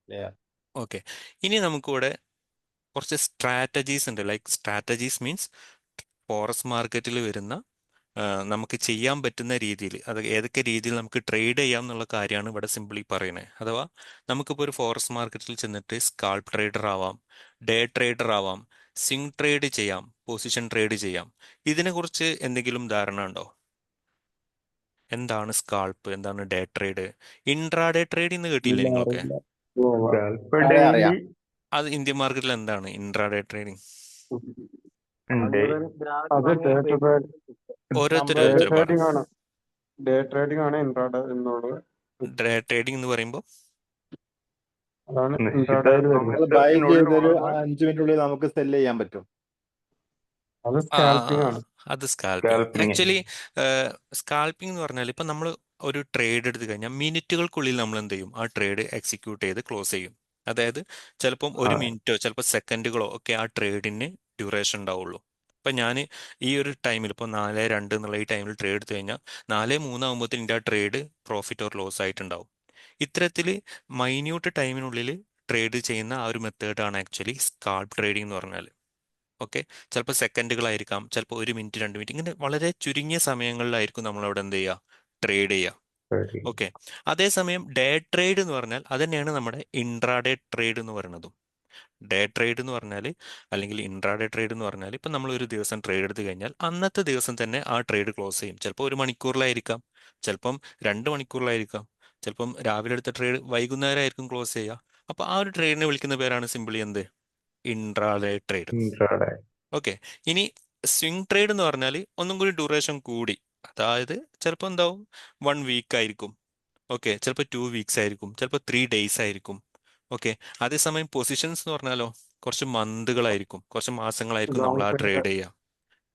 Yeah. ഓക്കെ, ഇനി നമുക്കിവിടെ കുറച്ച് സ്ട്രാറ്റജീസ് ഉണ്ട്. ലൈക്ക് സ്ട്രാറ്റജീസ് മീൻസ് ഫോറക്സ് മാർക്കറ്റിൽ വരുന്ന നമുക്ക് ചെയ്യാൻ പറ്റുന്ന രീതിയിൽ, അത് ഏതൊക്കെ രീതിയിൽ നമുക്ക് ട്രേഡ് ചെയ്യാം എന്നുള്ള കാര്യമാണ് ഇവിടെ സിംപിളി പറയുന്നത്. അഥവാ നമുക്കിപ്പോൾ ഒരു ഫോറക്സ് മാർക്കറ്റിൽ ചെന്നിട്ട് സ്കാൾപ്പ് ട്രേഡർ ആവാം, ഡേ ട്രേഡർ ആവാം, സ്വിംഗ് ട്രേഡ് ചെയ്യാം, പൊസിഷൻ ട്രേഡ് ചെയ്യാം. ഇതിനെക്കുറിച്ച് എന്തെങ്കിലും ധാരണ ഉണ്ടോ? എന്താണ് സ്കാൾപ്പ്, എന്താണ് ഡേ ട്രേഡ്? ഇൻട്രാഡേ ട്രേഡ് എന്ന് കേട്ടില്ലേ ഇല്ല, നിങ്ങളൊക്കെ? അറിയില്ല. ചിലപ്പോ അറിയാം. ഡെയിലി അത് ഇന്ത്യൻ മാർക്കറ്റിൽ എന്താണ് ഇൻട്രാഡേ ട്രേഡിംഗ്? ഉണ്ട്. അത് ഡേ ട്രേഡ് ഓരോരുത്തർ ഡേ ഓരോരുത്തർ പറ. ട്രേഡിംഗ് ആണ്. ഡേ ട്രേഡിംഗ് ആണ് ഇൻട്രാഡേ എന്നുള്ളത്. ഡേ ട്രേഡിംഗ് എന്ന് പറയുമ്പോൾ അതാണ് നിശ്ചിത ഇൻട്രാഡേയിൽ വരുന്നത്. നമ്മൾ ബൈ സമയത്തിനുള്ളിൽ ചെയ്തൊരു വാങ്ങാൻ 5 മിനിറ്റിനുള്ളിൽ നമുക്ക് സെല് ചെയ്യാൻ പറ്റും. അത് ആ സ്കാൽപ്പിംഗ് ആണ്. അത് സ്കാൽപ്പിംഗ്. സ്കാൽപ്പിങ്. ആക്ച്വലി സ്കാൽപ്പിംഗ് എന്ന് പറഞ്ഞാൽ ഇപ്പം നമ്മൾ ഒരു ട്രേഡ് എടുത്തു കഴിഞ്ഞാൽ മിനിറ്റുകൾക്കുള്ളിൽ നമ്മൾ എന്ത് ചെയ്യും? ആ ട്രേഡ് എക്സിക്യൂട്ട് ചെയ്ത് ക്ലോസ് ചെയ്യും. അതായത് ചിലപ്പം ആ ഒരു മിനിറ്റോ ചിലപ്പോൾ സെക്കൻഡുകളോ ഒക്കെ ആ ട്രേഡിന് ഡ്യൂറേഷൻ ഉണ്ടാവുള്ളൂ. ഇപ്പം ഞാൻ ഈ ഒരു ടൈമിൽ ഇപ്പോൾ 4:02 എന്നുള്ള ഈ ടൈമിൽ ട്രേഡ് എടുത്തു കഴിഞ്ഞാൽ 4:03 ആകുമ്പോഴത്തേന് എൻ്റെ ആ ട്രേഡ് പ്രോഫിറ്റ് ഓർ ലോസ് ആയിട്ടുണ്ടാവും. ഇത്തരത്തിൽ മൈന്യൂട്ട് ടൈമിനുള്ളിൽ ട്രേഡ് ചെയ്യുന്ന ആ ഒരു മെത്തേഡാണ് ആക്ച്വലി സ്കാൾപ്പ് ട്രേഡിംഗ് എന്ന് പറഞ്ഞാൽ. ഓക്കെ, ചിലപ്പോൾ സെക്കൻഡുകളായിരിക്കാം, ചിലപ്പോൾ 1 മിനിറ്റ് 2 മിനിറ്റ്, ഇങ്ങനെ വളരെ ചുരുങ്ങിയ സമയങ്ങളിലായിരിക്കും നമ്മളവിടെ എന്ത് ചെയ്യുക? ട്രേഡ് ചെയ്യുക. ശരി. ഓക്കെ, അതേസമയം ഡേ ട്രേഡ് എന്ന് പറഞ്ഞാൽ അത് തന്നെയാണ് നമ്മുടെ ഇൻട്രാഡേ ട്രേഡ് എന്ന് പറയുന്നതും. ഡേ ട്രേഡ് എന്ന് പറഞ്ഞാൽ, അല്ലെങ്കിൽ ഇൻട്രാഡേ ട്രേഡ് എന്ന് പറഞ്ഞാൽ, ഇപ്പം നമ്മൾ ഒരു ദിവസം ട്രേഡ് എടുത്തു കഴിഞ്ഞാൽ അന്നത്തെ ദിവസം തന്നെ ആ ട്രേഡ് ക്ലോസ് ചെയ്യും. ചിലപ്പോൾ 1 മണിക്കൂറിലായിരിക്കാം, ചിലപ്പം 2 മണിക്കൂറിലായിരിക്കാം, ചിലപ്പം രാവിലെ എടുത്ത ട്രേഡ് വൈകുന്നേരം ആയിരിക്കും ക്ലോസ് ചെയ്യുക. അപ്പോൾ ആ ഒരു ട്രേഡിനെ വിളിക്കുന്ന പേരാണ് സിമ്പിളി എന്ത്? Intraday trade. ഇൻട്രാഡേ. ഓക്കെ, ഇനി സ്വിംഗ് ട്രേഡ് എന്ന് പറഞ്ഞാൽ ഒന്നും കൂടി ഡ്യൂറേഷൻ കൂടി, അതായത് ചിലപ്പോൾ എന്താവും 1 വീക്ക് ആയിരിക്കും. ഓക്കെ, ചിലപ്പോൾ 2 വീക്സ് ആയിരിക്കും, ചിലപ്പോൾ 3 ഡേയ്സ് ആയിരിക്കും. ഓക്കെ, അതേസമയം പൊസിഷൻസ് എന്ന് പറഞ്ഞാലോ കുറച്ച് മന്തുകളായിരിക്കും, കുറച്ച് മാസങ്ങളായിരിക്കും നമ്മൾ ലോങ് ആ പീരീഡ്. ട്രേഡ് ചെയ്യുക,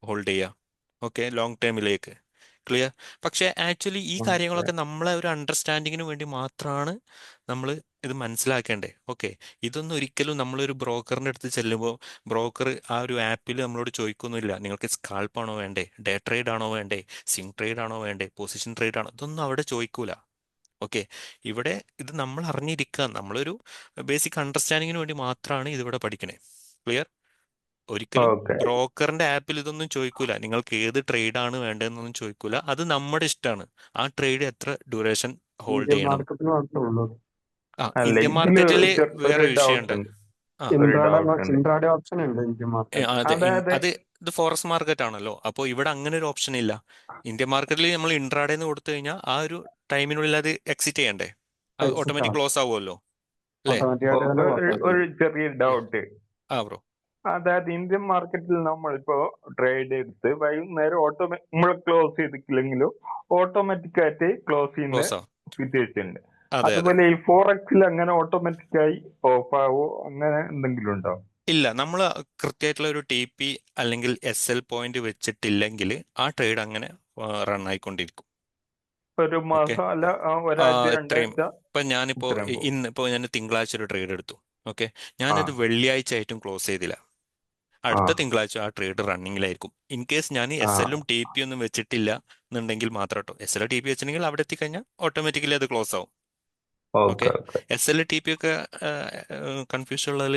ഹോൾഡ് ചെയ്യുക. ഓക്കെ, ലോങ് ടൈമിലേക്ക്. ക്ലിയർ? പക്ഷേ ആക്ച്വലി ഈ കാര്യങ്ങളൊക്കെ നമ്മളെ ഒരു അണ്ടർസ്റ്റാൻഡിങ്ങിന് വേണ്ടി മാത്രമാണ് നമ്മൾ ഇത് മനസ്സിലാക്കേണ്ടത്. ഓക്കെ, ഇതൊന്നും ഒരിക്കലും നമ്മളൊരു ബ്രോക്കറിൻ്റെ അടുത്ത് ചെല്ലുമ്പോൾ ബ്രോക്കർ ആ ഒരു ആപ്പിൽ നമ്മളോട് ചോദിക്കൊന്നുമില്ല നിങ്ങൾക്ക് സ്കാൽപ്പ് ആണോ വേണ്ടേ, ഡേ ട്രേഡ് ആണോ വേണ്ടേ, സ്വിംഗ് ട്രേഡ് ആണോ വേണ്ടേ, പൊസിഷൻ ട്രേഡ് ആണോ, ഇതൊന്നും അവിടെ ചോദിക്കൂല. ഓക്കെ, ഇവിടെ ഇത് നമ്മൾ അറിഞ്ഞിരിക്കുക, നമ്മളൊരു ബേസിക് അണ്ടർസ്റ്റാൻഡിങ്ങിന് വേണ്ടി മാത്രമാണ് ഇതിവിടെ പഠിക്കണേ. ക്ലിയർ? ഒരിക്കലും ഓക്കെ ബ്രോക്കറിന്റെ ആപ്പിൽ ഇതൊന്നും ചോദിക്കൂല, നിങ്ങൾക്ക് ഏത് ട്രേഡാണ് വേണ്ടതെന്നൊന്നും ചോദിക്കൂല. അത് നമ്മുടെ ഇഷ്ടമാണ്. ആ ട്രേഡ് എത്ര ഡ്യൂറേഷൻ ഹോൾഡ് ഇന്ത്യൻ ചെയ്യണം. മാർക്കറ്റിൽ മാത്രമേ ഉള്ളൂ. ആ, അല്ല ഇന്ത്യൻ ഇതില് മാർക്കറ്റിൽ വേറെ ഒരു ഡൗട്ട് വിഷയമുണ്ട്. ഉണ്ട്. ആ, ഒരു ഡൗട്ട് ഉണ്ട്. ഇൻട്രാഡേ ഓപ്ഷൻ ഉണ്ട് ഇന്ത്യൻ മാർക്കറ്റ്. അതെ, അതെ അതെ അത് ഇത് ഫോറസ്റ്റ് മാർക്കറ്റ് ആണല്ലോ, അപ്പോൾ ഇവിടെ അങ്ങനെ ഒരു ഓപ്ഷൻ ഇല്ല. ഇന്ത്യൻ മാർക്കറ്റിൽ നമ്മൾ ഇൻട്രാഡേന്ന് കൊടുത്തു കഴിഞ്ഞാൽ ആ ഒരു ടൈമിനുള്ളിൽ അത് എക്സിറ്റ് ചെയ്യണ്ടേ, അത് എക്സിറ്റ് ഓട്ടോമാറ്റിക് ആണ് ക്ലോസ് ആവുമല്ലോ അല്ലേ? ഓട്ടോമാറ്റിക് ആയിട്ട് തന്നെ ഒരു ക്ലോസ് ആ, ഒരു ചെറിയ ഡൗട്ട്. ആ ബ്രോ, അതായത് ഇന്ത്യൻ മാർക്കറ്റിൽ നമ്മളിപ്പോ ട്രേഡ് എടുത്ത് വൈകുന്നേരം നമ്മൾ ക്ലോസ് ചെയ്തിട്ടില്ലെങ്കിലും ഓട്ടോമാറ്റിക് ആയിട്ട് ക്ലോസ് ചെയ്യുന്ന ക്ലോസ് ആവും. സിറ്റുവേഷൻ ഉണ്ട്. അതെ അതെ, അതുപോലെ ഈ ഫോറക്സിൽ അങ്ങനെ ഓട്ടോമാറ്റിക് ആയി ഓഫ് ആവോ അങ്ങനെ എന്തെങ്കിലും ഉണ്ടോ? ഇല്ല. നമ്മൾ കൃത്യമായിട്ടുള്ള ഒരു TP അല്ലെങ്കിൽ SL പോയിന്റ് വെച്ചിട്ടില്ലെങ്കിൽ ആ ട്രേഡ് അങ്ങനെ റൺ ആയിക്കൊണ്ടിരിക്കും. ഒരു ഓക്കെ, മാസം അല്ല ഒരാഴ്ച ഇത്രയും രണ്ടാഴ്ച ഇപ്പം ഞാനിപ്പോൾ ഇത്രയും പോകും. ഇന്നിപ്പോൾ ഞാൻ തിങ്കളാഴ്ച ഒരു ട്രേഡ് എടുത്തു. ഓക്കെ, ആ ഞാനത് വെള്ളിയാഴ്ച ആയിട്ടും ക്ലോസ് ചെയ്തില്ല, ആ അടുത്ത തിങ്കളാഴ്ച ആ ട്രേഡ് റണ്ണിങ്ങിലായിരിക്കും. ഇൻ കേസ് ഞാൻ ആ SL ഉം TP ഒന്നും വെച്ചിട്ടില്ല എന്നുണ്ടെങ്കിൽ മാത്രം കേട്ടോ. SL TP വെച്ചിട്ടുണ്ടെങ്കിൽ അവിടെ എത്തിക്കഴിഞ്ഞാൽ ഓട്ടോമാറ്റിക്കലി അത് ക്ലോസ് ആവും. Okay, okay okay SL TP ഒക്കെ കൺഫ്യൂഷൻ ഉള്ളതിൽ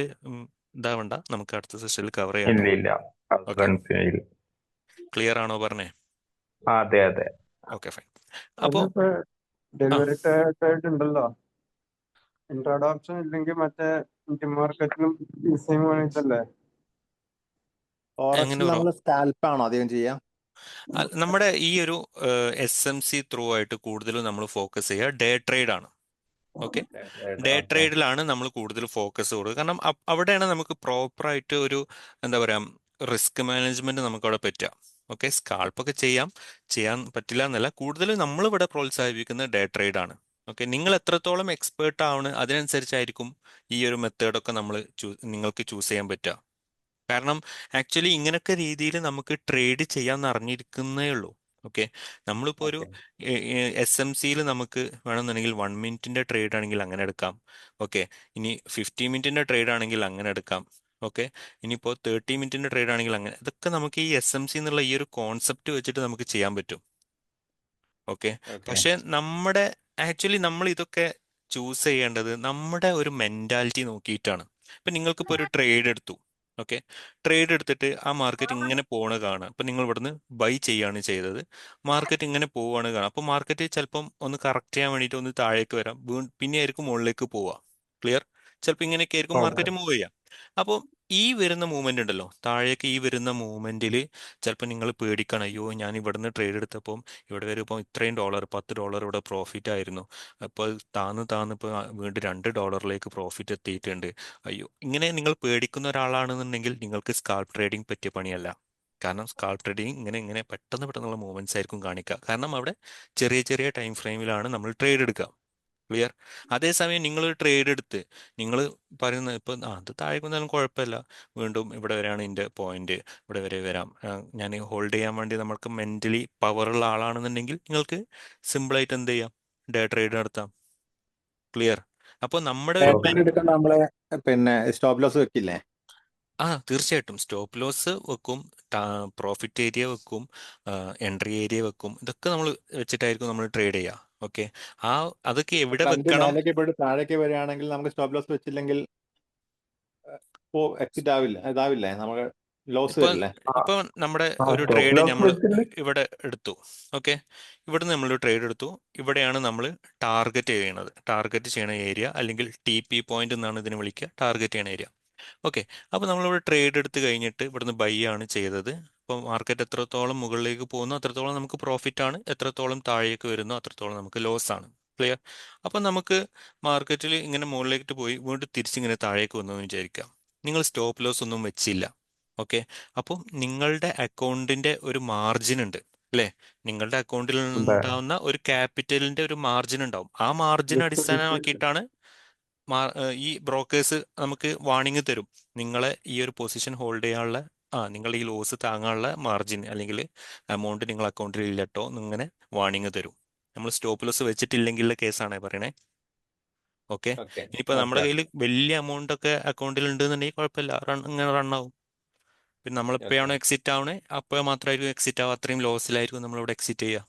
ഇതാവണ്ട, നമുക്ക് അടുത്ത സെഷനിൽ കവർ ചെയ്യാം ഇല്ല കേട്ടോ. ഇല്ല അത് ഓക്കെ, മനസ്സിലായില്ല. ക്ലിയർ ആണോ പറഞ്ഞേ? അതെ അതെ ഓക്കെ, ഫൈൻ. അപ്പോൾ അതിലിപ്പോ ആ, ഡെലിവറി ട്രേഡ് ഉണ്ടല്ലോ. ഇൻട്രാഡേ ഓപ്ഷൻ ഇല്ലെങ്കിൽ മറ്റേ ഇന്ത്യൻ മാർക്കറ്റിലും ഈ സെയിം വേണിച്ചല്ലേ? എങ്ങനെ ഫോറക്സിൽ ബ്രോ? നമ്മൾ സ്കാൽപ്പ് ആണോ അധികം ചെയ്യാം? നമ്മുടെ ഈ ഒരു SMC ത്രൂ ആയിട്ട് കൂടുതലും നമ്മൾ ഫോക്കസ് ചെയ്യുക ഡേ ട്രേഡ് ആണ്. Okay, day okay. ട്രേഡിലാണ് നമ്മൾ കൂടുതൽ ഫോക്കസ് കൊടുക്കുക. കാരണം അവിടെയാണ് നമുക്ക് പ്രോപ്പറായിട്ട് ഒരു എന്താ പറയുക റിസ്ക് മാനേജ്മെന്റ് നമുക്ക് അവിടെ പറ്റുക. ഓക്കെ, സ്കാൾപ്പൊക്കെ ചെയ്യാൻ പറ്റില്ല എന്നല്ല, കൂടുതലും നമ്മളിവിടെ പ്രോത്സാഹിപ്പിക്കുന്ന ഡേ ട്രേഡ് ആണ്. ഓക്കെ, നിങ്ങൾ എത്രത്തോളം എക്സ്പേർട്ട് ആണ് അതിനനുസരിച്ചായിരിക്കും ഈ ഒരു മെത്തേഡൊക്കെ നിങ്ങൾക്ക് ചൂസ് ചെയ്യാൻ പറ്റുക. കാരണം ആക്ച്വലി ഇങ്ങനൊക്കെ രീതിയിൽ നമുക്ക് ട്രേഡ് ചെയ്യാമെന്ന് അറിഞ്ഞിരിക്കുന്നേ ഉള്ളൂ. ഓക്കെ, നമ്മളിപ്പോൾ ഒരു ഓക്കെ. SMCയിൽ നമുക്ക് വേണമെന്നുണ്ടെങ്കിൽ 1 മിനിറ്റിന്റെ ട്രേഡ് ആണെങ്കിൽ അങ്ങനെ എടുക്കാം. ഓക്കെ, ഇനി 50 മിനിറ്റിന്റെ ട്രേഡ് ആണെങ്കിൽ അങ്ങനെ എടുക്കാം. ഓക്കെ, ഇനിയിപ്പോൾ 30 മിനിറ്റിന്റെ ട്രേഡ് ആണെങ്കിൽ അങ്ങനെ, ഇതൊക്കെ നമുക്ക് ഈ SMC എന്നുള്ള ഈ ഒരു കോൺസെപ്റ്റ് വെച്ചിട്ട് നമുക്ക് ചെയ്യാൻ പറ്റും. Okay, okay. പക്ഷെ ആക്ച്വലി നമ്മൾ ഇതൊക്കെ ചൂസ് ചെയ്യേണ്ടത് നമ്മുടെ ഒരു മെന്റാലിറ്റി നോക്കിയിട്ടാണ്. ഇപ്പം നിങ്ങൾക്കിപ്പോൾ ഒരു ട്രേഡ് എടുത്തു. ഓക്കെ, ട്രേഡ് എടുത്തിട്ട് ആ മാർക്കറ്റ് ഇങ്ങനെ പോണ കാണാം. അപ്പം നിങ്ങൾ ഇവിടുന്ന് ബൈ ചെയ്യാണ് ചെയ്തത്, മാർക്കറ്റ് ഇങ്ങനെ പോവാണ് കാണാം. അപ്പോൾ മാർക്കറ്റ് ചിലപ്പം ഒന്ന് കറക്റ്റ് ചെയ്യാൻ വേണ്ടിയിട്ട് ഒന്ന് താഴേക്ക് വരാം, പിന്നെ ആയിരിക്കും മുകളിലേക്ക് പോവാം. ക്ലിയർ? ചിലപ്പോൾ ഇങ്ങനെയൊക്കെ ആയിരിക്കും ഓക്കെ മാർക്കറ്റ് മൂവ് ചെയ്യാം. അപ്പോൾ ഈ വരുന്ന മൂവ്മെന്റ് ഉണ്ടല്ലോ, താഴേക്ക് ഈ വരുന്ന മൂവ്മെന്റിൽ ചിലപ്പോൾ നിങ്ങൾ പേടിക്കണം, അയ്യോ ഞാൻ ഇവിടുന്ന് ട്രേഡ് എടുത്തപ്പം ഇവിടെ വരെ ഇപ്പോൾ ഇത്രയും $10 ഇവിടെ പ്രോഫിറ്റ് ആയിരുന്നു, അപ്പോൾ താന്ന് ഇപ്പോൾ വീണ്ടും $2 പ്രോഫിറ്റ് എത്തിയിട്ടുണ്ട്. അയ്യോ, ഇങ്ങനെ നിങ്ങൾ പേടിക്കുന്ന ഒരാളാണെന്നുണ്ടെങ്കിൽ നിങ്ങൾക്ക് സ്കാൽപ്പ് ട്രേഡിംഗ് പറ്റിയ പണിയല്ല. കാരണം സ്കാൽപ്പ് ട്രേഡിംഗ് ഇങ്ങനെ പെട്ടെന്നുള്ള മൂവ്മെന്റ്സ് ആയിരിക്കും കാണിക്കുക. കാരണം അവിടെ ചെറിയ ചെറിയ ടൈം ഫ്രെയിമിലാണ് നമ്മൾ ട്രേഡ് എടുക്കുക. ക്ലിയർ? അതേസമയം നിങ്ങളൊരു ട്രേഡ് എടുത്ത് നിങ്ങൾ പറയുന്നത് ഇപ്പം അത് താഴേക്ക് വന്നാലും കുഴപ്പമില്ല, വീണ്ടും ഇവിടെ വരെയാണ് എൻ്റെ പോയിന്റ്, ഇവിടെ വരെ വരാം, ഞാൻ ഹോൾഡ് ചെയ്യാൻ വേണ്ടി നമുക്ക് മെന്റലി പവറുള്ള ആളാണെന്നുണ്ടെങ്കിൽ നിങ്ങൾക്ക് സിമ്പിളായിട്ട് എന്ത് ചെയ്യാം, ഡേ ട്രേഡ് നടത്താം. ക്ലിയർ? അപ്പോൾ നമ്മുടെ ഒരു ട്രേഡ് എടുക്കാൻ നമ്മള് സ്റ്റോപ്പ് ലോസ് വെക്കില്ലേ? തീർച്ചയായിട്ടും സ്റ്റോപ്പ് ലോസ് വെക്കും, പ്രോഫിറ്റ് ഏരിയ വെക്കും, എൻട്രി ഏരിയ വെക്കും. ഇതൊക്കെ നമ്മൾ വെച്ചിട്ടായിരിക്കും നമ്മൾ ട്രേഡ് ചെയ്യുക. ഓക്കെ, അതൊക്കെ എവിടെ ട്രെൻഡ് വെക്കണം? മേലേക്ക് പോയിട്ട് താഴേക്ക് വരികയാണെങ്കിൽ നമുക്ക് സ്റ്റോപ്പ് ലോസ് വെച്ചില്ലെങ്കിൽ എക്സിറ്റ് ആവില്ല, ഇതാവില്ലേ, നമുക്ക് ലോസ് ഇപ്പൊ വരില്ലേ? ഇപ്പൊ നമ്മുടെ ഒരു സ്റ്റോപ്പ് ട്രേഡ് ലോസ് നമ്മൾ വെച്ചിട്ട് ഇവിടെ എടുത്തു. ഓക്കെ, ഇവിടുന്ന് നമ്മളൊരു ട്രേഡ് എടുത്തു. ഇവിടെയാണ് നമ്മൾ ടാർഗറ്റ് ചെയ്യണ ഏരിയ, അല്ലെങ്കിൽ TP പോയിന്റ് എന്നാണ് ഇതിനെ വിളിക്കുക, ടാർഗറ്റ് ചെയ്യണ ഏരിയ. ഓക്കെ, അപ്പോൾ നമ്മളിവിടെ ട്രേഡ് എടുത്ത് കഴിഞ്ഞിട്ട് ഇവിടുന്ന് ബൈ ആണ് ചെയ്തത്. അപ്പോൾ മാർക്കറ്റ് എത്രത്തോളം മുകളിലേക്ക് പോകുന്നു അത്രത്തോളം നമുക്ക് പ്രോഫിറ്റ് ആണ്, എത്രത്തോളം താഴേക്ക് വരുന്നു അത്രത്തോളം നമുക്ക് ലോസ് ആണ്. ക്ലിയർ? അപ്പം നമുക്ക് മാർക്കറ്റിൽ ഇങ്ങനെ മുകളിലേക്ക് പോയി വീണ്ടും തിരിച്ചിങ്ങനെ താഴേക്ക് വന്നു എന്ന് വിചാരിക്കാം, നിങ്ങൾ സ്റ്റോപ്പ് ലോസ് ഒന്നും വെച്ചില്ല. ഓക്കെ, അപ്പം നിങ്ങളുടെ അക്കൗണ്ടിന്റെ ഒരു മാർജിൻ ഉണ്ട് അല്ലേ? നിങ്ങളുടെ അക്കൗണ്ടിൽ ഉണ്ട്. ഉണ്ടാവുന്ന ഒരു ക്യാപിറ്റലിന്റെ ഒരു മാർജിൻ ഉണ്ടാവും. ആ മാർജിൻ അടിസ്ഥാനമാക്കിയിട്ടാണ് ഈ ബ്രോക്കേഴ്സ് നമുക്ക് വാണിംഗ് തരും, നിങ്ങളെ ഈ ഒരു പൊസിഷൻ ഹോൾഡ് ചെയ്യാനുള്ള നിങ്ങൾ ഈ ലോസ് താങ്ങാനുള്ള മാർജിൻ അല്ലെങ്കിൽ എമൗണ്ട് നിങ്ങൾ അക്കൗണ്ടിൽ ഇല്ലട്ടോ എന്നിങ്ങനെ വാണിംഗ് തരും. നമ്മൾ സ്റ്റോപ്പ് ലോസ് വെച്ചിട്ടില്ലെങ്കിലുള്ള കേസാണ് പറയണേ. ഓക്കെ, ഓക്കെ ഇനിയിപ്പോൾ നമ്മുടെ ഓക്കെ കയ്യിൽ വലിയ എമൗണ്ട് ഒക്കെ അക്കൗണ്ടിൽ ഉണ്ടെന്നുണ്ടെങ്കിൽ കുഴപ്പമില്ല, ഇങ്ങനെ റണ്ണാവും. പിന്നെ നമ്മൾ ഓക്കെ എപ്പോഴാണോ എക്സിറ്റ് ആവണേ അപ്പോൾ മാത്രമായിരിക്കും എക്സിറ്റ് ആവുക. അത്രയും ലോസിലായിരിക്കും നമ്മളിവിടെ എക്സിറ്റ് ചെയ്യുക.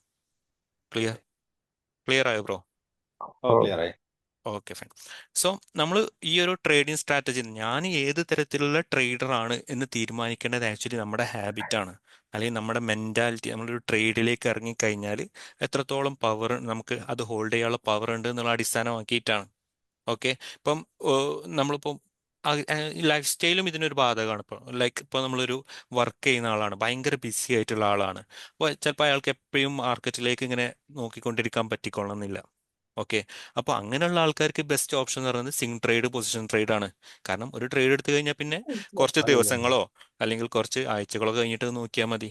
ക്ലിയർ ആയോ ബ്രോ? ഓ ക്ലിയർ ആയി. Okay fine. സോ നമ്മൾ ഈ ഒരു ട്രേഡിംഗ് സ്ട്രാറ്റജി, ഞാൻ ഏത് തരത്തിലുള്ള ട്രേഡർ ആണ് എന്ന് തീരുമാനിക്കേണ്ടത് ആക്ച്വലി നമ്മുടെ ഹാബിറ്റാണ്, അല്ലെങ്കിൽ നമ്മുടെ മെൻറ്റാലിറ്റി. നമ്മളൊരു ട്രേഡിലേക്ക് ഇറങ്ങിക്കഴിഞ്ഞാൽ എത്രത്തോളം പവർ നമുക്ക് അത് ഹോൾഡ് ചെയ്യാനുള്ള പവർ ഉണ്ട് എന്നുള്ള അടിസ്ഥാനമാക്കിയിട്ടാണ്. ഓക്കെ, ഇപ്പം നമ്മളിപ്പം ലൈഫ് സ്റ്റൈലും ഇതിനൊരു ബാധകമാണ്. ഇപ്പോൾ ലൈക്ക് ഇപ്പോൾ നമ്മളൊരു വർക്ക് ചെയ്യുന്ന ആളാണ്, ഭയങ്കര ബിസി ആയിട്ടുള്ള ആളാണ്. അപ്പോൾ ചിലപ്പോൾ അയാൾക്ക് എപ്പോഴും മാർക്കറ്റിലേക്ക് ഇങ്ങനെ നോക്കിക്കൊണ്ടിരിക്കാൻ പറ്റിക്കൊള്ളണമെന്നില്ല. ഓക്കെ, അപ്പോൾ അങ്ങനെയുള്ള ആൾക്കാർക്ക് ബെസ്റ്റ് ഓപ്ഷൻ എന്ന് പറയുന്നത് സ്വിംഗ് ട്രേഡ്, പൊസിഷൻ ട്രേഡ് ആണ്. കാരണം ഒരു ട്രേഡ് എടുത്തു കഴിഞ്ഞാൽ പിന്നെ കുറച്ച് ദിവസങ്ങളോ അല്ലെങ്കിൽ കുറച്ച് ആഴ്ചകളോ കഴിഞ്ഞിട്ട് നോക്കിയാൽ മതി.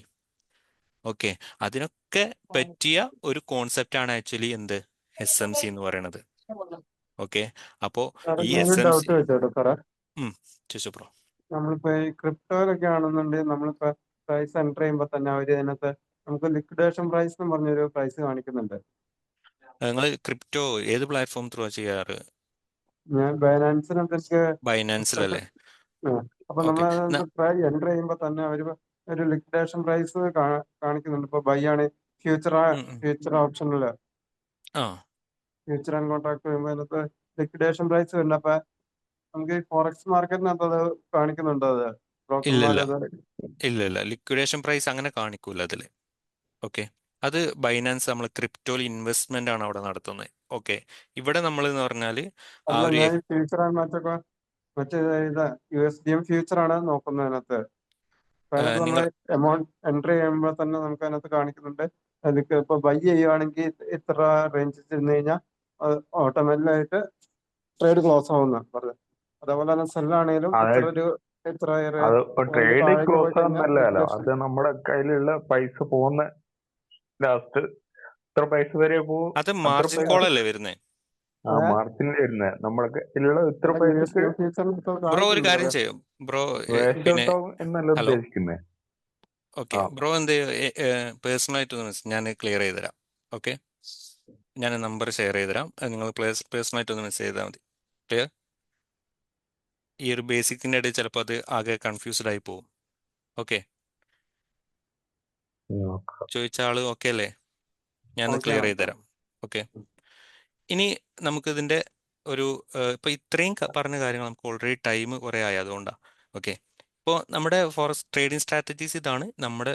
ഓക്കെ, അതിനൊക്കെ പറ്റിയ ഒരു കോൺസെപ്റ്റ് ആണ് ആക്ച്വലി എന്ത് SMC എന്ന് പറയുന്നത്. ഓക്കെ, അപ്പോൾ സാറേ ഈ ഞാനൊരു SMC ഡൗട്ട് ചോദിച്ചോട്ടെ സാറേ. ചോദിച്ചോ ബ്രോ. നമ്മളിപ്പോ ഈ ക്രിപ്റ്റോയിലൊക്കെ ആണെന്നുണ്ടെങ്കിൽ നമ്മളിപ്പോ പ്രൈസ് എൻ്റർ ചെയ്യുമ്പോൾ തന്നെ അവർ അതിനകത്ത് നമുക്ക് ലിക്വിഡേഷൻ പ്രൈസ് എന്ന് പറഞ്ഞൊരു പ്രൈസ് കാണിക്കുന്നുണ്ട്. നിങ്ങൾ ക്രിപ്റ്റോ ഏത് പ്ലാറ്റ്ഫോം ത്രൂ ചെയ്യാറ്? ഞാൻ ബൈനാൻസിനകത്ത് എനിക്ക് ബൈനാൻസിലല്ലേ? അപ്പൊ ഓക്കെ, നമ്മൾ എൻ്റർ ചെയ്യുമ്പോൾ തന്നെ അവർ ഒരു ലിക്വിഡേഷൻ പ്രൈസ് കാണിക്കുന്നുണ്ട്. ഇപ്പൊ ബൈ ആണ് ഫ്യൂച്ചർ ഓപ്ഷനില് ആ ഫ്യൂച്ചർ ആൻഡ് കോൺട്രാക്ട് വരുമ്പോൾ അതിനകത്ത് ലിക്വിഡേഷൻ പ്രൈസ് വരുന്നുണ്ട്. അപ്പൊ നമുക്ക് ഈ ഫോറക്സ് മാർക്കറ്റിനകത്ത് അത് കാണിക്കുന്നുണ്ടോ? അത് ഇല്ലില്ല ബ്രോക്കർമാരത് ഇല്ലില്ല, ലിക്വിഡേഷൻ പ്രൈസ് അങ്ങനെ കാണിക്കൂല അതിൽ. ഓക്കെ, അത് ബൈനാൻസ് നമ്മൾ ക്രിപ്റ്റോയിൽ ഇൻവെസ്റ്റ്മെന്റ് ആണ് അവിടെ നടത്തുന്നത്. ഓക്കെ, ഇവിടെ നമ്മൾ എന്ന് പറഞ്ഞാൽ ആ അല്ല, ഒരു ഞാൻ ഈ ഫ്യൂച്ചർ ആൻഡ് മറ്റേ ഇത് USDM ഫ്യൂച്ചർ ആണ് നോക്കുന്നത് അതിനകത്ത്. അപ്പൊ അതിനകത്ത് നമ്മൾ നിങ്ങൾ എമൗണ്ട് എൻ്റർ ചെയ്യുമ്പോൾ തന്നെ നമുക്ക് അതിനകത്ത് കാണിക്കുന്നുണ്ട്. അതിലേക്ക് ഇപ്പൊ ബൈ ചെയ്യുവാണെങ്കിൽ ഇത്ര റേഞ്ചിൽ ചെന്ന് കഴിഞ്ഞാൽ ഓട്ടോമാറ്റിക്കായിട്ട് ട്രേഡ് ക്ലോസ് ആവുന്ന പറഞ്ഞത്. അതേപോലെ തന്നെ സെല്ലാണെങ്കിലും അത് ഇത്ര അത് അതിന്റെ ട്രേഡ് താഴേക്ക് പോയി ക്ലോസ് കഴിഞ്ഞാൽ ആകുന്നല്ലോ, ലിക്വിഡേഷൻ. അത് നമ്മുടെ കയ്യിലുള്ള പൈസ പോകുന്ന ലാസ്റ്റ് ഇത്ര പൈസ വരെ പോകും. അത് അത്ര മാർജിൻ പൈസ കോൾ അല്ലേ വരുന്നത്? മാർജിൻ വരുന്നത് നമ്മുടെ കയ്യിലുള്ള ഇത്ര പൈസക്ക് USDM ഫ്യൂച്ചറിൽ ബ്രോ ഒരു കാര്യം കാണിക്കുന്നുണ്ട്. ചെയ്യും ബ്രോ, വേസ്റ്റ് പിന്നെ ഔട്ട് ആവും എന്നല്ല ഹലോ, ഉദ്ദേശിക്കുന്നത്. ഓക്കെ ബ്രോ എന്ത് പേഴ്സണലായിട്ട് ഞാൻ ക്ലിയർ ചെയ്ത് തരാം. ഓക്കെ, ഞാൻ നമ്പർ ഷെയർ ചെയ്ത് തരാം, നിങ്ങൾ പേഴ്സണലായിട്ട് ഒന്ന് മെസ്സേജ് ചെയ്താൽ മതി. ക്ലിയർ? ഈ ഒരു ബേസിക്കിൻ്റെ ഇടയിൽ ചിലപ്പോൾ അത് ആകെ കൺഫ്യൂസ്ഡ് ആയി പോകും. ഓക്കെ, ചോദിച്ച ആള് ഓക്കെ അല്ലേ? ഞാൻ ഓക്കെ ക്ലിയർ ചെയ്ത് തരാം. ഓക്കെ, ഇനി നമുക്കിതിൻ്റെ ഒരു ഇപ്പോൾ ഇത്രയും പറഞ്ഞ കാര്യങ്ങൾ നമുക്ക് ഓൾറെഡി ടൈം കുറേ ആയി, അതുകൊണ്ടാണ്. ഓക്കെ, ഇപ്പോൾ നമ്മുടെ ഫോറസ്റ്റ് ട്രേഡിംഗ് സ്ട്രാറ്റജീസ് ഇതാണ്, നമ്മുടെ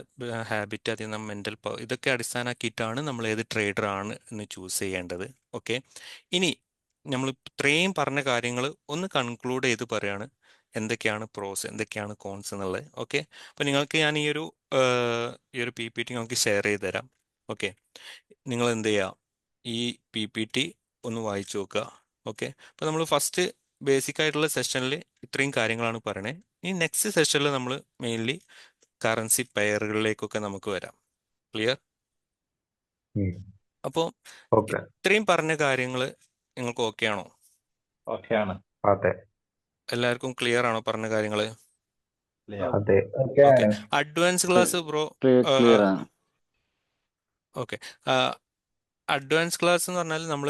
ഹാബിറ്റ്, അതിൽ നമ്മൾ മെൻ്റൽ പവർ, ഇതൊക്കെ അടിസ്ഥാനമാക്കിയിട്ടാണ് നമ്മൾ ഏത് ട്രേഡർ ആണ് എന്ന് ചൂസ് ചെയ്യേണ്ടത്. ഓക്കെ, ഇനി നമ്മൾ ഇത്രയും പറഞ്ഞ കാര്യങ്ങൾ ഒന്ന് കൺക്ലൂഡ് ചെയ്ത് പറയാണ് എന്തൊക്കെയാണ് പ്രോസ്, എന്തൊക്കെയാണ് കോൺസ് എന്നുള്ളത്. ഓക്കെ, അപ്പോൾ നിങ്ങൾക്ക് ഞാൻ ഈ ഒരു PPT നിങ്ങൾക്ക് ഷെയർ ചെയ്ത് തരാം. ഓക്കെ, നിങ്ങൾ എന്ത് ചെയ്യുക, ഈ PPT ഒന്ന് വായിച്ചു നോക്കുക. ഓക്കെ, അപ്പോൾ നമ്മൾ ഫസ്റ്റ് ബേസിക് ആയിട്ടുള്ള സെഷനിൽ ഇത്രയും കാര്യങ്ങളാണ് പറയണേ. ഈ നെക്സ്റ്റ് സെഷനിൽ നമ്മൾ മെയിൻലി കറൻസി പെയറുകളിലേക്കൊക്കെ നമുക്ക് വരാം. ക്ലിയർ? അപ്പോൾ ഇത്രയും പറഞ്ഞ കാര്യങ്ങൾ നിങ്ങൾക്ക് ഓക്കെ ആണോ? ഓക്കെ ആണ്. അതെ എല്ലാവർക്കും ക്ലിയർ ആണോ പറഞ്ഞ കാര്യങ്ങൾ? അതെ okay, advance class bro. Clear ആണ്. ഓക്കെ, അഡ്വാൻസ് ക്ലാസ് എന്ന് പറഞ്ഞാൽ നമ്മൾ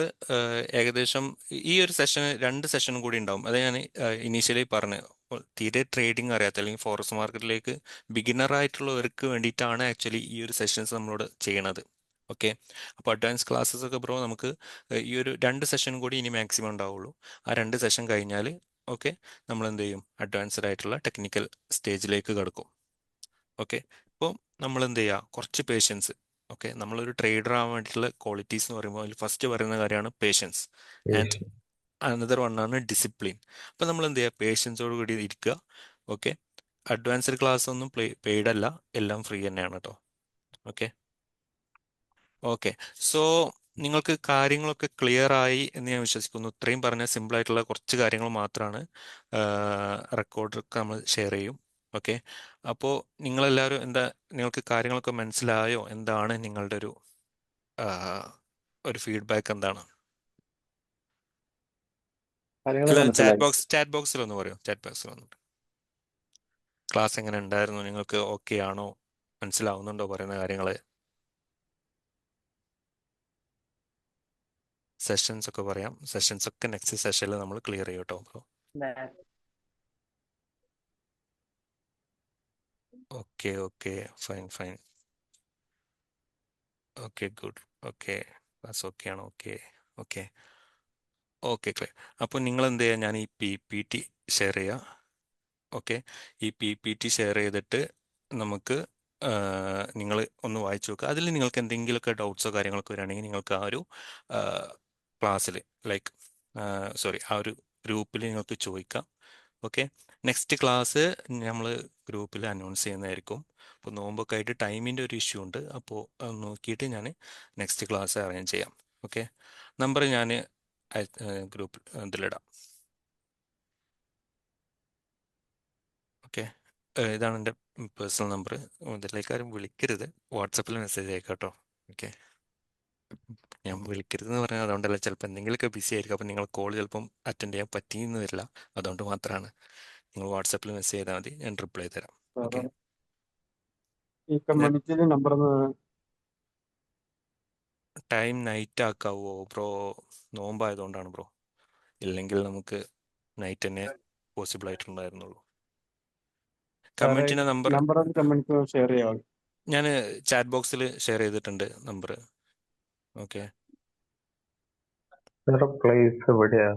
ഏകദേശം ഈ ഒരു രണ്ട് സെഷനും കൂടി ഉണ്ടാവും. അത് ഞാൻ ഇനീഷ്യലി പറഞ്ഞു, തീരെ ട്രേഡിംഗ് അറിയാത്ത അല്ലെങ്കിൽ ഫോറക്സ് മാർക്കറ്റിലേക്ക് ബിഗിനർ ആയിട്ടുള്ളവർക്ക് വേണ്ടിയിട്ടാണ് ആക്ച്വലി ഈ ഒരു സെഷൻസ് നമ്മളോട് ചെയ്യണത്. ഓക്കെ, അപ്പോൾ അഡ്വാൻസ് ക്ലാസ്സസ് ഒക്കെ ബ്രോ നമുക്ക് ഈ ഒരു രണ്ട് സെഷൻ കൂടി ഇനി മാക്സിമം ഉണ്ടാവുള്ളൂ. ആ രണ്ട് സെഷൻ കഴിഞ്ഞാൽ ഓക്കെ നമ്മൾ എന്ത് ചെയ്യും, അഡ്വാൻസ്ഡ് ആയിട്ടുള്ള ടെക്നിക്കൽ സ്റ്റേജിലേക്ക് കടക്കും. ഓക്കെ, അപ്പോൾ നമ്മൾ എന്ത് ചെയ്യുക, കുറച്ച് പേഷ്യൻസ്. ഓക്കെ, നമ്മളൊരു ട്രേഡർ ആവാൻ വേണ്ടിയിട്ടുള്ള ക്വാളിറ്റീസ് എന്ന് പറയുമ്പോൾ അതിൽ ഫസ്റ്റ് പറയുന്ന കാര്യമാണ് പേഷ്യൻസ് ആൻഡ് അനദർ വൺ ആണ് ഡിസിപ്ലിൻ. അപ്പോൾ നമ്മൾ എന്ത് ചെയ്യുക, പേഷ്യൻസോട് കൂടി ഇരിക്കുക. ഓക്കെ, അഡ്വാൻസ്ഡ് ക്ലാസ് ഒന്നും പെയ്ഡ് അല്ല, എല്ലാം ഫ്രീ തന്നെയാണ് കേട്ടോ. ഓക്കെ ഓക്കെ സോ നിങ്ങൾക്ക് കാര്യങ്ങളൊക്കെ ക്ലിയർ ആയി എന്ന് ഞാൻ വിശ്വസിക്കുന്നു. ഇത്രയും പറഞ്ഞ സിമ്പിൾ ആയിട്ടുള്ള കുറച്ച് കാര്യങ്ങൾ മാത്രമാണ്, റെക്കോർഡൊക്കെ നമ്മൾ ഷെയർ ചെയ്യും. ഓക്കെ, അപ്പോൾ നിങ്ങളെല്ലാവരും നിങ്ങൾക്ക് കാര്യങ്ങളൊക്കെ മനസ്സിലായോ? എന്താണ് നിങ്ങളുടെ ഒരു ഫീഡ്ബാക്ക് എന്താണ്? കാര്യങ്ങൾ അല്ല, മനസ്സിലായി. ചാറ്റ് ബോക്സിൽ ഒന്ന് പറയോ, ചാറ്റ് ബോക്സിൽ ഒന്ന്. ക്ലാസ് എങ്ങനെ ഉണ്ടായിരുന്നു? നിങ്ങൾക്ക് ഓക്കെ ആണോ? മനസ്സിലാവുന്നുണ്ടോ പറയുന്ന കാര്യങ്ങൾ? സെഷൻസ് ഒക്കെ പറയാം. സെഷൻസ് ഒക്കെ നെക്സ്റ്റ് സെഷനിൽ നമ്മൾ ക്ലിയർ ചെയ്യും കേട്ടോ bro. Okay okay, fine fine. Okay good. Okay, class okay ആണോ? Okay okay okay clear. അപ്പോൾ നിങ്ങൾ എന്ത് ചെയ്യുക, ഞാൻ ഈ PPT ഷെയർ ചെയ്യാം. ഓക്കെ, ഈ PPT ഷെയർ ചെയ്തിട്ട് നമുക്ക് നിങ്ങൾ ഒന്ന് വായിച്ചു നോക്കുക. അതിൽ നിങ്ങൾക്ക് എന്തെങ്കിലുമൊക്കെ ഡൗട്ട്സോ കാര്യങ്ങളൊക്കെ വരികയാണെങ്കിൽ നിങ്ങൾക്ക് ആ ഒരു ക്ലാസ്സിൽ ലൈക്ക് സോറി ആ ഒരു ഗ്രൂപ്പിൽ നിങ്ങൾക്ക് ചോദിക്കാം. ഓക്കെ, നെക്സ്റ്റ് ക്ലാസ് നമ്മൾ ഗ്രൂപ്പിൽ അനൗൺസ് ചെയ്യുന്നതായിരിക്കും. അപ്പോൾ നോമ്പൊക്കെ ആയിട്ട് ടൈമിൻ്റെ ഒരു ഇഷ്യൂ ഉണ്ട്. അപ്പോൾ നോക്കിയിട്ട് ഞാൻ നെക്സ്റ്റ് ക്ലാസ് അറേഞ്ച് ചെയ്യാം. ഓക്കെ, നമ്പർ ഞാൻ ഗ്രൂപ്പിൽ ഇതിലിടാം. ഓക്കെ, ഇതാണ് എൻ്റെ പേഴ്സണൽ നമ്പർ. ഇതിലേക്ക് ആരും വിളിക്കരുത്, വാട്സപ്പിൽ മെസ്സേജ് അയക്കാം കേട്ടോ. ഓക്കെ, ഞാൻ വിളിക്കരുതെന്ന് പറഞ്ഞാൽ അതുകൊണ്ടല്ല, ചിലപ്പോൾ എന്തെങ്കിലുമൊക്കെ ബിസി ആയിരിക്കും. അപ്പോൾ നിങ്ങൾ കോൾ ചിലപ്പം അറ്റൻഡ് ചെയ്യാൻ പറ്റിയെന്ന് വരില്ല. അതുകൊണ്ട് മാത്രമാണ്. നിങ്ങൾ വാട്സപ്പിൽ മെസ്സേജ് ചെയ്താൽ മതി, ഞാൻ റിപ്ലൈ തരാം. ഓക്കെ, ഈ കമ്മ്യൂണിറ്റിയിലെ നമ്പർ ടൈം നൈറ്റ് ആക്കാവോ ബ്രോ? നോമ്പായതുകൊണ്ടാണ് ബ്രോ. ഇല്ലെങ്കിൽ നമുക്ക് നൈറ്റ് തന്നെ പോസിബിൾ ആയിട്ടുണ്ടായിരുന്നുള്ളൂ. കമ്മ്യൂണിറ്റിൻ്റെ നമ്പർ നമ്പർ കമ്മ്യൂണിറ്റി ഷെയർ ചെയ്യാം. ഞാൻ ചാറ്റ് ബോക്സിൽ ഷെയർ ചെയ്തിട്ടുണ്ട് നമ്പർ. ഓക്കെ, വേറെ പ്ലേസ് എവിടെയാ?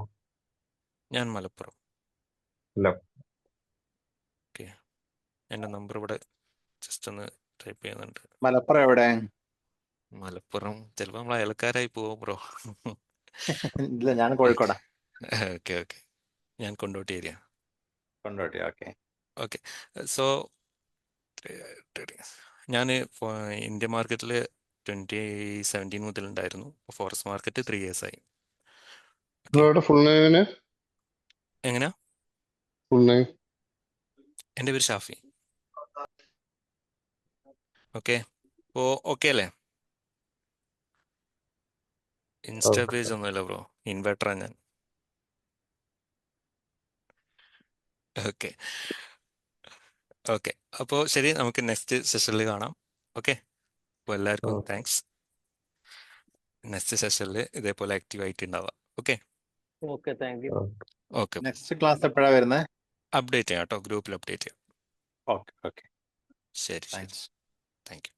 ഞാൻ മലപ്പുറം. അല്ല, ഓക്കെ, എൻ്റെ നമ്പർ ഇവിടെ ജസ്റ്റ് ഒന്ന് ടൈപ്പ് ചെയ്യുന്നുണ്ട്. മലപ്പുറം എവിടെ? മലപ്പുറം ചിലപ്പോൾ നമ്മൾ അയൽക്കാരായി പോവും ബ്രോ. ഇല്ല, ഞാൻ കോഴിക്കോടാ. ഓക്കെ ഓക്കെ, ഞാൻ Kondotty area. Kondotty. Okay. Okay, so ഞാൻ ഇന്ത്യ മാർക്കറ്റിൽ 2017 മുതലുണ്ടായിരുന്നു. ഫോറസ്റ്റ് മാർക്കറ്റ് 3 years ആയി. ഫുൾ നെയിമിന് എങ്ങനെയാ? ഫുൾ നെയിം എൻ്റെ പേര് ഷാഫി. ഓക്കെ, ഓ ഓക്കെ അല്ലേ? Insta Okay. പേജ് ഒന്നുമില്ല ബ്രോ, ഇൻവെർട്ടറാണ് ഞാൻ. ഓക്കെ ഓക്കെ, അപ്പോൾ ശരി, നമുക്ക് നെക്സ്റ്റ് സെഷനിൽ കാണാം. ഓക്കെ, അപ്പോൾ എല്ലാവർക്കും Okay. താങ്ക്സ്. നെക്സ്റ്റ് സെഷനിൽ ഇതേപോലെ ആക്റ്റീവ് ആയിട്ട് ഉണ്ടാവാം. Okay okay, thank you. Okay, next class എപ്പോഴാ വരുന്നത്? അപ്ഡേറ്റ് ചെയ്യാം കേട്ടോ, ഗ്രൂപ്പിൽ അപ്ഡേറ്റ് ചെയ്യാം. ഓക്കെ ഓക്കെ, ശരി ശരി, താങ്ക്സ്. Thank you.